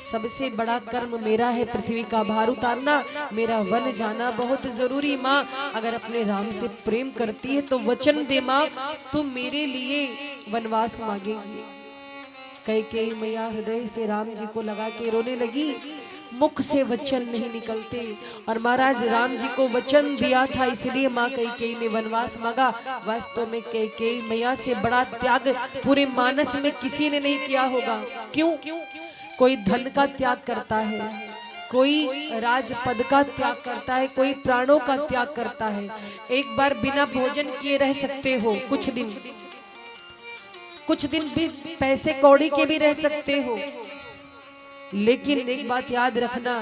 सबसे बड़ा कर्म मेरा है पृथ्वी का भार उतारना, मेरा वन जाना बहुत जरूरी। माँ अगर अपने राम से प्रेम करती है तो वचन दे माँ, तुम मेरे लिए वनवास मांगेगी। कई मैया हृदय से राम जी को लगा के रोने लगी, मुख से वचन नहीं निकलते, और महाराज राम जी को वचन दिया था इसलिए माँ कई ने वनवास मांगा। वास्तव में कई मैया से बड़ा त्याग पूरे मानस में किसी ने नहीं किया होगा। क्यों? कोई धन का त्याग करता है, कोई राजपद का त्याग करता है, कोई प्राणों का त्याग करता है। एक बार बिना भोजन किए रह सकते हो कुछ दिन भी पैसे कौड़ी के भी रह सकते हो, लेकिन एक बात याद रखना,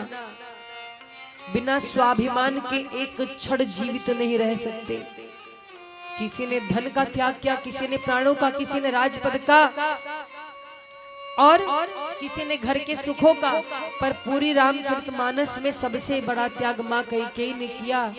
बिना स्वाभिमान के एक क्षण जीवित नहीं रह सकते। किसी ने धन का त्याग किया, किसी ने प्राणों का, किसी ने राजपद का, और किसी ने घर के सुखों का, पर पूरी रामचरितमानस में सबसे बड़ा त्याग माँ कई ने किया।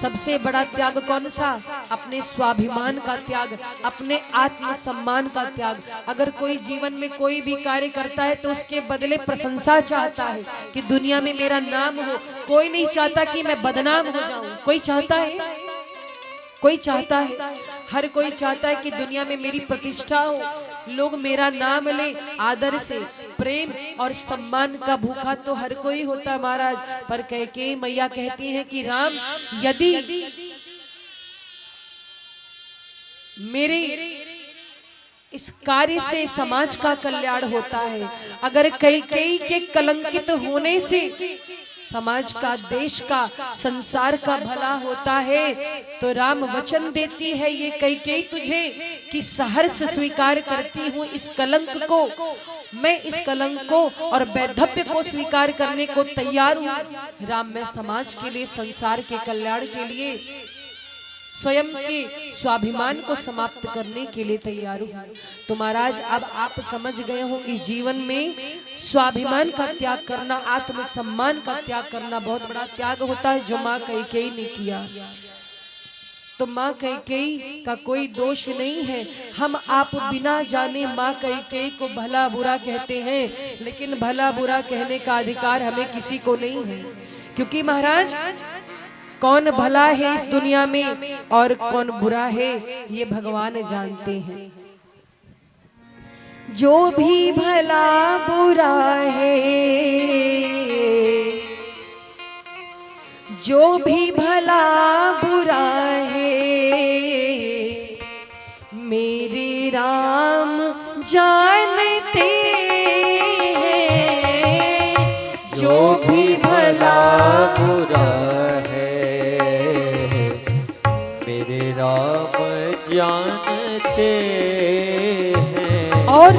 सबसे बड़ा त्याग कौन सा? अपने स्वाभिमान का त्याग, अपने आत्मसम्मान का त्याग। अगर कोई जीवन में कोई भी कार्य करता है तो उसके बदले प्रशंसा चाहता है कि दुनिया में मेरा नाम हो, कोई नहीं चाहता कि मैं बदनाम हो जाऊं। कोई चाहता है? कोई चाहता है? हर कोई चाहता है कि दुनिया में मेरी प्रतिष्ठा हो, लोग मेरा नाम ले, आदर से प्रेम और सम्मान का भूखा तो हर कोई होता है महाराज, पर कैकेयी मैया कहती हैं कि राम, यदि मेरे इस कार्य से समाज का कल्याण होता है, अगर कैकेयी के कलंकित होने से समाज का, देश का, संसार का भला होता है, तो राम वचन देती है ये कैकेयी तुझे कि सहर्ष स्वीकार करती हूँ इस कलंक को, मैं इस कलंक को और वैधव्य को स्वीकार करने को तैयार हूँ। राम, मैं समाज के लिए, संसार के कल्याण के लिए, स्वयं के स्वाभिमान को समाप्त करने के लिए तैयार हूं। तो महाराज अब आप समझ गए होंगे जीवन में स्वाभिमान का त्याग करना, आत्मसम्मान का त्याग करना बहुत बड़ा त्याग होता है, जो माँ कैकेयी ने किया। तो माँ कैकेयी का कोई दोष नहीं है, हम आप बिना जाने माँ कैकेयी को भला बुरा कहते हैं, लेकिन भला बुरा कहने का अधिकार हमें किसी को नहीं है, क्योंकि महाराज कौन भला है इस दुनिया में और कौन बुरा है ये भगवान जानते हैं। जो भी भला बुरा है, जो भी भला बुरा है, मेरे राम जानते हैं। जो भी भला बुरा राम जानते हैं। और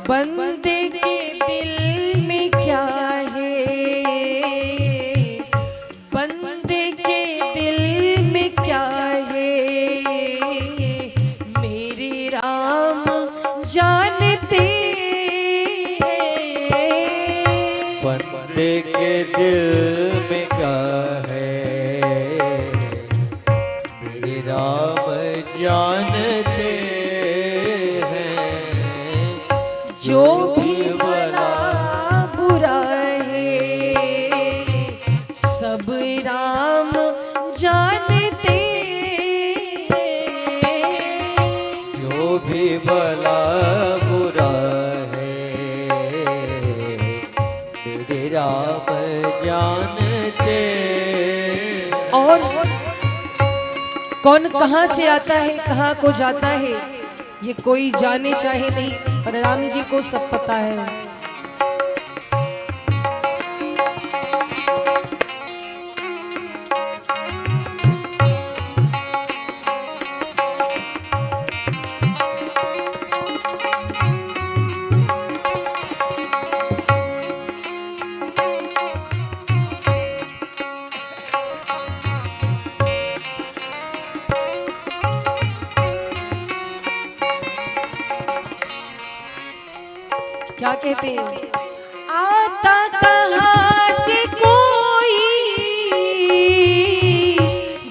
बंदे के दिल में क्या है, बंदे के दिल में क्या है, मेरे राम जानते हैं। बंदे के दिल में क्या है, राम जानते हैं। जो भी भला बुरा है, सब राम जानते हैं। जो भी भला बुरा है, मेरे राम जानते। और कौन कहां से आता है, कहां को जाता है, ये कोई जाने चाहे नहीं, पर राम जी को सब पता है। क्या कहते हैं, आता कहाँ से कोई,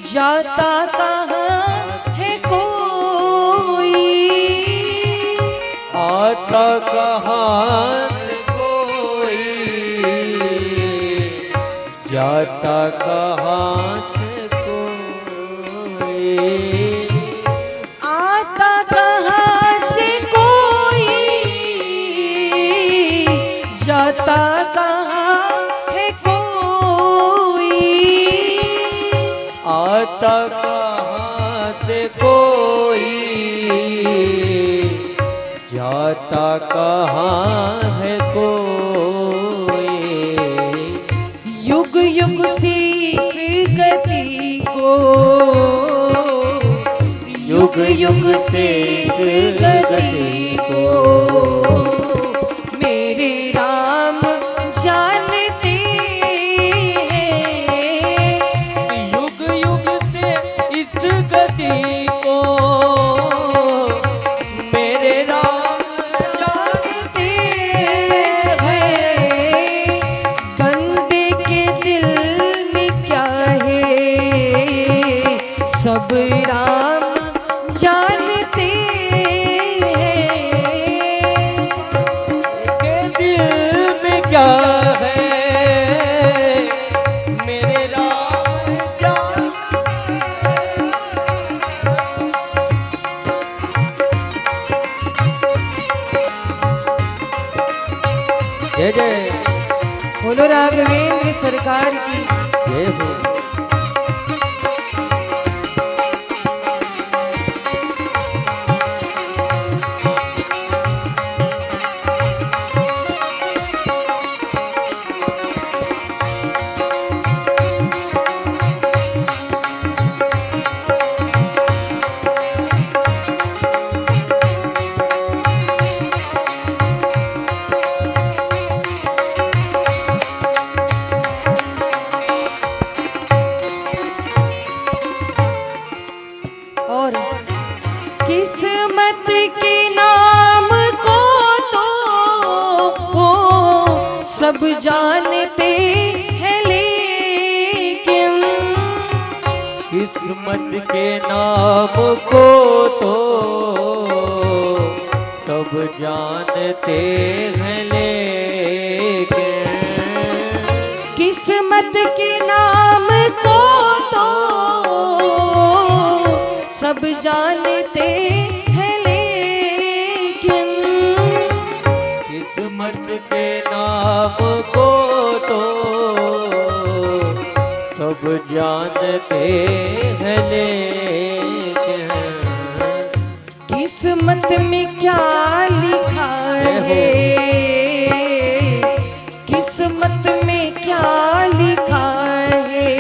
जाता कहाँ है कोई, आता कहाँ से कोई, जाता कहाँ से कोई, आता कहाँ से कोई, जाता कहाँ है कोई, आता कहाँ से कोई, जाता कहाँ है कोई। युग युग से इस गति को, युग युग से इस गति को, मेरे राम जानते हैं। युग युग से इस गति को, मेरे राम जानते हैं। बंदे के दिल में क्या है, सब राम जानते हैं। के दिल में क्या है, मेरे राम जानते। जय जय बोलो राघवेंद्र सरकार की। जय हो। और किस्मत के नाम को तो सब जानते हैं, लेकिन किस्मत के नाम को तो सब जानते हैं, लेकिन किस्मत के नाम को तो सब जानते हैं, लेकिन किस्मत के नाम को तो सब जानते हैं, लेकिन किस्मत में क्या लिखा है, किस्मत में क्या लिखा है,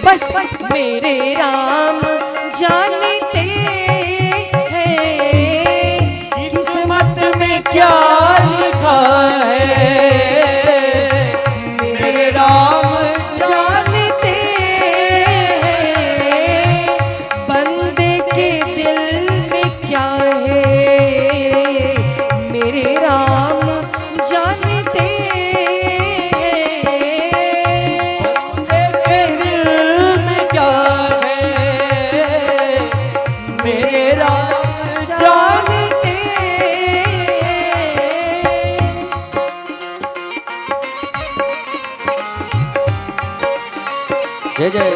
बस मेरे राम जानते हैं। किस्मत में क्या लिखा है, मेरे राम जानते हैं। बंदे के दिल में क्या है, मेरे राम जानते हैं। मेरे दिल में क्या है, मेरे राम जानते जय जय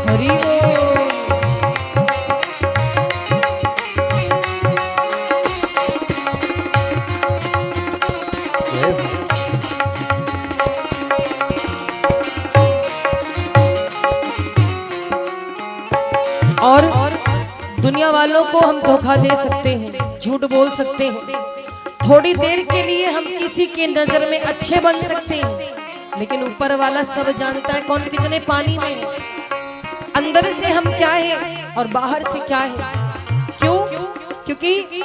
हरि बोल। जय हो। और दुनिया वालों को हम धोखा दे सकते हैं, झूठ बोल सकते हैं, थोड़ी देर के लिए हम किसी की नजर में अच्छे बन सकते हैं, लेकिन ऊपर वाला सब जानता है कौन कितने पानी में है, अंदर से हम क्या है और बाहर से क्या है। क्यों? क्योंकि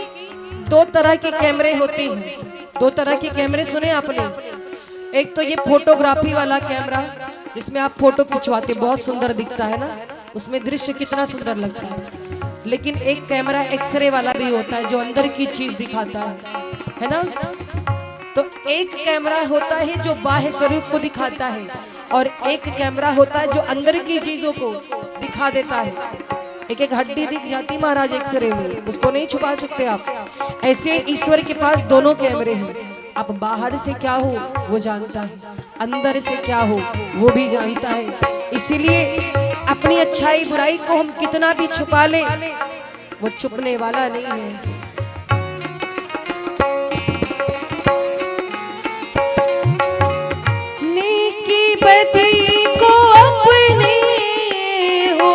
दो तरह के कैमरे होते हैं। दो तरह के कैमरे सुने आपने? एक तो ये फोटोग्राफी वाला कैमरा जिसमें आप फोटो खिंचवाते, बहुत सुंदर दिखता है ना, उसमें दृश्य कितना सुंदर लगता है। लेकिन एक कैमरा एक्सरे वाला भी होता है जो अंदर की चीज दिखाता है ना। तो एक कैमरा होता है जो बाह्य स्वरूप को दिखाता है और एक कैमरा होता है जो अंदर की चीजों को दिखा देता है। एक एक हड्डी दिख जाती महाराज एक्सरे में, उसको नहीं छुपा सकते आप। ऐसे ईश्वर के पास दोनों कैमरे हैं। आप बाहर से क्या हो वो जानता है, अंदर से क्या हो वो भी जानता है। इसीलिए अपनी अच्छाई बुराई को हम कितना भी छुपा ले, वो छुपने वाला नहीं है। नेकी बदी को अपने हो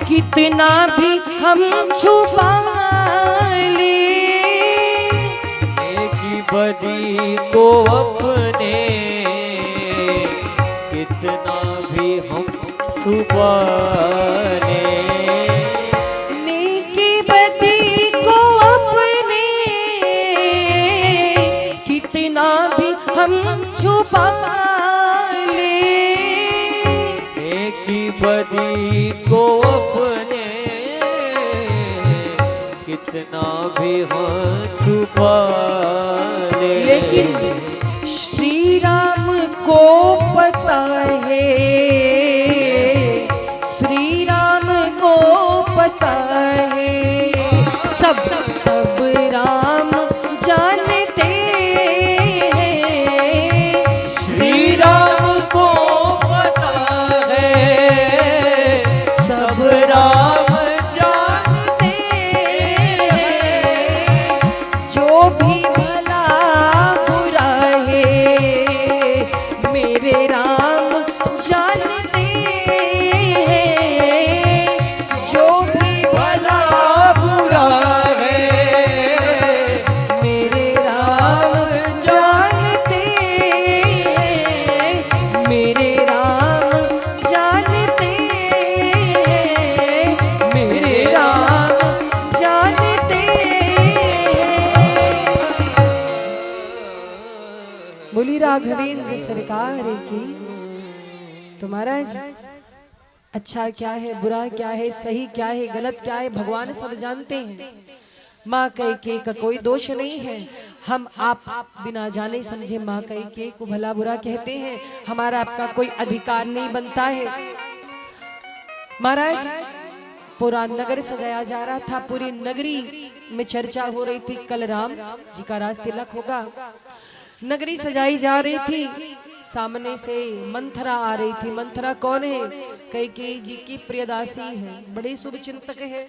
कितना भी हम छुपा ले, नेकी बदी को अपने कितना भी हम छुपा ले, नेकी बदी को अपने कितना भी हम छुपा ले, नेकी बदी को अपने कितना भी हम छुपा ले, लेकिन श्री राम को पता है, श्री राम को पता है, सब सब राम जानते हैं। राघवेंद्र सरकार की। तो महाराज अच्छा क्या है, बुरा क्या है, सही क्या है, गलत क्या है, भगवान सब जानते हैं। माँ कैकेयी का कोई दोष नहीं है। हम आप बिना जाने समझे माँ कैकेयी को भला बुरा कहते हैं, हमारा आपका कोई अधिकार नहीं बनता है। महाराज पूरा नगर सजाया जा रहा था, पूरी नगरी में चर्चा हो रही थी, कल राम जी का राज तिलक होगा। नगरी सजाई जा रही थी, सामने से मंथरा आ रही थी। मंथरा कौन है? कैकेयी जी की प्रियदासी है, बड़ी शुभ चिंतक है।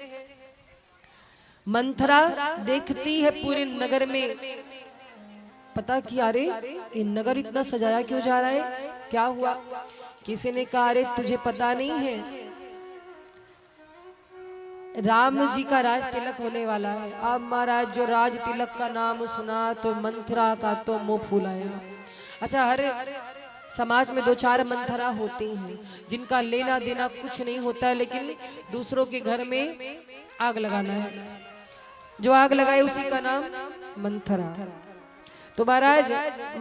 मंथरा देखती है पूरे नगर में, पता किया अरे ये नगर इतना सजाया क्यों जा रहा है, क्या हुआ? किसी ने कहा अरे तुझे पता नहीं है, राम जी का राज तिलक होने वाला है। अब महाराज जो राज तिलक का नाम सुना तो मंथरा का तो मुंह फूल आया। अच्छा, हर समाज में दो चार मंथरा होती हैं जिनका लेना देना कुछ नहीं होता है, लेकिन दूसरों के घर में आग लगाना है। जो आग लगाए उसी का नाम मंथरा। तो महाराज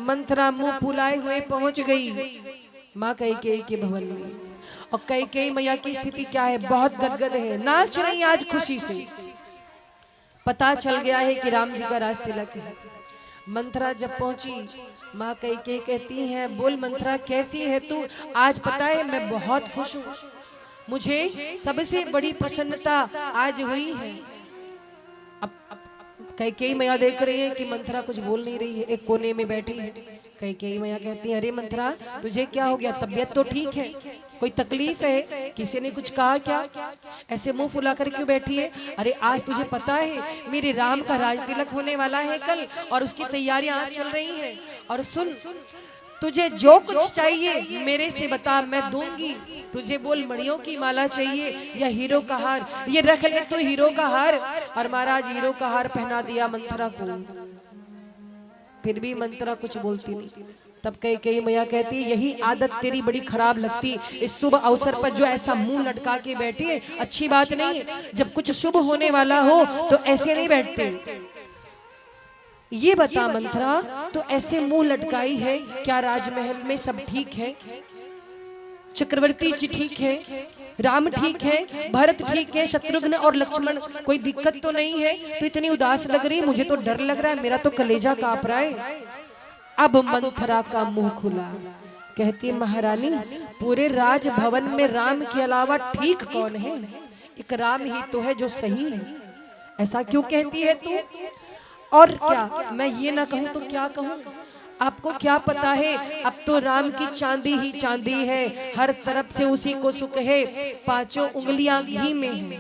मंथरा मुंह फुलाए हुए पहुंच गई माँ कैकेयी के भवन में। और कैकेयी मैया की स्थिति क्या है? बहुत गदगद है, नाच रही आज खुशी से। पता चल गया है कि राम जी का राज तिलक है। मंथरा जब पहुंची, माँ कैकेयी कहती है, बोल मंथरा कैसी है तू? आज पता है मैं बहुत खुश हूँ, मुझे सबसे बड़ी प्रसन्नता आज हुई है। अब कैकेयी मैया देख रही है कि मंथरा कुछ बोल नहीं रही है, एक कोने में बैठी है। कैकेयी मैया कहती है, अरे मंथरा तुझे क्या हो गया? तबीयत तो ठीक है, कोई तकलीफ है? किसी ने कुछ कहा क्या? ऐसे मुंह फुला कर क्यों बैठी है? अरे आज तुझे पता है मेरे राम का राज तिलक होने वाला है कल, और उसकी तैयारियां आज चल रही हैं। और सुन, तुझे जो कुछ चाहिए मेरे से बता, मैं दूंगी। तुझे बोल मणियों की माला चाहिए या हीरो का हार, ये रख ले तो हीरो का हार। और महाराज हीरो का हार पहना दिया मंथरा को। फिर भी मंथरा कुछ बोलती नहीं। तब कैकेयी मैया कहती, यही आदत तेरी बड़ी खराब लगती, इस शुभ अवसर पर जो ऐसा मुंह लटका के बैठी है अच्छी बात नहीं है। जब कुछ शुभ होने वाला हो तो ऐसे नहीं बैठते। ये बता मंथरा, तो ऐसे मुंह लटकाई है, क्या राजमहल में सब ठीक है? चक्रवर्ती जी ठीक है, राम ठीक है, भरत ठीक है, शत्रुघ्न और लक्ष्मण, कोई दिक्कत तो नहीं है? तो इतनी उदास लग रही, मुझे तो डर लग रहा है, मेरा तो कलेजा कांप रहा है। अब मंथरा का मुंह खुला, कहती महारानी पूरे राजभवन में राम के अलावा ठीक कौन है? एक राम ही तो है जो सही है। ऐसा क्यों कहती है तू? और क्या मैं ये ना कहूं तो क्या कहूं? आपको क्या पता है, अब तो राम की चांदी ही चांदी है, हर तरफ से उसी को सुख है, पांचों उंगलियां घी में है।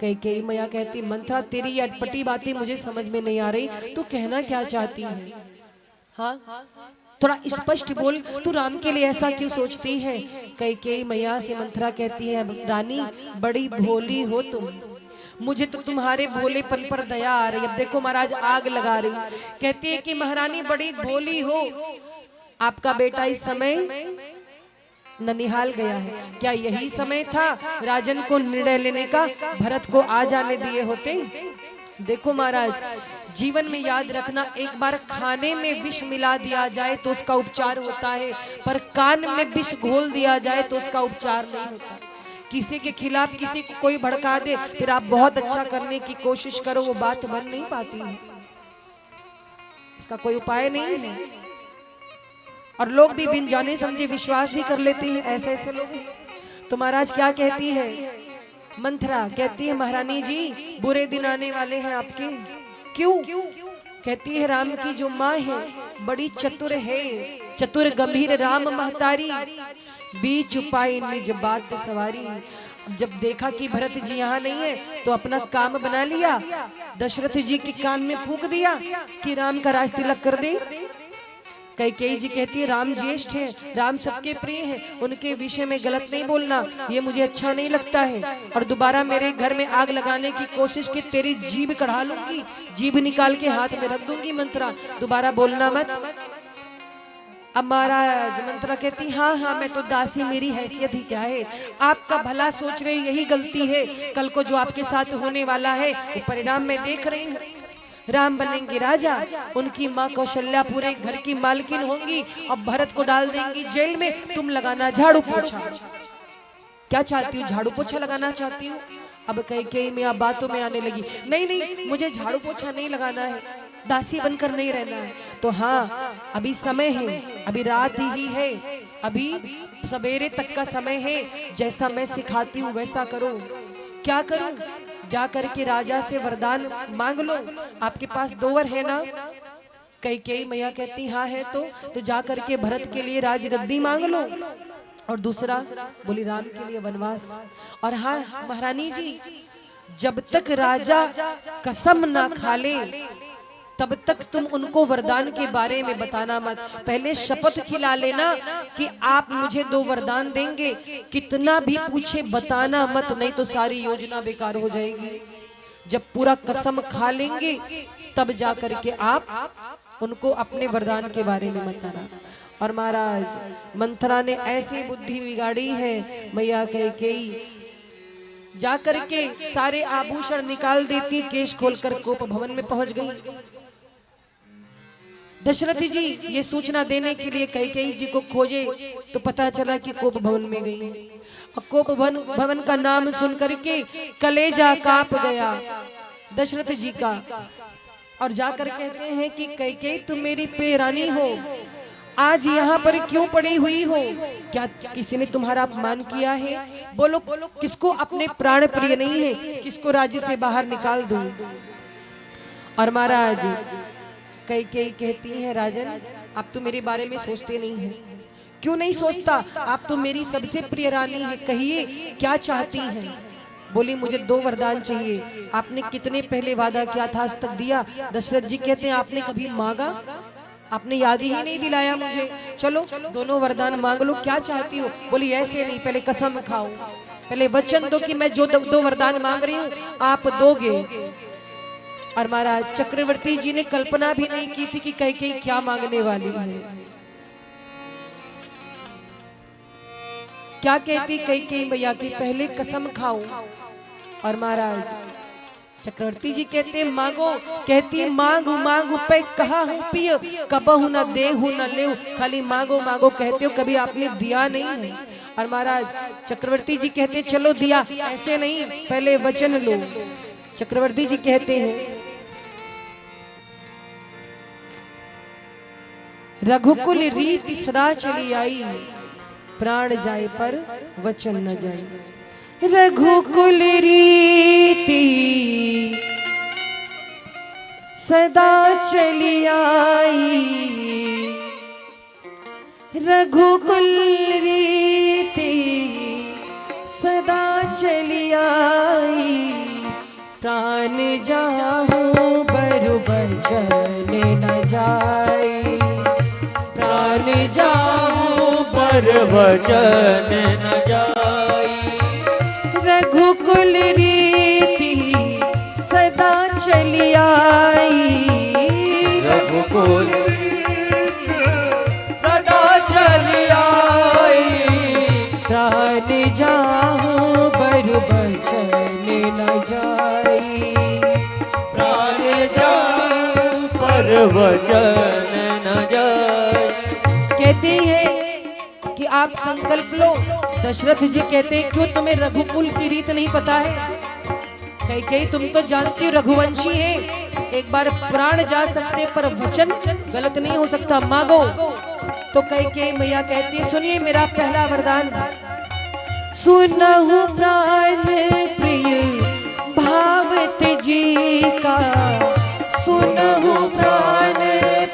कैकेयी मैया कहती, मंथरा तेरी ये अटपटी बातें मुझे समझ में नहीं आ रही, तू कहना क्या चाहती है? हाँ, थोड़ा स्पष्ट बोल, तू राम के लिए ऐसा क्यों सोचती है? कैकेयी मैया से मंथरा कहती है, रानी बड़ी भोली हो तुम, मुझे तो तुम्हारे भोलेपन पर दया आ रही। अब देखो महाराज आग लगा रही, कहती है कि महारानी बड़ी भोली हो, आपका बेटा इस समय ननिहाल गया है, क्या यही समय था राजन को निर्णय लेने का? भरत को आ जाने दिए होते। देखो महाराज, जीवन में याद रखना, एक बार खाने में विष मिला दिया जाए तो उसका उपचार होता है, पर कान में विष घोल दिया जाए तो उसका उपचार नहीं होता। किसी के खिलाफ किसी को कोई भड़का दे, फिर आप बहुत अच्छा करने की कोशिश करो, वो बात बन नहीं पाती है, इसका कोई उपाय नहीं है। और लोग भी बिन जाने समझे विश्वास भी कर लेते हैं, ऐसे ऐसे लोग। तो महाराज क्या कहती है मंथरा? कहती है, महारानी जी बुरे दिन आने वाले हैं आपके। क्यों? कहती है, राम की जो माँ है बड़ी चतुर है, चतुर गंभीर राम महतारी, बीच उपाय निज बात सवारी। जब देखा कि भरत जी यहाँ नहीं है तो अपना काम बना लिया, दशरथ जी के कान में फूंक दिया कि राम का राज तिलक कर दे। कैकेयी जी कहती है, राम ज्येष्ठ है, राम सबके प्रिय हैं, उनके विषय में गलत नहीं बोलना, ये मुझे अच्छा नहीं लगता है। और दोबारा मेरे घर में आग लगाने की कोशिश की, तेरी जीभ कढ़ा लूंगी, जीभ निकाल के हाथ में रख दूंगी मंथरा, दोबारा बोलना मत। अब महाराज मंथरा कहती, हाँ हाँ मैं तो दासी, मेरी हैसियत ही क्या है, आपका भला सोच रही यही गलती है, कल को जो आपके साथ होने वाला है वो परिणाम मैं देख रही हूँ। राम बनेंगे राजा, उनकी माँ कौशल्या पूरे घर की मालकिन होंगी, अब भरत को डाल देंगी जेल में, तुम लगाना झाड़ू पोछा। क्या चाहती हूँ? झाड़ू पोछा लगाना चाहती हूँ। अब कई में आप बातों में आने लगी, नहीं नहीं मुझे झाड़ू पोछा नहीं लगाना है, दासी बनकर नहीं रहना है। तो हाँ, अभी समय है, अभी रात ही है, अभी सवेरे तक का समय है, जैसा मैं सिखाती हूँ वैसा करो। क्या करूं? जा करके राजा से वरदान मांग लो। आपके पास 2 वर है ना? कई मैया कहती हाँ है, तो जा करके भरत के लिए राजगद्दी मांग लो, और दूसरा बोली राम के लिए वनवास। और हाँ महारानी जी, जब तक राजा कसम ना खा ले तब तक तुम उनको वरदान के बारे में बताना मत। पहले शपथ खिला लेना कि आप मुझे 2 वरदान देंगे, कितना भी पूछे बताना मत, नहीं तो सारी योजना बेकार हो जाएगी। जब पूरा कसम खा लेंगे तब जा करके आप उनको अपने वरदान के बारे में बताना। और महाराज मंथरा ने ऐसी बुद्धि बिगाड़ी है, मैया कई जा करके सारे आभूषण निकाल देती, केश खोलकर कोप भवन में पहुंच गई। दशरथ जी ये सूचना देने के लिए कैकेयी जी को खोजे तो पता चला कि कोप भवन में गई। और कोप भवन का नाम सुनकर के कलेजा कांप गया दशरथ जी का, और जाकर कहते हैं कि कैकेयी तुम मेरी प्रिय रानी हो, आज यहाँ पर क्यों पड़ी हुई हो? क्या किसी ने तुम्हारा अपमान किया है? बोलो किसको अपने प्राण प्रिय नहीं है, किसको राज्य से बाहर निकाल दूं? और महाराज कैकेयी कहती है राजन आप तो मेरे बारे में सोचते नहीं हैं। क्यों नहीं सोचता? आप तो मेरी सबसे प्रिय रानी है, कहिए क्या चाहती हैं? बोली मुझे 2 वरदान चाहिए। आपने कितने पहले वादा किया था, आज तक दिया? दशरथ जी कहते हैं आपने कभी मांगा? आपने याद ही नहीं दिलाया मुझे। चलो दोनों वरदान मांग लो, क्या चाहती हो? बोली ऐसे नहीं, पहले कसम खाओ, पहले वचन दो कि मैं जो 2 वरदान मांग रही हूँ आप दोगे। और महाराज चक्रवर्ती जी ने कल्पना भी नहीं की थी कि कैकेयी क्या मांगने वाली है। क्या कहती कैकेयी मैया की पहले कसम खाओ। और महाराज चक्रवर्ती जी कहते मांगो, कहती मांगू मांगू पे कहा हूँ पिय, कबहू न देहू न लेऊ, खाली मांगो मांगो कहते हो, कभी आपने दिया नहीं है। और महाराज चक्रवर्ती जी कहते चलो दिया, ऐसे नहीं पहले वचन लो। चक्रवर्ती जी कहते हैं रघुकुल रीति सदा चली आई, प्राण जाए पर वचन न जाए। रघुकुल रीति सदा चली आई, रघुकुल रीति सदा चली आई, प्राण जाऊं बरु वचन न जाए, प्राण जाऊं पर वचन न जाई। रघुकुल रीति सदा चली आई, रघुकुल रीति सदा चली आई, प्राण जाऊं पर वचन न जाई, प्राण जाऊं पर वचन न जाई। कहते हैं कि आप संकल्प लो। दशरथ जी कहते हैं क्यों तुम्हें रघुकुल की रीत नहीं पता है? कैकेयी तुम तो जानती हो रघुवंशी है, एक बार प्राण जा सकते पर वचन गलत नहीं हो सकता, मांगो। तो कैकेयी मैया कहती है सुनिए मेरा पहला वरदान, सुनहु प्राण प्रिय भावत जी का, सुनहु प्राण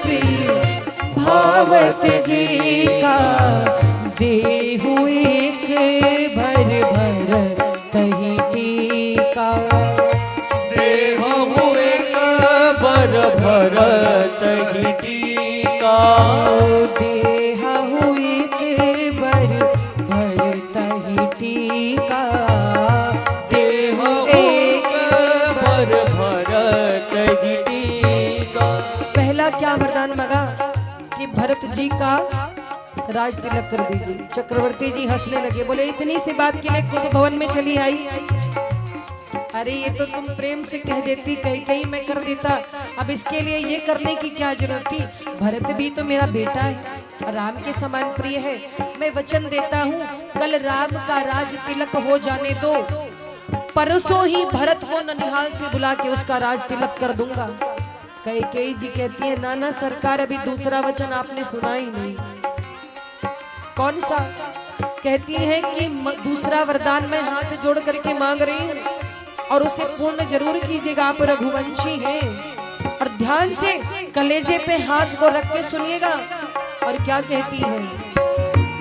प्रिय भावत जी का, देहु एक भर भर सही टीका, देहु एक भर भर सही टीका, देहु एक भर भर सही टीका, देहु एक भर भर सही टीका। पहला क्या वरदान मांगा कि भरत जी का राज तिलक कर दीजिए। चक्रवर्ती जी हंसने लगे, बोले इतनी सी बात के लिए कोप भवन में चली आई? अरे ये तो तुम प्रेम से कह देती, कहीं मैं कर देता, अब इसके लिए ये करने की क्या जरूरत थी। भरत भी तो मेरा बेटा है, राम के समान प्रिय है। मैं वचन देता हूँ कल राम का राज तिलक हो जाने दो, परसों ही भरत को ननिहाल से बुला के उसका राज तिलक कर दूंगा। कैकेयी जी कहती है नाना सरकार अभी दूसरा वचन आपने सुना ही नहीं। कौन सा? कहती है कि दूसरा वरदान मैं हाथ जोड़ करके मांग रही हूँ और उसे पूर्ण जरूर कीजिएगा। आप रघुवंशी हैं और ध्यान से कलेजे पे हाथ को रख के सुनिएगा। और क्या कहती है?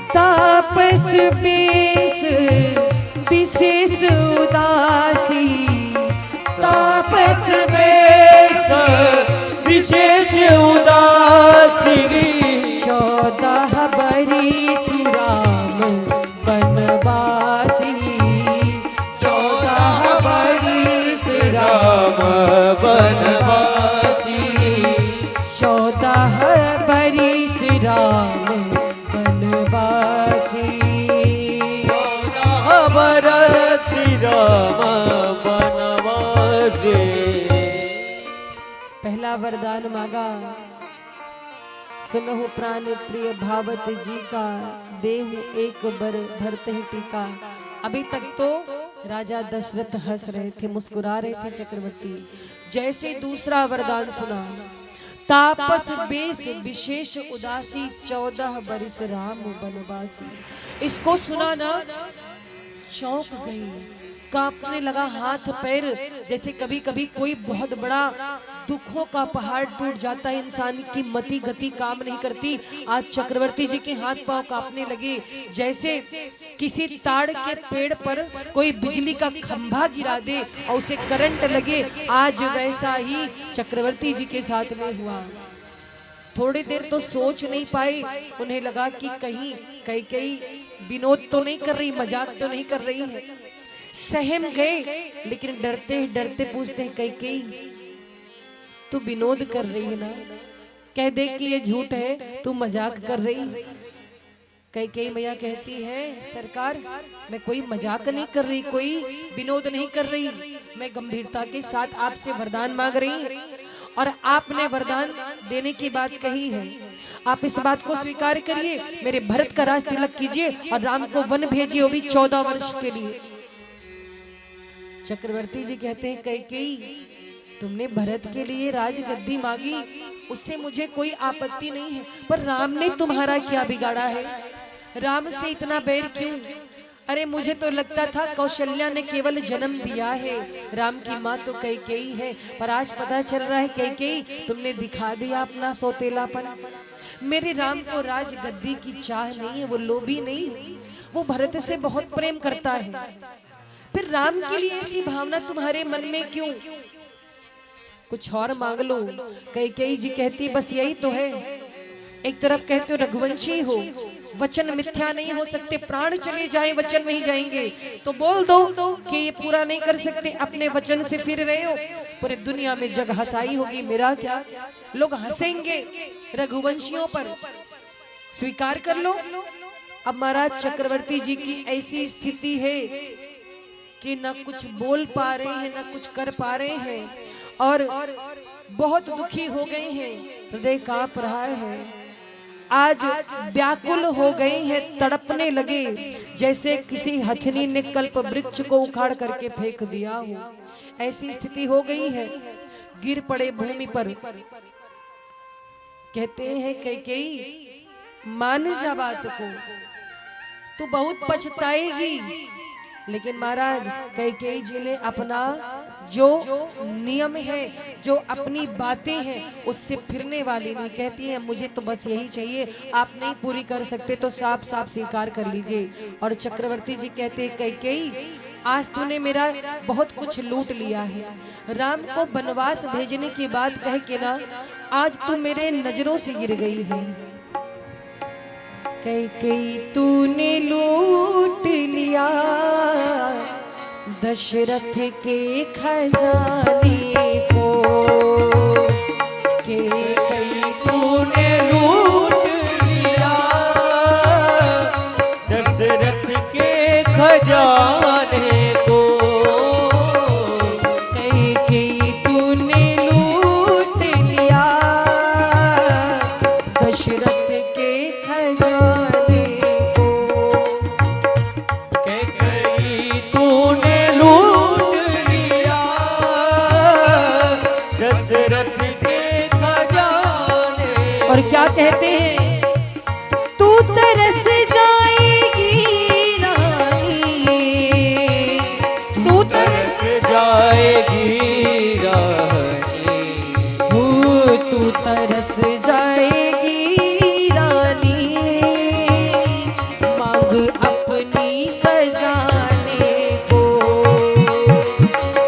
तापस बेस विशेष उदासी, तापस बेस विशेष उदासी, 14 बरिस राम बनवासी, 14 बरिस राम बनवासी, 14 बरिस राम बनवासी, 14 बरिस राम बनवासी। पहला वरदान मांगा, सुनहु प्राण प्रिय भावत जी का, देहु एक बर भरत ही टीका। अभी तक तो राजा दशरथ हंस रहे थे, मुस्कुरा रहे थे चक्रवर्ती। जैसे दूसरा वरदान सुना, तापस बेस विशेष उदासी, 14 बरिस राम बनवासी। इसको सुना ना, चौंक गई, कांपने लगा हाथ पैर। जैसे कभी कभी कोई बहुत बड़ा दुखों का पहाड़ टूट जाता है, इंसान की मति गति काम नहीं करती। आज चक्रवर्ती जी के हाथ पांव कांपने लगे, जैसे किसी ताड़ के पेड़ पर कोई बिजली का खंभा गिरा दे और उसे करंट लगे। आज वैसा ही चक्रवर्ती जी के साथ में हुआ। थोड़ी देर तो सोच नहीं पाए, उन्हें लगा कि कहीं कैकेयी विनोद तो नहीं कर रही, मजाक तो नहीं कर रही है। सहम गए, लेकिन डरते डरते पूछते हैं कैकेयी तू विनोद कर रही है ना? कह दे कि ये झूठ है, तू मजाक कर रही है। कैकेयी मैया कहती है सरकार मैं कोई मजाक नहीं कर रही, कोई विनोद नहीं कर रही, मैं गंभीरता के साथ आपसे वरदान मांग रही और आपने वरदान देने की बात कही है। आप इस बात को स्वीकार करिए, मेरे भरत का राज तिलक कीजिए और राम को वन भेजिए, वो भी 14 वर्ष के लिए। चक्रवर्ती जी कहते हैं कैकेयी तुमने भरत के लिए राजगद्दी मांगी, उससे मुझे कोई आपत्ति नहीं है, पर राम ने तुम्हारा क्या बिगाड़ा है? राम से इतना बैर क्यों? अरे मुझे तो लगता था कौशल्या ने केवल जन्म दिया है, राम की माँ तो कैकेयी है, पर आज पता चल रहा है कैकेयी तुमने दिखा दिया अपना सौतेलापन। मेरे राम को राजगद्दी की चाह नहीं है, वो लोभी नहीं है, वो भरत से बहुत प्रेम करता है। फिर राम के लिए ऐसी भावना तुम्हारे मन में क्यों? कुछ और मांग लो। कैकेयी जी कहती बस यही तो है। एक तरफ कहते हो रघुवंशी हो, वचन मिथ्या नहीं हो सकते, प्राण चले जाएं वचन नहीं जाएंगे, तो बोल दो कि ये पूरा नहीं कर सकते, अपने वचन से फिर रहे हो, पूरे दुनिया में जग हंसाई होगी, मेरा क्या, लोग हंसेंगे रघुवंशियों पर, स्वीकार कर लो। अब महाराज चक्रवर्ती जी की ऐसी स्थिति है कि न कुछ बोल पा रहे हैं, न कुछ कर पा रहे हैं और बहुत दुखी हो गए हैं, हृदय कांप रहा है, आज व्याकुल हो गए हैं, तड़पने लगे जैसे किसी हथनी ने कल्प वृक्ष को उखाड़ करके फेंक दिया हो। ऐसी स्थिति हो गई है, गिर पड़े भूमि पर। कहते हैं कैकेयी मान जा बात को, तू बहुत पछताएगी। लेकिन महाराज कैकेयी जी ने अपना जो नियम है, जो अपनी बातें हैं, उससे फिरने वाली नहीं। कहती है मुझे तो बस यही चाहिए, आप नहीं पूरी कर सकते तो साफ साफ स्वीकार कर लीजिए। और चक्रवर्ती जी कहते हैं कैकेयी आज तूने मेरा बहुत कुछ लूट लिया है, राम को वनवास भेजने की बात कह के ना आज तू मेरे नजरों से गिर गई है। कैकेयी तूने लूट लिया दशरथ के खजाने को, कैकेयी तूने लूट लिया दशरथ के खजाने को, जाएगी रानी, तू तरस जाएगी रानी, मांग अपनी सजाने को।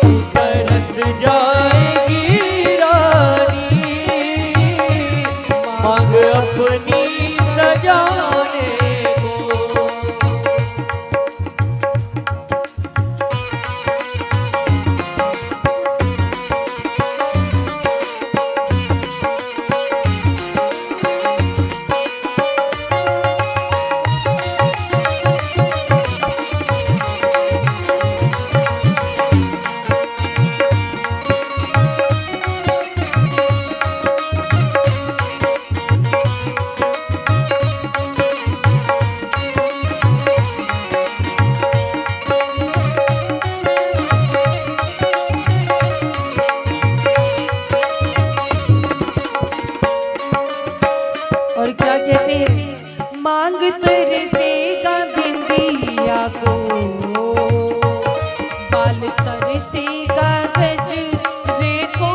तू तरस जाएगी रानी, मांग अपनी सजाने को। और क्या कहते हैं, मांग तरसेगा बिंदिया को, बाल तरसेगा गजरे को,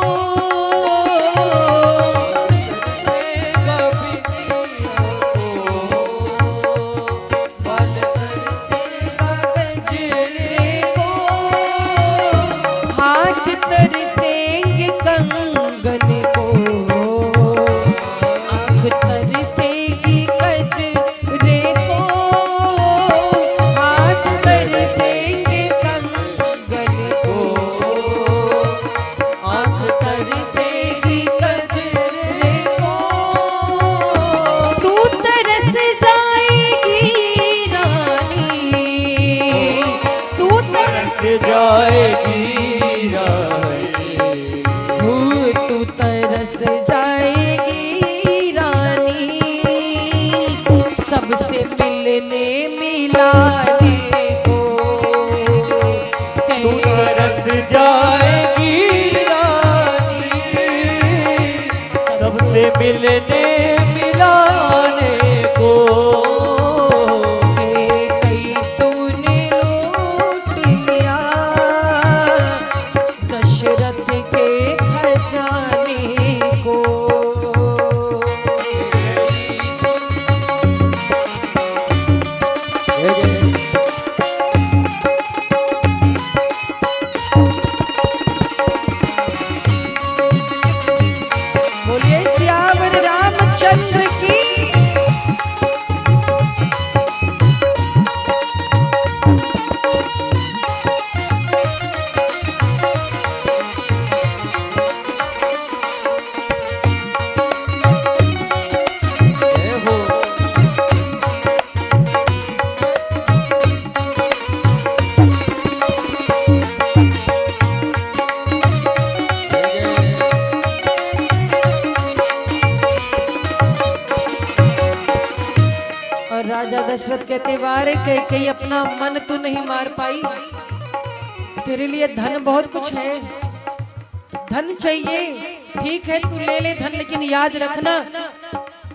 तरसेगा बिंदिया को, बाल तरसेगा गजरे को, हाथ तरसेंगे कंगन को, तरसेगी गजरे को, हाथ तरसेंगे कंगन को, आँख तरसेगी गजरे को। तू तरस जाएगी रानी, तू तरस जाएगी रानी, तू तरस जाएगी रानी, सबसे मिलने मिलाने को। तू तरस जाएगी रानी, सबसे मिलने मिलाने को। कई तूने लूट लिया दशरथ के खजाने को। बोलिए सियावर रामचंद्र की। और राजा दशरथ कहते वारे कई अपना मन तू नहीं मार पाई, तेरे लिए धन बहुत कुछ है, धन चाहिए ठीक है तू ले ले धन, लेकिन याद रखना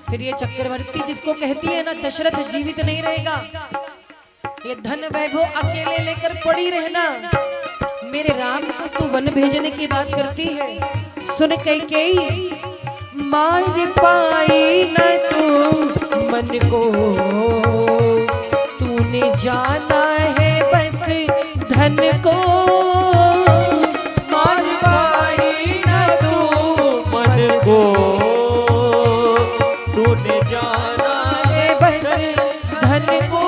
फिर ये चक्रवर्ती जिसको कहती है ना दशरथ जीवित नहीं रहेगा, ये धन वैभव अकेले लेकर पड़ी रहना। मेरे राम को तू वन भेजने की बात करती है, सुन कई मार पाई न तू मन को, तूने जाना है बस धन को। मार पाई न तू मन को, तूने जाना है बस धन को,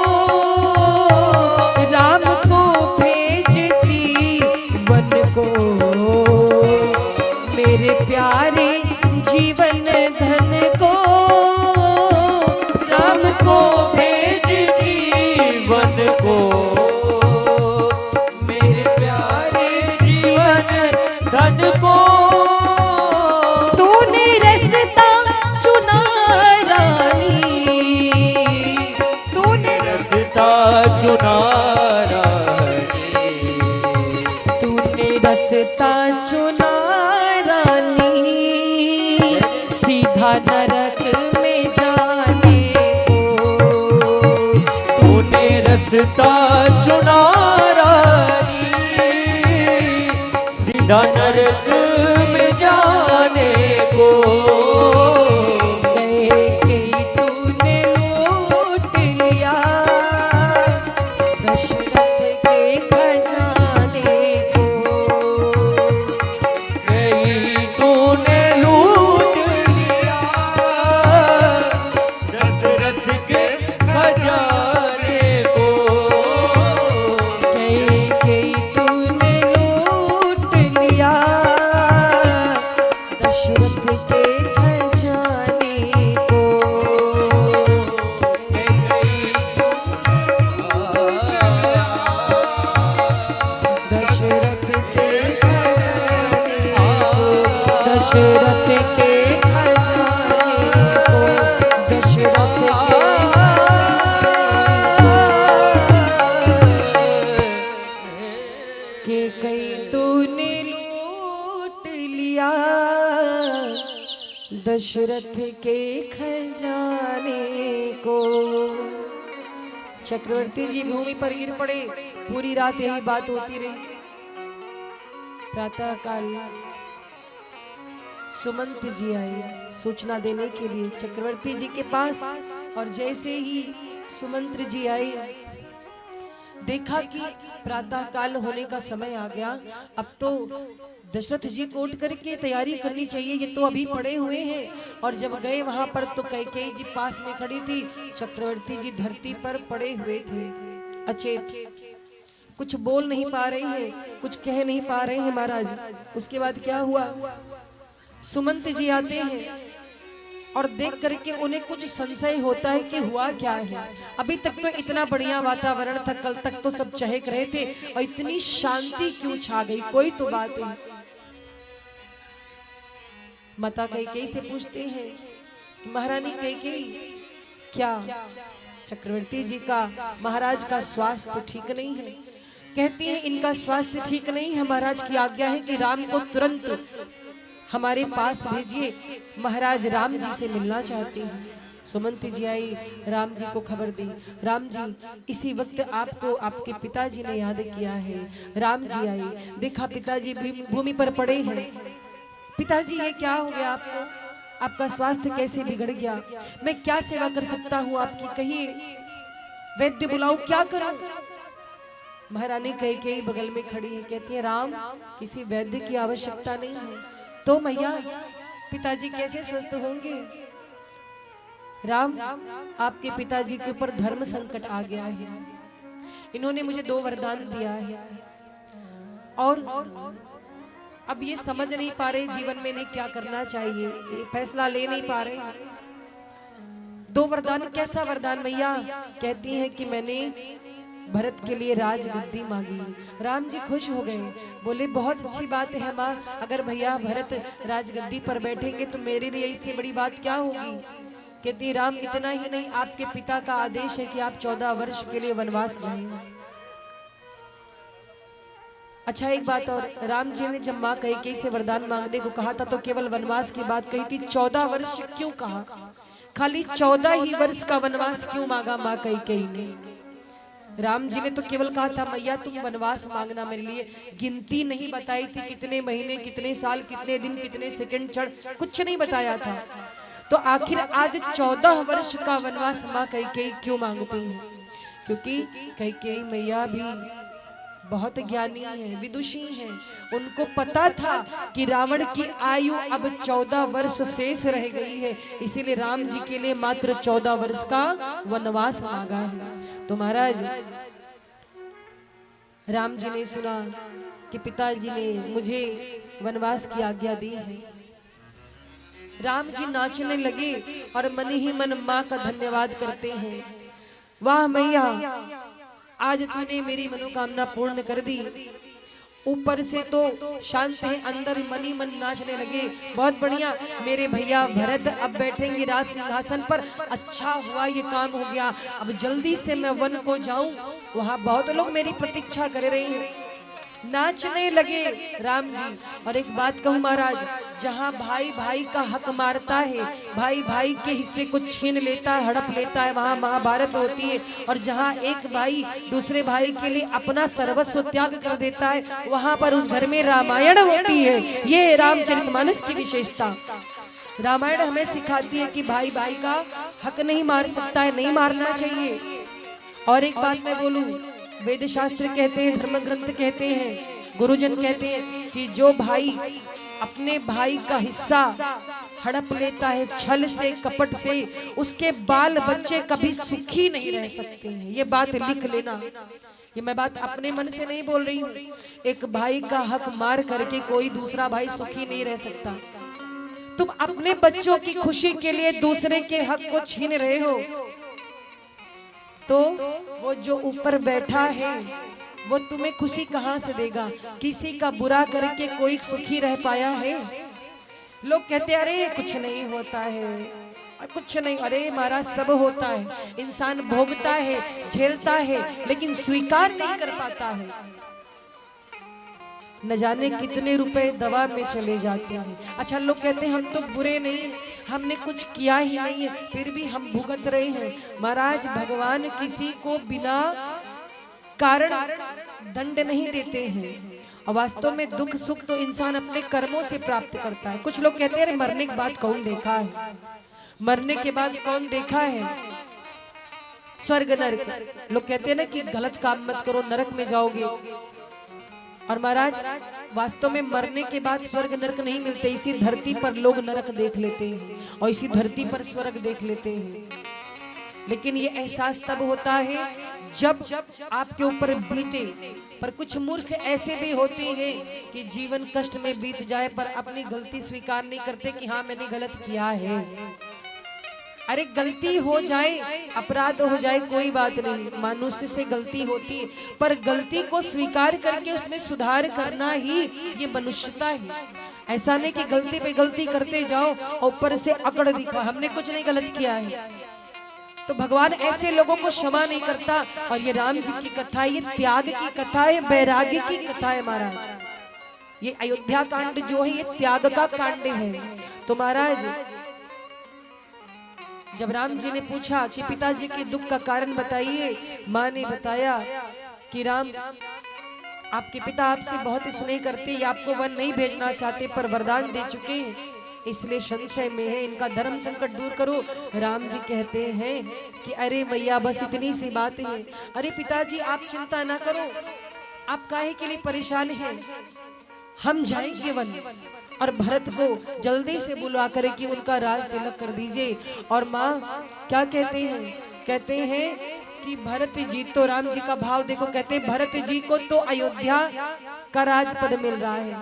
राम को भेजती वन को, मेरे प्यारे जीवन धन को, राम को भेजती वन को, मेरे प्यारे जीवन धन को। तूने रास्ता चुना रानी, तूने रास्ता चुना रानी, तूने रास्ता चुना रानी, सीधा नरक में जाने को। तूने रास्ता चुना रानी, न नरक में जाने को। कैकेयी तूने लूट लिया दशरथ के खजाने को। कैकेयी तूने लूट लिया दशरथ के खजाने को। कैकेयी तूने लूट लिया दशरथ के खजाने को। दशरथ के दशरथ के खजाने को। दशरथ के कई तूने लूट लिया दशरथ के खजाने को। चक्रवर्ती जी भूमि पर गिर पड़े। पूरी रात यही बात होती रही। प्रातः काल सुमंत जी आए सूचना देने के लिए चक्रवर्ती जी के पास, और जैसे ही सुमंत्र जी आए देखा कि प्रातः काल होने का समय आ गया। अब तो दशरथ जी को उठ करके तैयारी करनी चाहिए, ये तो अभी पड़े हुए हैं। और जब गए वहां पर तो कैकेयी जी पास में खड़ी थी। चक्रवर्ती जी धरती पर पड़े हुए थे अचेत, कुछ बोल नहीं पा रहे हैं, कुछ कह नहीं पा रहे हैं महाराज। उसके बाद क्या हुआ, सुमंत जी आते हैं और देख करके उन्हें कुछ संशय होता है कि हुआ क्या है। अभी तक तो इतना बढ़िया वातावरण था, कल तक तो सब चहक रहे थे, और इतनी शांति क्यों छा गई, कोई तो बात है। माता कैकेयी से पूछते हैं कि महारानी कैकेयी क्या चक्रवर्ती जी का महाराज का स्वास्थ्य ठीक नहीं है? कहती हैं इनका स्वास्थ्य ठीक नहीं है, महाराज की आज्ञा है कि राम को तुरंत हमारे पास भेजिए, महाराज राम जी से मिलना चाहते हैं। सुमंत जी आई, राम जी को खबर दी। राम जी इसी वक्त आपको आपके पिताजी ने याद किया है। राम जी आई, देखा पिताजी भूमि पर पड़े हैं। पिताजी ये क्या हो गया आपको, आपका स्वास्थ्य कैसे बिगड़ गया? मैं क्या सेवा कर सकता हूँ आपकी, कहिए वैद्य बुलाऊं, क्या करूं? महारानी कैकेयी बगल में खड़ी है, कहती है राम किसी वैद्य की आवश्यकता नहीं है। तो मैया पिताजी कैसे स्वस्थ होंगे? राम आपके पिताजी के ऊपर धर्म संकट आ गया है, इन्होंने मुझे 2 वरदान दिया है, और अब ये समझ नहीं पा रहे जीवन में इन्हें क्या करना चाहिए, ये फैसला ले नहीं पा रहे। 2 वरदान, कैसा वरदान मैया? कहती है कि मैंने भरत के लिए राजगद्दी मांगी। राम जी खुश हो गए, बोले बहुत अच्छी बात है माँ, अगर भैया भरत राजगद्दी पर बैठेंगे तो मेरे लिए इससे बड़ी बात क्या होगी। कहती राम इतना ही नहीं, आपके पिता का आदेश है कि आप 14 वर्ष के लिए वनवास जाएं। अच्छा एक बात और, राम जी ने जब माँ कैकेयी से वरदान मांगने को कहा था तो केवल वनवास की बात कही थी, 14 वर्ष क्यों कहा? खाली 14 ही वर्ष का वनवास क्यों मांगा माँ कैकेयी ने? राम जी ने तो केवल कहा था मैया तुम वनवास मांगना मेरे लिए, गिनती नहीं बताई थी कितने महीने, कितने साल, कितने दिन, कितने सेकंड, क्षण, कुछ नहीं बताया था। तो आखिर आज 14 वर्ष का वनवास माँ कैकेयी क्यों मांगती हैं? क्योंकि कैकेयी मैया भी बहुत ज्ञानी है, विदुषी है। उनको पता था कि रावण की आयु अब 14 वर्ष शेष रह गई है, इसीलिए राम जी के लिए मात्र 14 वर्ष का वनवास मांगा है। तो महाराज राम जी ने सुना कि पिताजी ने मुझे वनवास की आज्ञा दी है। राम जी नाचने लगे और मन ही मन माँ का धन्यवाद करते हैं। वाह मैया, आज तूने मेरी मनोकामना पूर्ण कर दी। ऊपर से तो शांत है, अंदर मन ही मन नाचने लगे। बहुत बढ़िया, मेरे भैया भरत अब बैठेंगे राज सिंहासन पर। अच्छा हुआ ये काम हो गया, अब जल्दी से मैं वन को जाऊं, वहां बहुत लोग मेरी प्रतीक्षा कर रहे हैं। नाचने लगे राम जी। और एक बात कहूँ महाराज, जहाँ भाई भाई का हक मारता है, भाई भाई के हिस्से को छीन लेता है, हड़प लेता है, वहाँ महाभारत होती है। और जहाँ एक भाई दूसरे भाई के लिए अपना सर्वस्व त्याग कर देता है, वहाँ पर उस घर में रामायण होती है। ये रामचरितमानस की विशेषता। रामायण हमें सिखाती है कि भाई भाई का हक नहीं मार सकता है, नहीं मारना चाहिए। और एक बात मैं बोलूं, वेद शास्त्र कहते हैं, धर्म ग्रंथ कहते हैं, गुरुजन कहते हैं कि जो भाई अपने भाई का हिस्सा हड़प लेता है छल से, कपट से, उसके बाल बच्चे कभी सुखी नहीं रह सकते हैं। ये बात लिख लेना। ये मैं बात अपने मन से नहीं बोल रही हूँ। एक भाई का हक मार करके कोई दूसरा भाई सुखी नहीं रह सकता। तुम अपने बच्चों की खुशी के लिए दूसरे के हक को छीन रहे हो, तो वो जो ऊपर बैठा है वो तुम्हें खुशी कहाँ से देगा? किसी का बुरा करके कोई सुखी रह पाया है? लोग कहते हैं अरे कुछ नहीं होता है, कुछ नहीं। अरे महाराज सब होता है, इंसान भोगता है, झेलता है, लेकिन स्वीकार नहीं कर पाता है। न जाने कितने रुपए दवा में चले जाते हैं। अच्छा, लोग कहते हैं हम तो बुरे नहीं, हमने कुछ किया ही नहीं है, फिर भी हम भुगत रहे हैं। महाराज भगवान किसी को बिना कारण दंड नहीं देते हैं। और वास्तव में दुख सुख तो इंसान अपने कर्मों से प्राप्त करता है। कुछ लोग कहते हैं अरे मरने के बाद कौन देखा है, मरने के बाद कौन देखा है स्वर्ग नरक। लोग कहते हैं ना कि गलत काम मत करो, नरक में जाओगे। और महाराज वास्तव में मरने के बाद स्वर्ग नरक नहीं मिलते। इसी धरती पर लोग नरक देख लेते हैं और इसी धरती पर स्वर्ग देख लेते हैं। लेकिन ये एहसास तब होता है जब आपके ऊपर बीते। पर कुछ मूर्ख ऐसे भी होते हैं कि जीवन कष्ट में बीत जाए पर अपनी गलती स्वीकार नहीं करते कि हाँ मैंने गलत किया है। अरे गलती हो जाए, अपराध हो जाए, कोई बात नहीं, मनुष्य से गलती होती है, पर गलती को स्वीकार करके उसमें सुधार करना ही ये मनुष्यता है। ऐसा नहीं कि गलती पे गलती करते जाओ और ऊपर से अकड़ दिखा हमने कुछ नहीं गलत किया है। तो भगवान ऐसे लोगों को क्षमा नहीं करता। और ये राम जी की कथा, ये त्याग की कथा है, वैराग्य की कथा है महाराज। ये अयोध्या कांड जो है ये त्याग का कांड है। तो महाराज जब राम जी ने पूछा कि पिताजी के दुख का कारण बताइए, माँ ने बताया कि राम आपके पिता आपसे बहुत स्नेह करते, ये आपको वन नहीं भेजना चाहते पर वरदान दे चुके हैं, इसलिए संशय में है, इनका धर्म संकट दूर करो। राम जी कहते हैं कि अरे मैया बस इतनी सी बात है। अरे पिताजी आप चिंता ना करो, आप काहे के लिए परेशान हैं, हम जाएंगे वन और भरत को जल्दी से बुला करे कि उनका राज तिलक कर दीजिए। और माँ क्या कहते हैं? कहते हैं कि भरत जी, तो राम जी का भाव देखो, कहते हैं भरत जी को तो अयोध्या का राजपद मिल रहा है,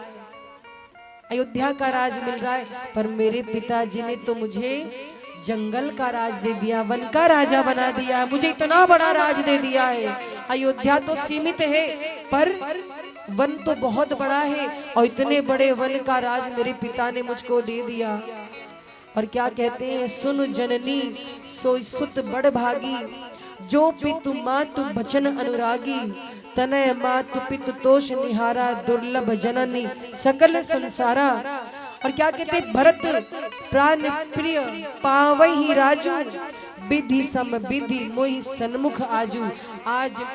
अयोध्या का राज मिल रहा है, पर मेरे पिताजी ने तो मुझे जंगल का राज दे दिया, वन का राजा बना दिया, मुझे इतना बड़ा राज दे दिया है। अयोध्या तो सीमित है पर वन तो बहुत बड़ा है और इतने बड़े वन का राज मेरे पिता ने मुझको दे दिया। और क्या कहते हैं? सुन जननी सो सुत बड़ भागी, जो पितु मातु बचन अनुरागी, तनय मातु पितु तोष निहारा, दुर्लभ जननी सकल संसारा। और क्या कहते? भरत प्राण प्रिय पावहि राजू, विधि सम विधि मोहि सन्मुख आजू। आज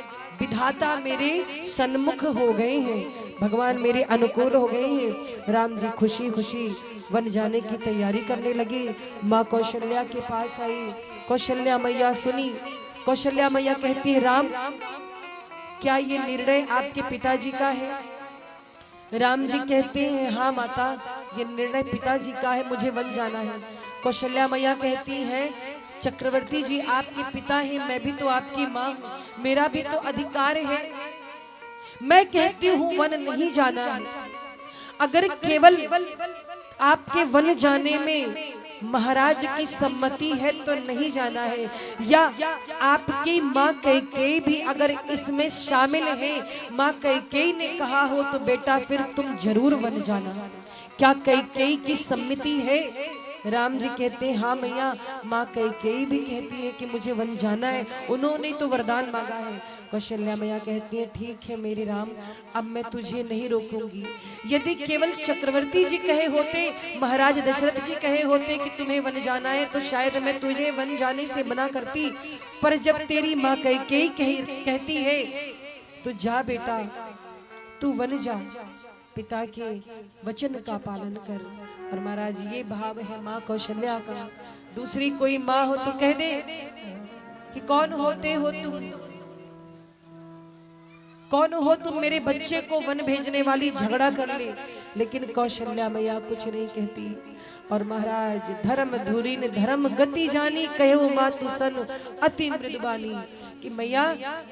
विधाता मेरे सन्मुख हो गए हैं, भगवान मेरे अनुकूल हो गए हैं। राम जी खुशी खुशी वन जाने की तैयारी करने लगे। माँ कौशल्या के पास आई, कौशल्या मैया सुनी। कौशल्या मैया कहती है राम क्या ये निर्णय आपके पिताजी का है? राम जी कहते हैं हाँ माता, ये निर्णय पिताजी का है, मुझे वन जाना है। कौशल्या मैया कहती हैं चक्रवर्ती जी आपके पिता हैं, मैं भी तो आपकी माँ हूँ, मेरा भी तो अधिकार है, मैं कहती हूँ वन नहीं जाना है। अगर केवल आपके वन जाने में महाराज की सम्मति है तो नहीं जाना है, या आपकी माँ कैकेयी भी अगर इसमें शामिल है, माँ कैकेयी ने कहा हो तो बेटा फिर तुम जरूर वन जाना। क्या कैकेयी की सम्मति है? राम जी कहते हैं हाँ मैया, माँ कैकेयी भी कहती है कि मुझे वन जाना है, उन्होंने तो वरदान मांगा है। कौशल्या मैया कहती है ठीक है मेरे राम, अब मैं तुझे नहीं रोकूंगी। यदि केवल चक्रवर्ती जी कहे होते, महाराज दशरथ जी कहे होते कि तुम्हें वन जाना है, तो शायद मैं तुझे वन जाने से मना करती, पर जब तेरी माँ कैकेयी कहती है तो जा बेटा, तू वन जा, पिता के वचन का पालन कर। और महाराज ये भाव है माँ कौशल्या का। दूसरी कोई माँ हो तो कह दे कि कौन होते हो तुम, कौन हो तुम मेरे बच्चे को वन भेजने वाली, झगड़ा कर ले। लेकिन कौशल्या मैया कुछ नहीं कहती। और महाराज धर्म धुरी ने धर्म गति जानी, कहो मातु सन अति मृदुबानी, कि मैया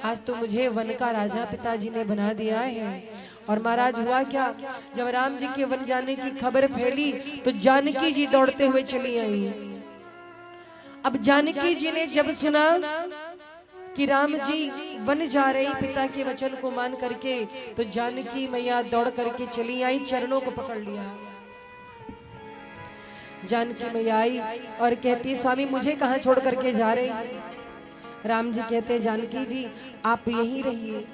आज तो मुझे वन का राजा पिताजी ने बना दिया है। और महाराज हुआ क्या, जब राम जी के वन जाने की खबर फैली तो जानकी जी दौड़ते हुए चली आई। अब जानकी जी ने जब सुना कि राम जी वन जा रहे पिता के वचन को मान करके, तो जानकी मैया दौड़ करके चली आई, चरणों को पकड़ लिया। जानकी मैया आई और कहती स्वामी मुझे कहाँ छोड़ करके जा रहे हैं। राम जी कहते हैं जानकी जी आप यहीं रहिए,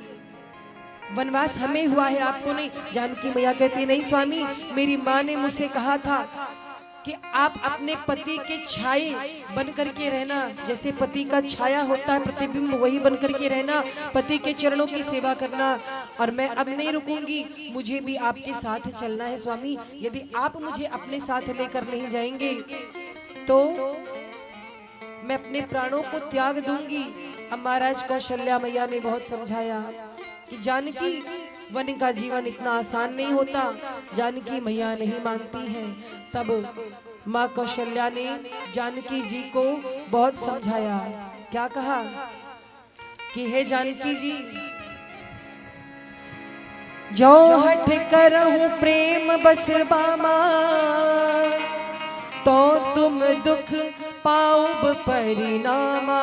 वनवास हमें हुआ है आपको नहीं। जानकी मैया कहती नहीं स्वामी, मेरी माँ ने मुझसे कहा था कि आप अपने पति के छाए बन करके रहना, जैसे पति का छाया होता है प्रतिबिंब, वही बन करके रहना, पति के चरणों की सेवा करना। और मैं अब नहीं रुकूंगी, मुझे भी आपके साथ चलना है स्वामी। यदि आप मुझे अपने साथ लेकर नहीं जाएंगे तो मैं अपने प्राणों को त्याग दूंगी। अब महाराज कौशल्या मैया ने बहुत समझाया कि जानकी वन का जीवन इतना आसान नहीं होता। जानकी मैया नहीं मानती है। तब माँ कौशल्या ने जानकी जी को बहुत समझाया। क्या कहा कि हे जानकी जी, जो हठ करहूं प्रेम बस बामा, तो तुम दुख पाओ परिणामा।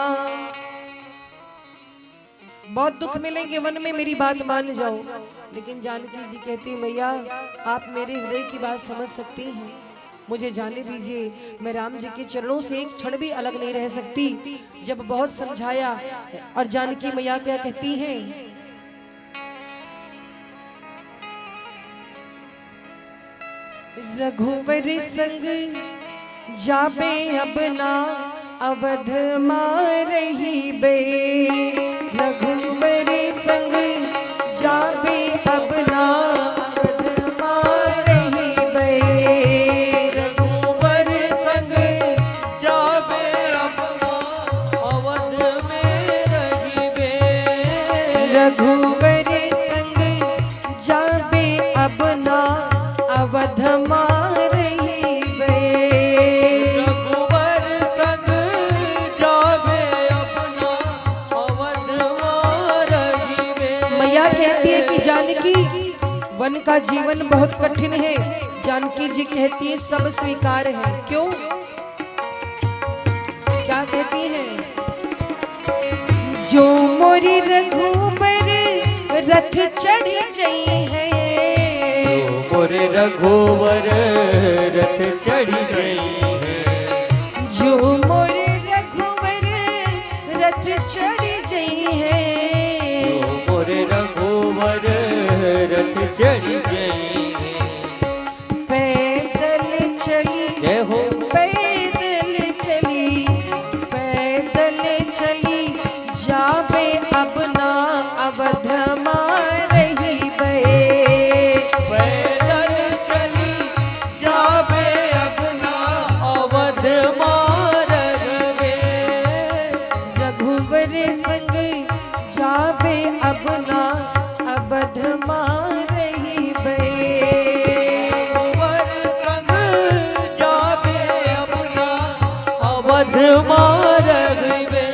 बहुत दुख मिलेंगे वन में, मेरी बात मान जाओ। लेकिन जानकी जी कहती मैया आप मेरे हृदय की बात समझ सकती हैं, मुझे जाने दीजिए, मैं राम जी के चरणों से एक क्षण भी अलग नहीं रह सकती। जब बहुत समझाया, और जानकी मैया क्या कहती हैं, रघुवर संग जाबे अब ना अवध मारही बे, रघुवर संग जाबे अब ना अवध मारही बे, रघुवर संग जाबे अपना अवध में रहिबे, रघुवर संग जाबे अब ना अवध मारही बे, रघुवर संग जाबे अपना अवध में रहिबे। मैया कहती है कि जानकी वन का जीवन बहुत कठिन है। जानकी जी कहती है सब स्वीकार है। क्यों, क्या कहती है, जो मोरी रघुबर रथ चढ़ जई है, मोरे रघुवर रथ चढ़ी गई है, जो मोरे रघुबर रथ चढ़ जई है, मोरे रघुवर रथ चढ़ी गई है, पैदल चली जय हो पैदल चली, पैदल चली जाबे अपना अवध मारही बे, पैदल चली जाबे अपना अवध में रहिबे, रघुवर संग जाबे अपना अवध मारही बे, रघुवर संग जाबे अपना अवध में रहिबे।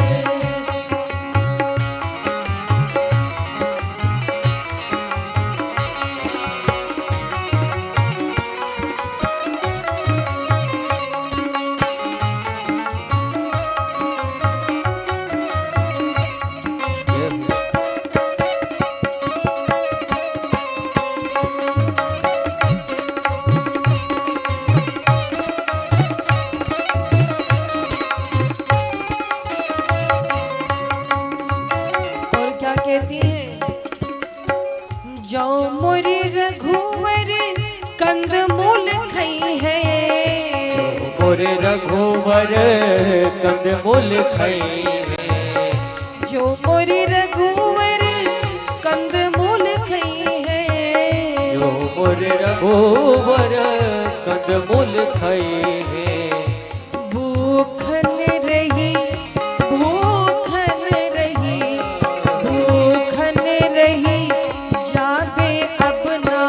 कंद मूल खई है। मोरे रघुवर कंद मूल खई है। जो मोरे रघुवर कंद मूल खई है। जो मोरे रघुवर कंद मूल खई है। भूखन रही भूखन रही भूखन रही जाबे अपना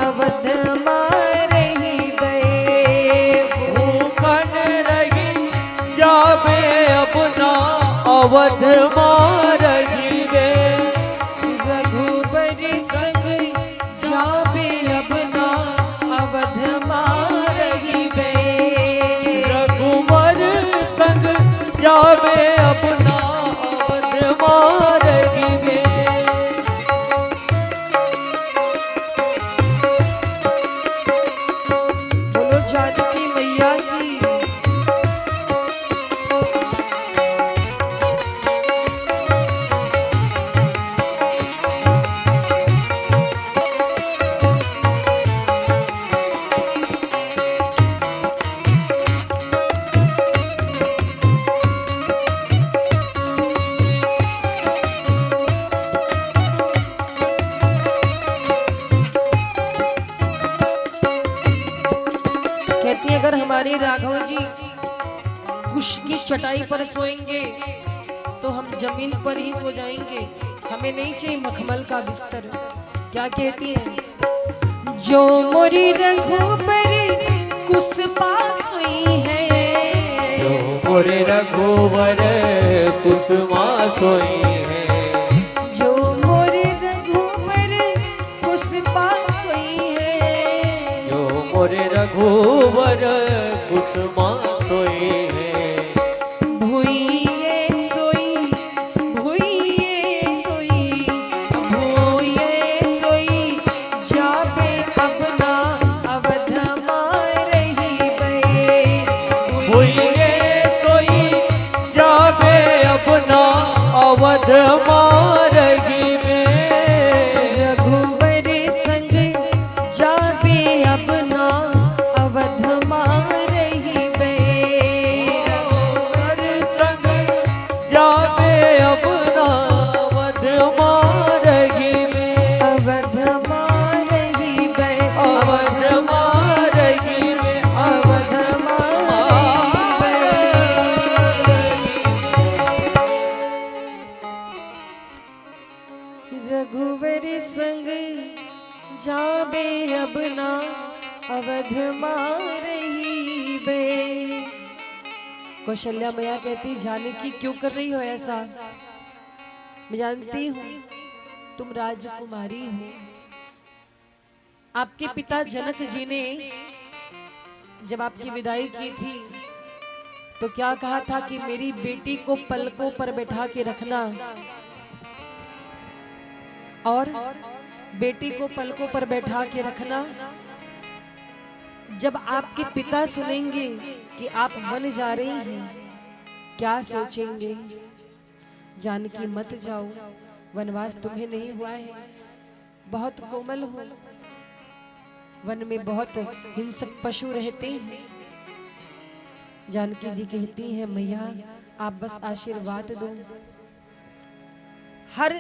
अवध मारही गए। भूखन रही जाबे अपना अवध मारही गे। रघुबर संग जाबे अपना अवध मारही गए। रघुवर संग जाबे अपना अवध मारही गे। बोलो जानकी मैया की। कहती है अगर हमारे राघव जी कुश की चटाई पर सोएंगे तो हम जमीन पर ही सो जाएंगे, हमें नहीं चाहिए मखमल का बिस्तर। क्या कहती है? जो मोरी रघुबरी कुश पास सोई है। जो मोरे रघुवर कुसुमा सोई है। जो मोरे रघुबर कुश पास सोई है। जो मोरे रघुवर कुसुमा सोई है। भूइये सोई भूइये सोई भूइये सोई जाबे अपना अवध मारही गए। भूइये सोई जाबे अपना अवध मारही में। रघुवर संग जाबे अपना अवध मारही गए। रघुवर संग जाबे अपना अवध मारही में। अवध मारही गए। अवध मारही में। अवध मारही रघुवर संग जाबे अपना अवध मारही बे। कौशल्या मैया कहती जानकी क्यों कर रही हो ऐसा? मैं जानती हूँ तुम राजकुमारी हो। आपके पिता जनक जी ने जब आपकी विदाई की थी तो क्या कहा था कि मेरी बेटी को पलकों पर बैठा के रखना, और बेटी को पलकों पर बैठा के रखना। जब आपके पिता सुनेंगे कि आप वन जा रही हैं, क्या सोचेंगे? जानकी मत जाओ, वनवास तुम्हें नहीं हुआ है, बहुत कोमल हो, वन में बहुत हिंसक पशु रहते हैं। जानकी जी कहती हैं मैया आप बस आशीर्वाद दो, हर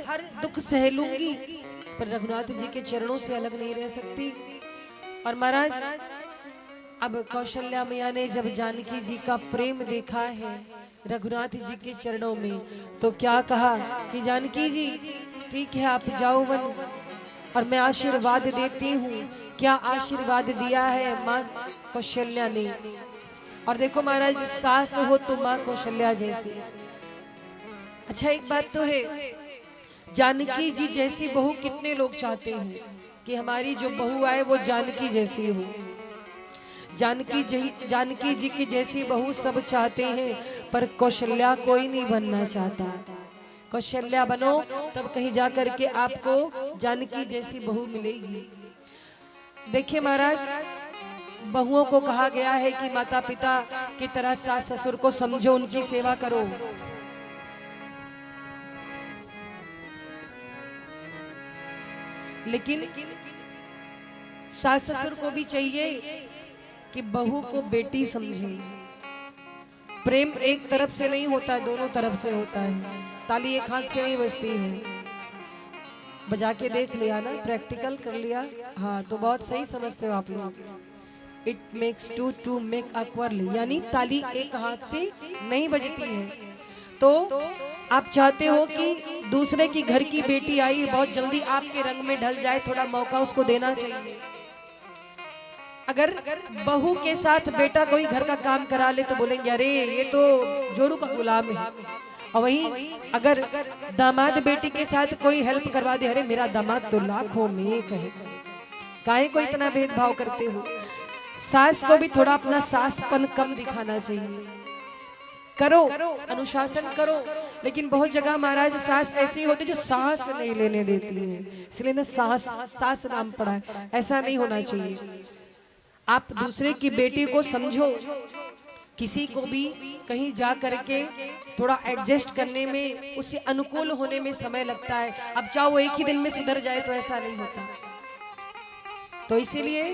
दुख सह लूंगी पर रघुनाथ जी के चरणों से अलग नहीं रह सकती। और महाराज अब कौशल्या मैया ने जब जानकी जी का प्रेम देखा है रघुनाथ जी के चरणों में तो क्या कहा कि जानकी जी ठीक है आप जाओ वन और मैं आशीर्वाद देती हूँ। क्या आशीर्वाद दिया है माँ कौशल्या ने। और देखो महाराज सास हो तो माँ कौशल्या जैसी। अच्छा एक बात तो है, जानकी जी जैसी बहू कितने लोग चाहते हैं कि हमारी जो बहू आए वो जानकी जैसी हो। जानकी जी की जैसी बहू सब चाहते हैं पर कौशल्या कोई नहीं बनना चाहता। कौशल्या बनो तब कहीं जाकर के आपको जानकी जैसी बहू मिलेगी। देखिए महाराज बहुओं को कहा गया है कि माता पिता की तरह सास ससुर को समझो, उनकी सेवा करो। लेकिन सास ससुर को भी चाहिए कि बहू को बेटी समझे। प्रेम एक तरफ से नहीं होता है, दोनों तरफ से होता है। ताली एक हाथ से नहीं बजती है। बजा के देख लिया ना, प्रैक्टिकल कर लिया, हाँ तो बहुत सही समझते हो आप लोग। It makes two to make a quarrel, यानी ताली एक हाथ से नहीं बजती है। तो आप चाहते हो कि दूसरे की घर की बेटी आई बहुत जल्दी आपके रंग में ढल जाए, थोड़ा मौका उसको देना चाहिए। अगर बहू के साथ बेटा कोई घर का काम करा ले तो बोलेंगे अरे ये तो जोरू का गुलाम है। और वहीं अगर दामाद बेटी के साथ कोई हेल्प करवा दे, अरे मेरा दामाद तो लाखों में एक है। काहे को इतना भेदभाव करते हो? सास को भी थोड़ा अपना सासपन कम दिखाना चाहिए। करो, अनुशासन करो। लेकिन बहुत जगह महाराज सास ऐसी होती जो सास नहीं लेने देती है, इसलिए ना सास नाम पड़ा है। ऐसा नहीं होना चाहिए। आप दूसरे की बेटी को समझो। किसी को भी कहीं जा करके थोड़ा एडजस्ट करने में, उससे अनुकूल होने में समय लगता है। अब चाहो वो एक ही दिन में सुधर जाए तो ऐसा नहीं होता। तो इसीलिए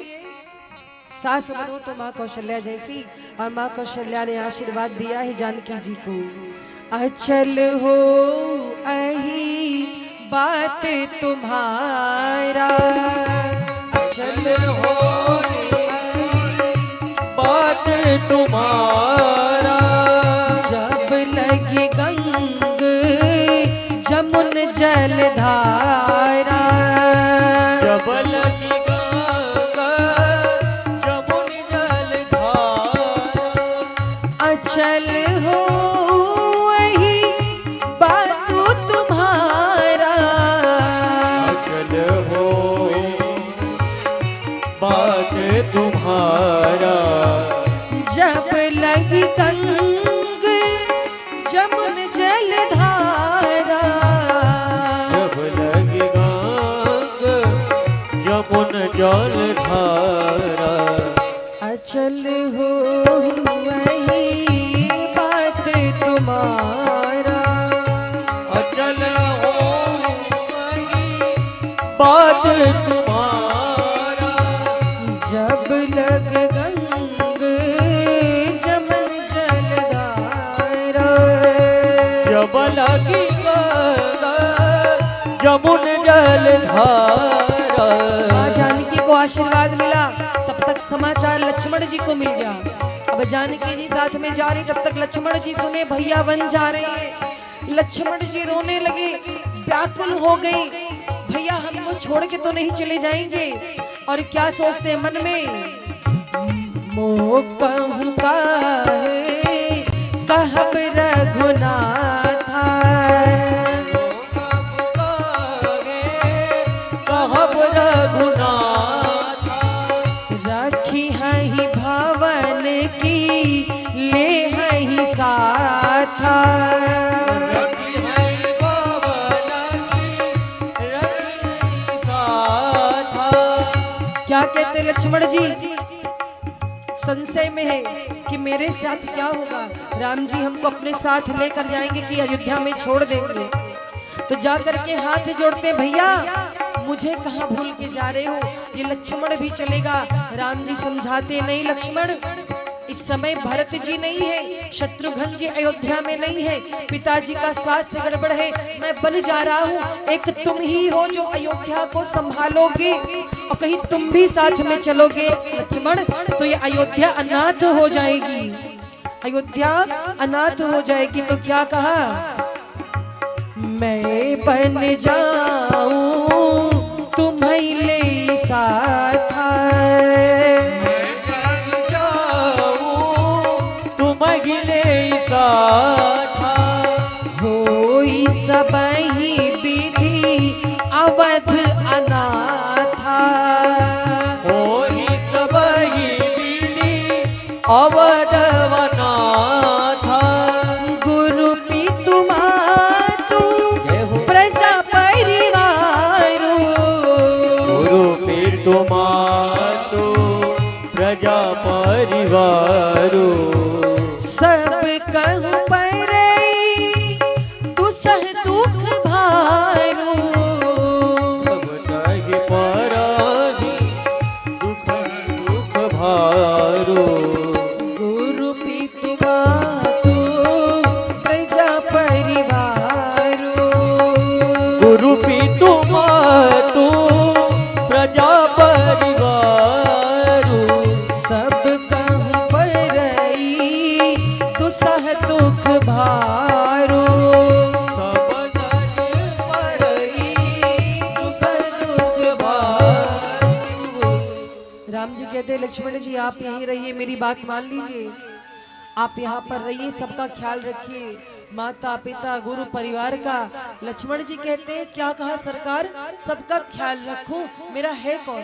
सास बनो तो माँ कौशल्या जैसी। और माँ कौशल्या ने आशीर्वाद दिया है जानकी जी को, अचल हो अही बात तुम्हारा, अचल हो बात तुम्हारा, जब लगी गंग जमुन जलधारा, जब लगी गंगा जमुन जलधारा, अचल हो वही बात तुम्हारा, अचल हो बात तुम्हारा, जब लगी गंग जमुन जलधारा, जब लगी गंगा जमुन जलधारा, अचल हो वही बात तुम्हारा, अचल हो वही बात तुम्हारा, जब लग गंग जमुन जलधारा, जब लगी गंगा जमुन जलधारा। माँ जानकी को आशीर्वाद मिला, तब तक समाचार लक्ष्मण जी को मिल गया। अब जानकी जी साथ में जा रही, तब तक लक्ष्मण जी सुने भैया बन जा रहे हैं। लक्ष्मण जी रोने लगे, व्याकुल हो गए, भैया हमको छोड़ के तो नहीं चले जाएंगे। और क्या सोचते हैं मन में, मोह कहूं काहे कहब रघुनाथा, कहब रघुनाथ, रखी है भवन की ले है साथा, रखी है भवन की रखी साथा। क्या कहते लक्ष्मण जी? संशय में है कि मेरे साथ क्या होगा। राम जी हमको अपने साथ लेकर जाएंगे कि अयोध्या में छोड़ देंगे। तो जाकर के हाथ जोड़ते, भैया मुझे कहाँ भूल के जा रहे हो, ये लक्ष्मण भी चलेगा। राम जी समझाते, नहीं लक्ष्मण, इस समय भरत जी नहीं है, शत्रुघ्न जी अयोध्या में नहीं है, पिताजी का स्वास्थ्य गड़बड़ है, मैं बन जा रहा हूँ। एक तुम ही हो जो अयोध्या को संभालोगे, और कहीं तुम भी साथ में चलोगे लक्ष्मण तो ये अयोध्या अनाथ हो जाएगी, अयोध्या अनाथ हो जाएगी। तो क्या कहा, मैं बन जाऊं तुम्हें ले साथ, होई सबहि विधि अवध अनाथा, होई सबहि विधि अवध अनाथा, गुरु पितु मातु प्रजा परिवारो, गुरु पितु मातु प्रजा परिवारो, सब कहूँ परई दुसह दुख भारो, सब तहि परहि तुम्हारो गुरु पितु मातु प्रजा परिवारो गुरु पितु मातु प्रजा परिवारो सब कहूँ परई दुसह दुख भारो सब जग परई दुसह दुख भारो। राम जी कहते हैं लक्ष्मण जी आप यहीं रहिए, मेरी बात मान लीजिए, आप यहाँ पर रहिए, सबका ख्याल रखिए, माता पिता गुरु परिवार का। लक्ष्मण जी कहते हैं क्या कहा सरकार, सबका ख्याल रखूं, मेरा है कौन।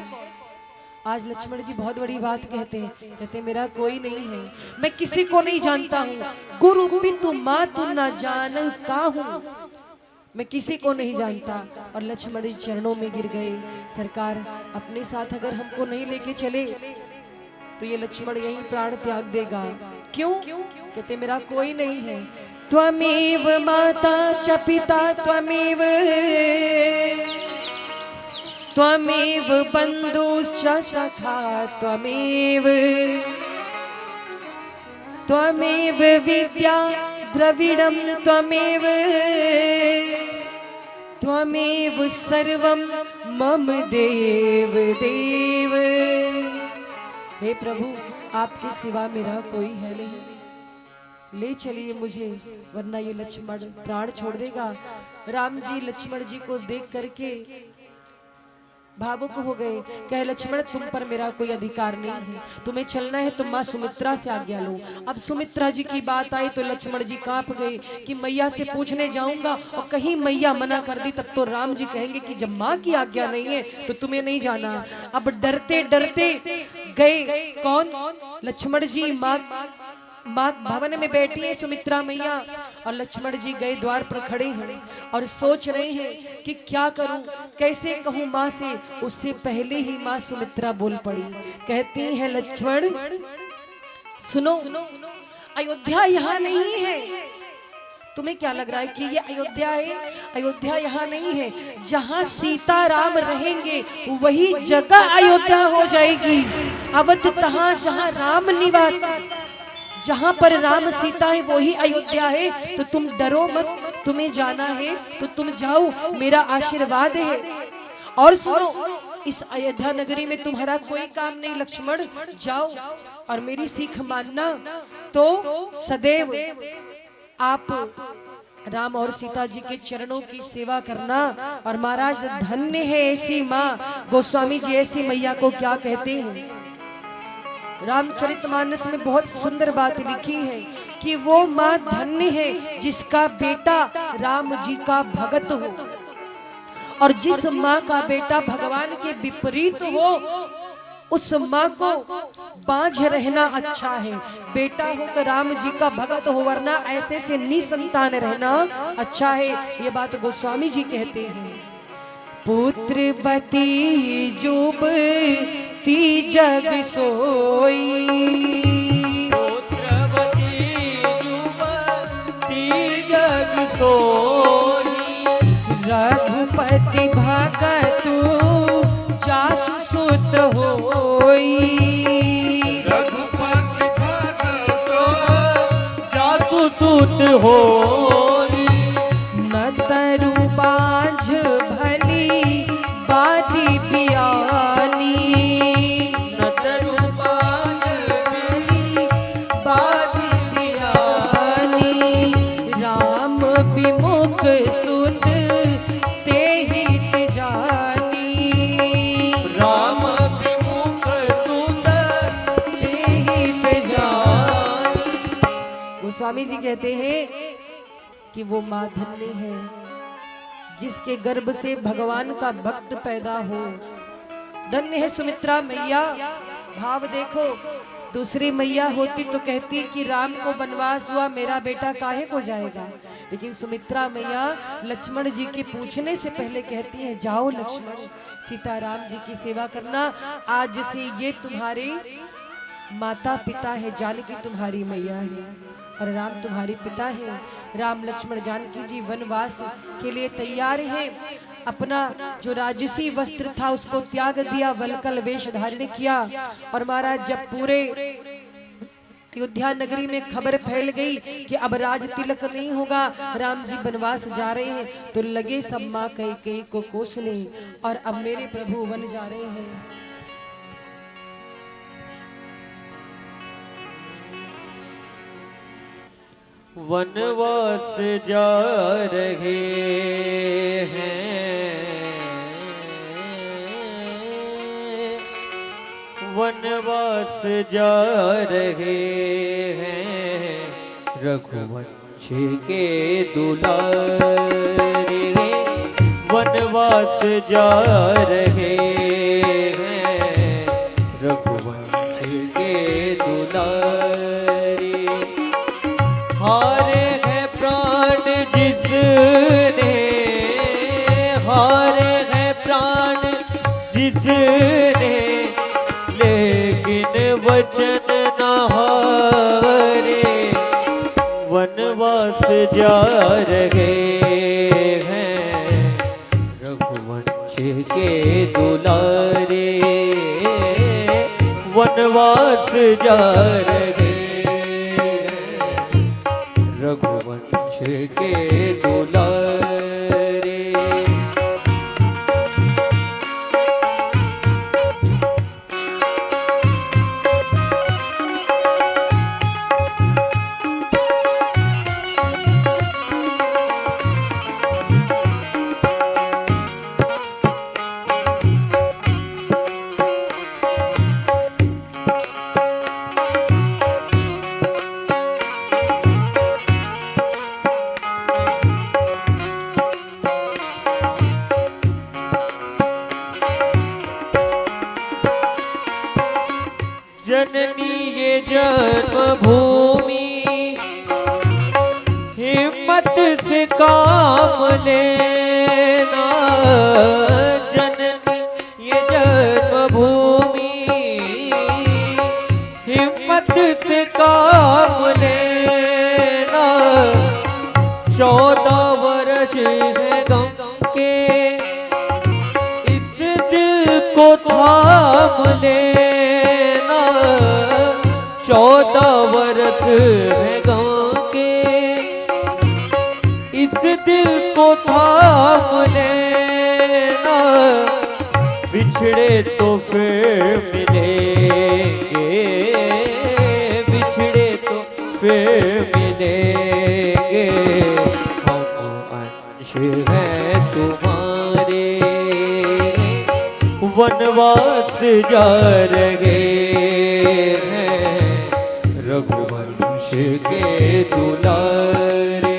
आज लक्ष्मण जी बहुत बड़ी बात कहते हैं, कहते हैं मेरा कोई नहीं है, मैं किसी को नहीं जानता हूँ, गुरु पितु मातु न जान काहू, मैं किसी को नहीं जानता। और लक्ष्मण जी चरणों में गिर गए, सरकार अपने साथ अगर हमको नहीं लेके चले तो ये लक्ष्मण यहीं प्राण त्याग देगा। क्यों? कहते मेरा कोई नहीं है। त्वमेव माता च पिता त्वमेव त्वमेव बंधुश्च सखा त्वमेव त्वमेव विद्या द्रविड़ं त्वमेव त्वमेव सर्वं मम देव देव। हे प्रभु आपके सिवा मेरा कोई है नहीं, ले चलिए मुझे, वरना ये लक्ष्मण प्राण छोड़ देगा। राम जी लक्ष्मण जी को देख करके भावुक हो गए, कहे लक्ष्मण तुम पर मेरा कोई अधिकार नहीं है, तुम्हें चलना है तो माँ सुमित्रा से आज्ञा लो। अब सुमित्रा जी की बात आई तो लक्ष्मण जी कांप गए कि मैया से पूछने जाऊंगा और कहीं मैया मना कर दी तब तो राम जी कहेंगे कि जब माँ की आज्ञा नहीं है तो तुम्हें नहीं जाना। अब डरते डरते गए कौन, लक्ष्मण जी माँ भवन में बैठी है सुमित्रा मैया, और लक्ष्मण जी गए द्वार पर खड़े हैं और सोच रहे हैं कि क्या करूं, कैसे कहूं माँ से। उससे पहले ही माँ सुमित्रा बोल पड़ी, कहती है लक्ष्मण सुनो, अयोध्या यहाँ नहीं है। तुम्हें क्या लग रहा है कि ये अयोध्या है? अयोध्या यहाँ नहीं है, जहाँ सीता राम रहेंगे वही जगह अयोध्या हो जाएगी। अवध तहाँ जहाँ राम निवास, जहां पर राम सीता है वही अयोध्या है। तो तुम डरो मत, तुम्हें जाना है तो तुम जाओ, मेरा आशीर्वाद है। और सुनो, इस अयोध्या नगरी में तुम्हारा कोई काम नहीं लक्ष्मण, जाओ और मेरी सीख मानना तो सदैव आप राम और सीता जी के चरणों की सेवा करना। और महाराज धन्य है ऐसी माँ, गोस्वामी जी ऐसी मैया को क्या कहते हैं। रामचरितमानस में बहुत सुंदर बात लिखी है कि वो माँ धन्य है जिसका बेटा राम जी का भगत हो, और जिस माँ का बेटा भगवान के विपरीत हो उस माँ को बांझ रहना अच्छा है। बेटा हो तो राम जी का भगत हो, वरना ऐसे से निसंतान रहना अच्छा है। ये बात गोस्वामी जी कहते हैं। पुत्रवती जुबती जग सोई, पुत्रवती जुबती जग सोई, रघुपति भगतु जासु सुत होई, रघुपति भगतो जासु सुत होई, न तरु बांझ भली बाती पियानी, न तरु बांझ भली बाती पियानी, राम विमुख सुत तेहि जानी, राम विमुख सुत तेहि जानी। गोस्वामी जी कहते हैं कि वो माँ धन्य है जिसके गर्भ से भगवान का भक्त पैदा हो। धन्य है सुमित्रा मैया। भाव देखो, दूसरी मैया होती तो कहती कि राम को वनवास हुआ, मेरा बेटा काहे को जाएगा। लेकिन सुमित्रा मैया लक्ष्मण जी के पूछने से पहले कहती है जाओ लक्ष्मण, सीताराम जी की सेवा करना, आज से ये तुम्हारे माता पिता है, जानकी तुम्हारी मैया है और राम तुम्हारे पिता है। राम लक्ष्मण जानकी जी वनवास के लिए तैयार हैं। अपना जो राजसी वस्त्र था उसको त्याग दिया, वलकल वेश धारण किया। और महाराज जब पूरे अयोध्या नगरी में खबर फैल गई कि अब राज तिलक नहीं होगा, राम जी वनवास जा रहे हैं, तो लगे सब माँ कैकेयी को कोसने और अब मेरे प्रभु वन जा रहे हैं। वनवास जा रहे हैं, वनवास जा रहे हैं, रघुवंश के दुलारे वनवास जा रहे हैं, रघुवंश के दुलारे। हारे है प्राण जिसने, हारे है प्राण जिसने, लेकिन वचन न हारे। वनवास जा रहे हैं, रघुवंश के दुलारे वनवास जा रहे रघुवंश के दुलारे। जननी ये जन्मभूमि हिम्मत से काम लेना, जननी ये जन्मभूमि हिम्मत से काम लेना। 14 वर्ष है गम के इस दिल को थाम लेना। 14 वर्ष है गाँव के इस दिल को थाम लेना। बिछड़े तो फिर मिलेंगे, बिछड़े तो फिर मिलेंगे, हम अंश हैं तुम्हारे। वनवास जा रहे हैं, रघुवंश के दुलारे।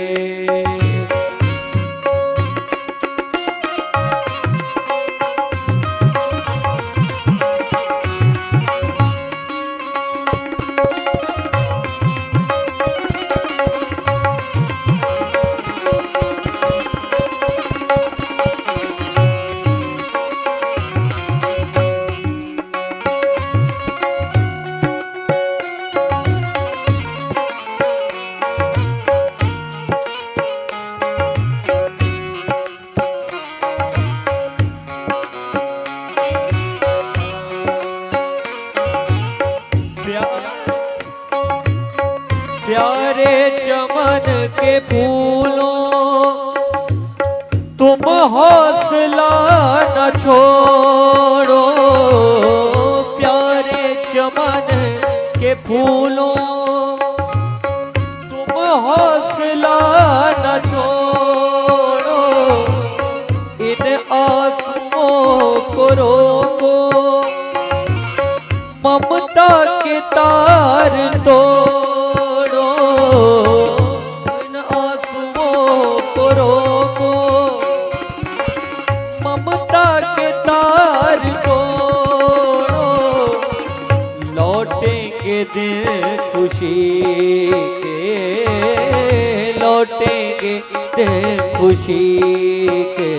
प्यारे चमन के फूलों तुम हौसला न छोड़ो। प्यारे चमन के फूलों तुम हौसला न छोड़ो। इन आंसुओं को रोको, ममता के तार तोड़ो। इन आंसुओं को रोको, ममता के तार तोड़ो। लौटेंगे दिन खुशी के, लौटेंगे दिन खुशी के,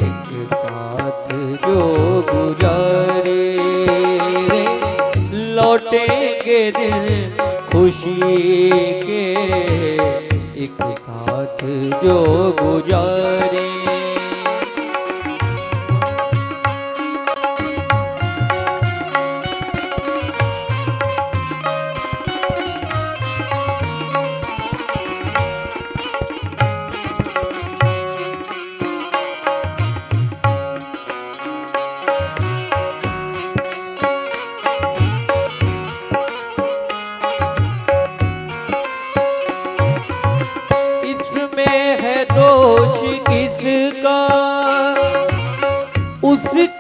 एक साथ जो गुजारे। लौटेंगे दिन खुशी के, एक साथ जो गुजारे।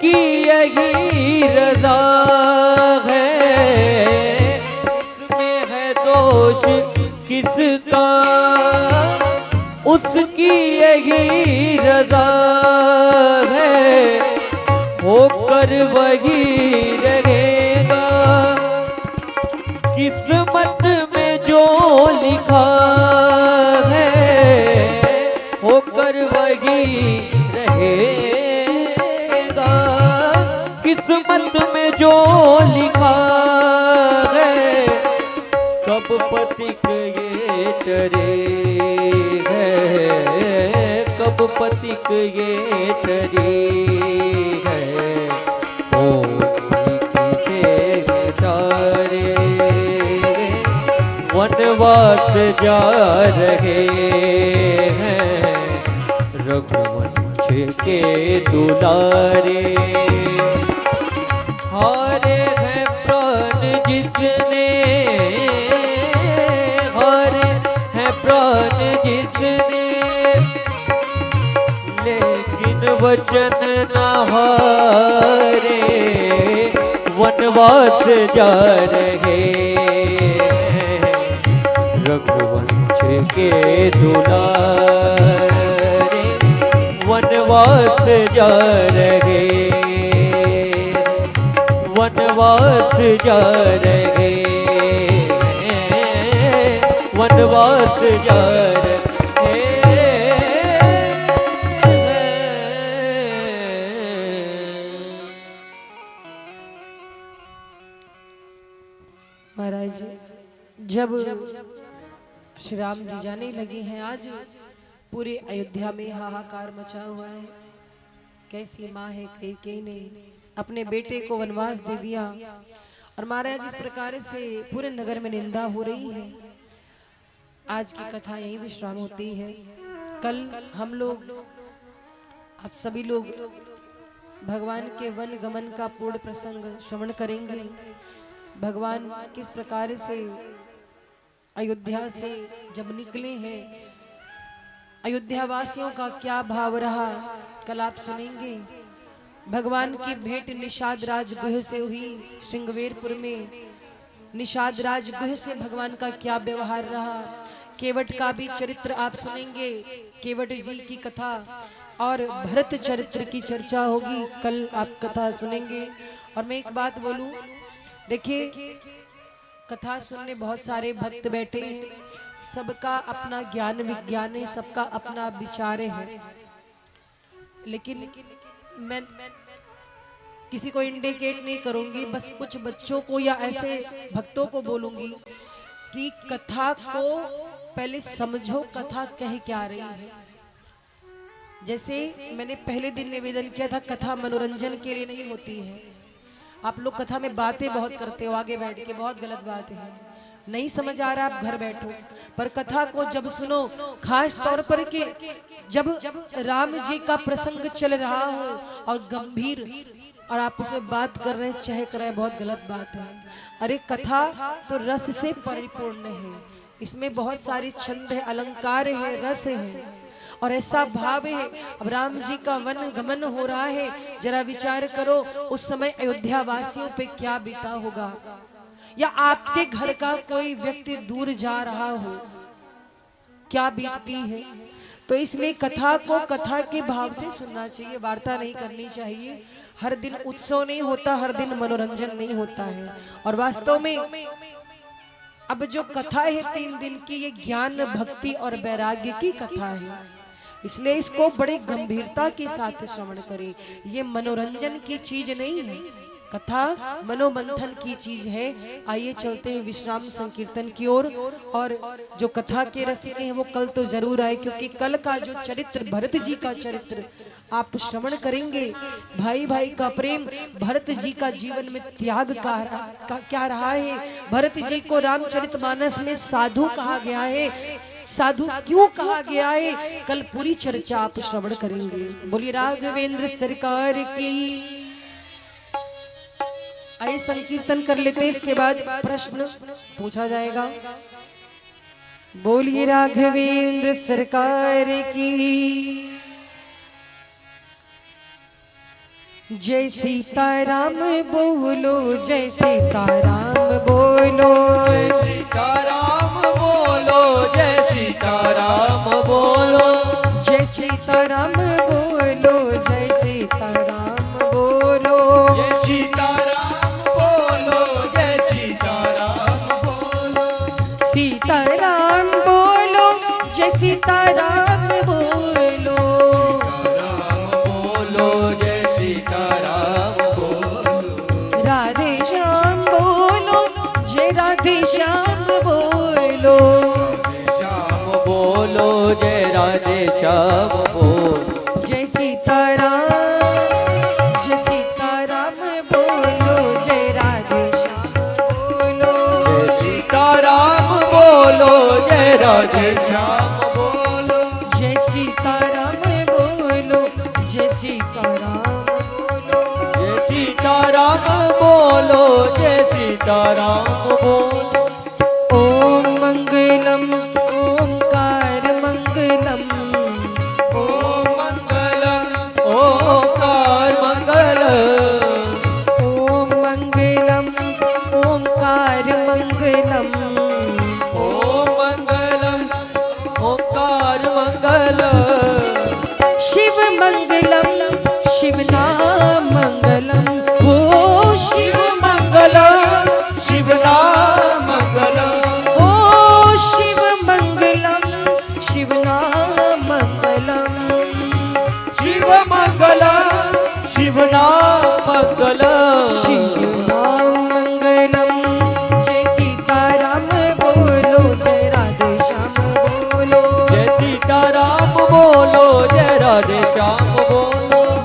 उसकी यही रजा है, इसमें है दोष किसका, उसकी यही रजा है, होकर वही रहेगा। किस्मत में जो लिखा है, होकर वही रहेगा। किस्मत में जो लिखा है, कब पथिक ये टरे है, कब पथिक ये टरे है। ओ के तारे वनवास जा रहे हैं, रघुवंश के दुलारे। हारे हैं प्राण जिसने, हारे हैं प्राण जिसने, लेकिन वचन न हारे, वनवास जा रहे हैं, रघुवंश के दुलारे। वनवास जा रहे, वनवास जा रहे, वनवास जा रहे। महाराज जब श्री राम जी जाने लगे हैं, आज पूरे अयोध्या में हाहाकार मचा हुआ है। कैसी माँ है कई ने अपने बेटे को वनवास दे दिया, और महाराज इस प्रकार से पूरे नगर में निंदा हो रही है। आज की कथा यही विश्राम होती है। कल हम लोग, आप सभी लोग भगवान के वन गमन का पूर्ण प्रसंग श्रवण करेंगे। भगवान किस प्रकार से अयोध्या से जब निकले हैं, अयोध्या वासियों का क्या भाव रहा, कल आप सुनेंगे। भगवान की भेंट निषाद राज गुह से हुई श्रृंगवेरपुर में। निषाद राज गुह से भगवान का क्या व्यवहार रहा, केवट का भी चरित्र आप सुनेंगे, केवट जी की कथा, और भरत चरित्र की चर्चा होगी। कल आप कथा सुनेंगे। और मैं एक बात बोलूं, देखिए कथा सुनने बहुत सारे भक्त बैठे हैं, सबका अपना ज्ञान विज्ञान है, सबका अपना विचार है, लेकिन मैं किसी को इंडिकेट नहीं करूंगी, बस कुछ बच्चों को या ऐसे भक्तों को बोलूंगी कि कथा को पहले समझो, कथा कह क्या रही है। जैसे मैंने पहले दिन निवेदन किया था, कथा मनोरंजन के लिए नहीं होती है। आप लोग कथा में बातें बहुत करते हो आगे बैठ के, बहुत गलत बात है। नहीं समझ आ रहा आप घर बैठो, पर कथा को जब सुनो, खास तौर पर के जब राम जी का प्रसंग चल रहा हो और गंभीर, और आप उसमें बात कर रहे चहक रहे, बहुत गलत बात है। अरे कथा तो रस से परिपूर्ण है, इसमें बहुत सारे छंद है, अलंकार है, रस है, और ऐसा भाव है। अब राम जी का वन गमन हो रहा है, जरा विचार करो उस समय अयोध्या वासियों पे क्या बीता होगा, या आपके घर का कोई व्यक्ति दूर जा रहा हो, क्या बीतती है। तो इसलिए कथा को कथा के भाव से सुनना चाहिए, वार्ता नहीं करनी चाहिए। हर दिन उत्सव नहीं होता, हर दिन मनोरंजन नहीं होता है। और वास्तव में अब जो कथा है 3 दिन की, ये ज्ञान भक्ति और वैराग्य की कथा है, इसलिए इसको बड़े गंभीरता के साथ श्रवण करें। ये मनोरंजन की चीज नहीं है, कथा मनोमंथन की चीज है। आइए चलते हैं विश्राम संकीर्तन की ओर, और जो कथा के रसिक हैं वो कल तो जरूर आए, क्योंकि कल का जो चरित्र, भरत जी का चरित्र आप श्रवण करेंगे। भाई भाई का प्रेम, भरत जी का जीवन में त्याग का क्या रहा है। भरत जी को रामचरितमानस में साधु कहा गया है, साधु क्यों कहा गया है, कल पूरी चर्चा आप श्रवण करेंगे। बोलिए राघवेंद्र सरकार की। आइए संकीर्तन कर लेते हैं, इसके बाद प्रश्न पूछा जाएगा। बोलिए राघवेंद्र सरकार की। जय सीताराम बोलो, जय सीताराम बोलो, सीताराम बोलो, जय सीताराम बोलो, जय सीताराम बोलो, जय सीताराम बोलो, जय सीताराम बोलो, जय सीताराम बोलो, सीताराम बोलो, जय सीताराम बोलो, राम बोलो, जय सीताराम बोलो, राधे श्याम बोलो, जय राधे श्याम बोलो, श्याम बोलो, जय राधे श्याम बोलो, जय सीताराम, जय सीताराम बोलो, जय राधे श्याम बोलो, जय सीताराम बोलो, जय राधे श्याम बोलो, जय सीताराम बोलो, जय सीताराम बोलो, जय सीताराम बोलो, जय सीताराम बोलो, ओम मंगलम ओमकार मंगलम, ओम मंगलम ओंकार मंगलम, ओम मंगलम ओमकार मंगलम, ओम मंगलम ओंकार मंगलम, शिव मंगलम शिव नाम मंगलम, ओ शिव मंगलम शिव नाम मंगलम, ओ शिव मंगलम शिव नाम मंगलम, शिव मंगलम शिव नाम मंगलम, शिव नाम मंगलम, जय सीताराम बोलो, जय राधे श्याम बोलो, जय सीताराम बोलो, जय राधे श्याम बोलो,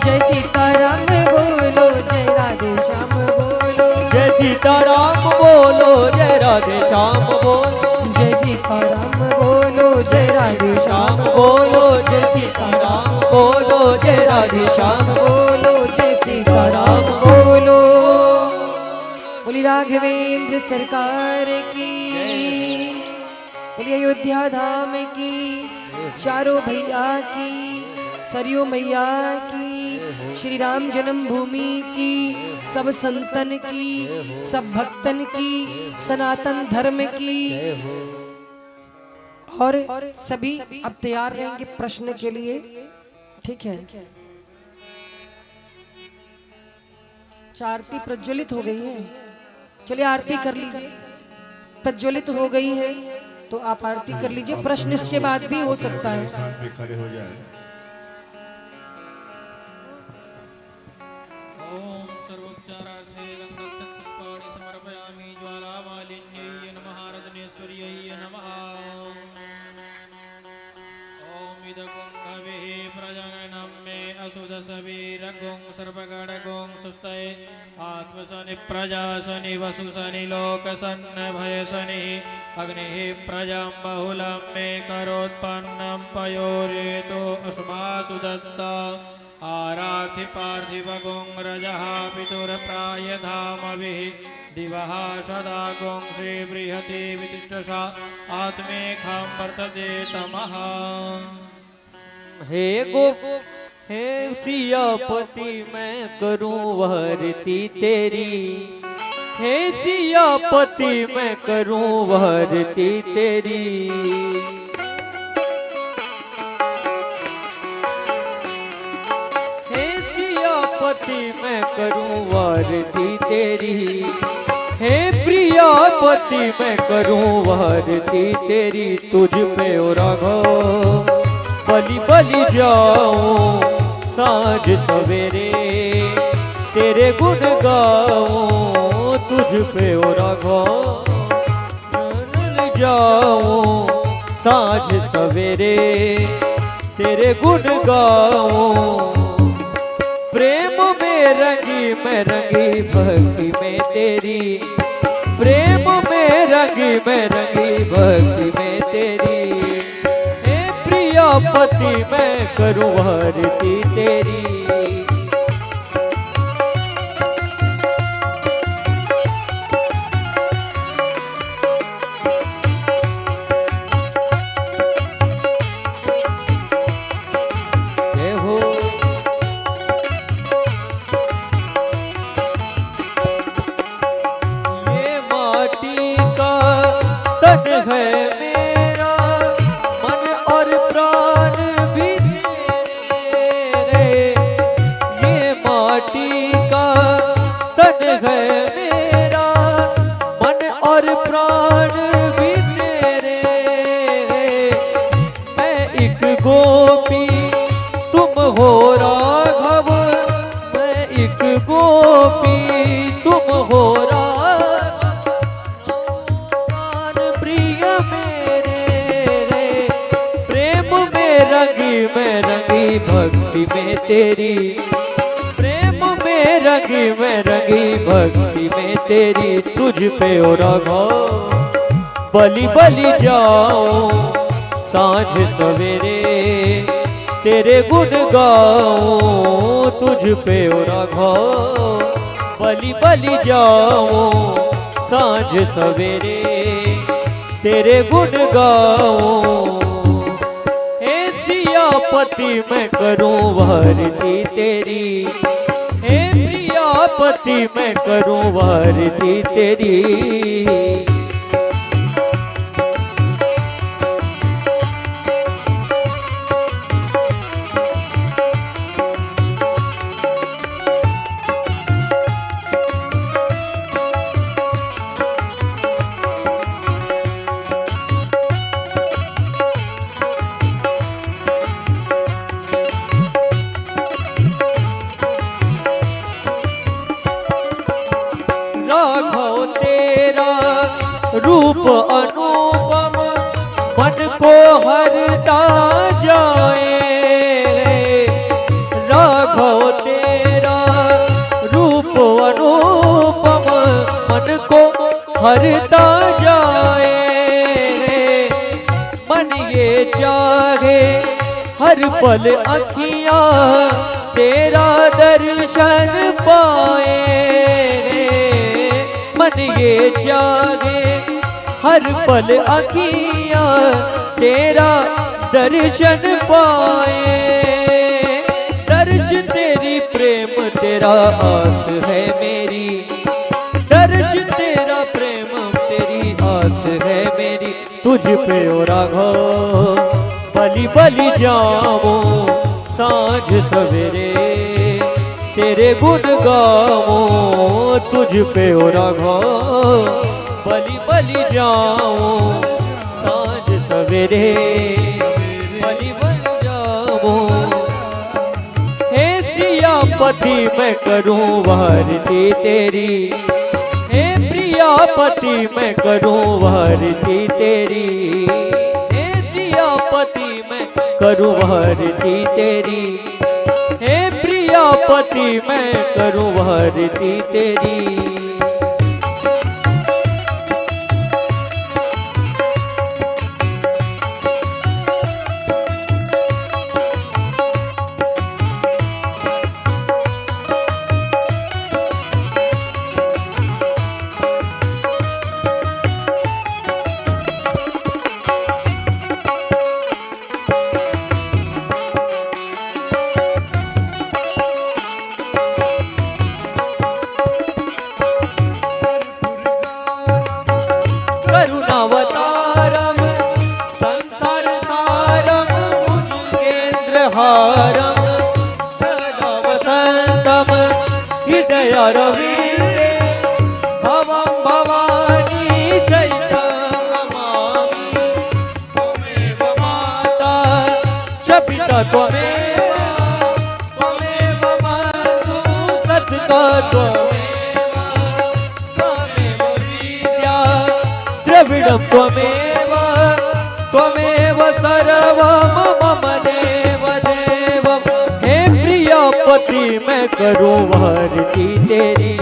जय सीताराम बोलो, जय राधे श्याम बोलो, जय सीताराम बोलो, जय राधे श्याम बोलो, जय सीताराम बोलो, जय राधे श्याम श्याम बोलो, जय सीताराम बोलो, जय राधे श्याम बोलो, जय सीताराम बोलो। बोली राघवेंद्र सरकार की, बोली अयोध्या धाम की, चारों भैया की, सरयू मैया की, श्री राम जन्मभूमि की, सब संतन की, सब भक्तन की, सनातन धर्म की। और सभी अब तैयार रहेंगे प्रश्न के लिए, ठीक है। आरती प्रज्वलित हो गई है, चलिए आरती कर लीजिए। प्रज्वलित हो गई है तो आप आरती कर लीजिए, प्रश्न इसके बाद भी हो सकता है। स्थान पे खड़े हो जाए। ओम सर्वोपचारार्थे गंधपुष्पाणि समर्पयामि, ज्वालामालिन्यै नमः, रजनेश्वर्यै नमः। ओम इदगुं हविः प्रजननं मे असुदसवीरगुं सर्वगणगुं सुस्तये आत्मसनि प्रजासनि वसुसनि लोकसन्न भयसनि अग्निः प्रजां बहुलं मे करोत्पन्नं पयोरेतो अस्मासु दत्ता आरार्ति पार्थिवगुं रजः पितुरप्रायधामभिः दिवः सदा गुं श्रीबृहति वितिष्ठसा आत्मेखां वर्तते तमः। हे हे सियापति मैं करूं वरती तेरी, हे सियापति मैं करूं वरती तेरी, हे सियापति मैं करूं वरती तेरी, हे प्रियापति मैं करूं वरती तेरी, तुझ पे ओ राघव बलि बलि जाऊं साँझ सवेरे, तेरे गुण गाऊं तुझ पे ओ राघव जाऊं साँझ सवेरे, तेरे गुण गाऊं। प्रेम में रंगी मैं रंगी भक्ति में तेरी, प्रेम में रंगी मैं रंगी भक्ति में तेरी, पति मैं करूं हरती तेरी। जय हो माटी का तन है मेरा, मन और प्राण भी तेरे। ये माटी का तन है मेरा, मन और प्राण भी तेरे। मैं एक गोपी तुम हो राघव, मैं एक गोपी तुम हो राघव। प्राण प्रिय मेरे, प्रेम में रंगी भक्ति में तेरी। प्रेम में रंगी भक्ति में तेरी। तुझ पे ओ राघव बलि बलि जाओ सांझ सवेरे, तेरे गुण गाऊं तुझ पे ओ राघव। बलि बलि जाऊं सांझ सवेरे, तेरे गुण गाऊं। हे सियापति मैं करूं वारती तेरी, हे प्रियापति मैं करूं वारती तेरी। राघव तेरा रूप अनुपम, मन को हरता जाए। राघव तेरा रूप अनुपम, मन को हरता जाए। मन ये चाहे हर पल अखियाँ तेरा दर्शन पाए। मन ये चाहे हर पल अखियाँ तेरा दर्शन पाए। दर्श तेरी प्रेम तेरा आस है मेरी, दर्श तेरा प्रेम तेरी आस है मेरी। तुझ पे ओ राघव बलि बलि जाऊं सांझ सवेरे, तेरे गुण गाऊं तुझ पे ओ राघव। बलि बलि जाऊं सांझ सवेरे, बलि बलि जाऊं। हे सियापति मैं करूं वारती तेरी, हे प्रियापति मैं करूं वारती तेरी। हे सियापति मैं करूं वारती तेरी, हे प्रियापति मैं करूं वारती तेरी। करुणावतारम संसार सारम भुजगेंद्रहारम सदा वसंतम हृदयारविंदे भवं भवानी चैतन्यं नमामि। त्वमेव माता च पिता त्वमेव, त्वमेव बन्धु सत्ता त्वमेव, त्वमेव विद्या द्रविडं त्वमेव, त्वमेव सर्वं मम देव देवम्। हे प्रियापति मैं करूं वारती तेरी,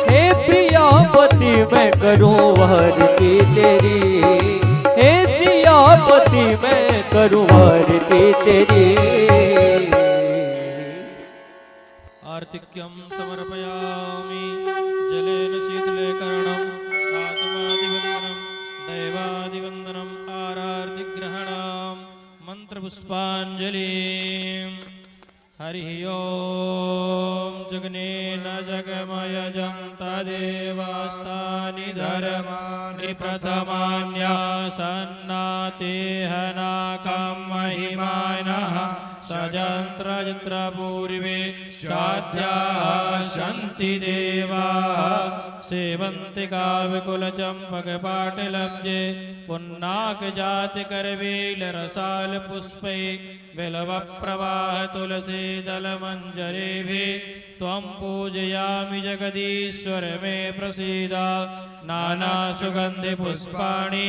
हे प्रियापति मैं करूं वारती तेरी। हे सियापति मैं करूं वारती तेरी। आर्तिक्यं समर्पयामि जलेन शीतलीकरणम् आत्मादिवन्दनं दैवादिवन्दनम् आरार्तिग्रहणं मन्त्रपुष्पाञ्जलिं। हरिः ओम जगनेन जग जगमय तदेवास्तानि धर्माणि प्रथमान्यासन्नातेहनाकं महिमानः सजन्त्रजन्त्रपूर्वे साध्याः सन्ति देवाः सेवन्ति काव्यकुलचम्पकपाटलब्जे पुन्नाकजातिकरवेलरसालपुष्पै बिल्वप्रवाह तुलसीदलमञ्जरीभिः त्वं पूजयामि जगदीश्वर मे प्रसीद नानासुगन्धिपुष्पाणि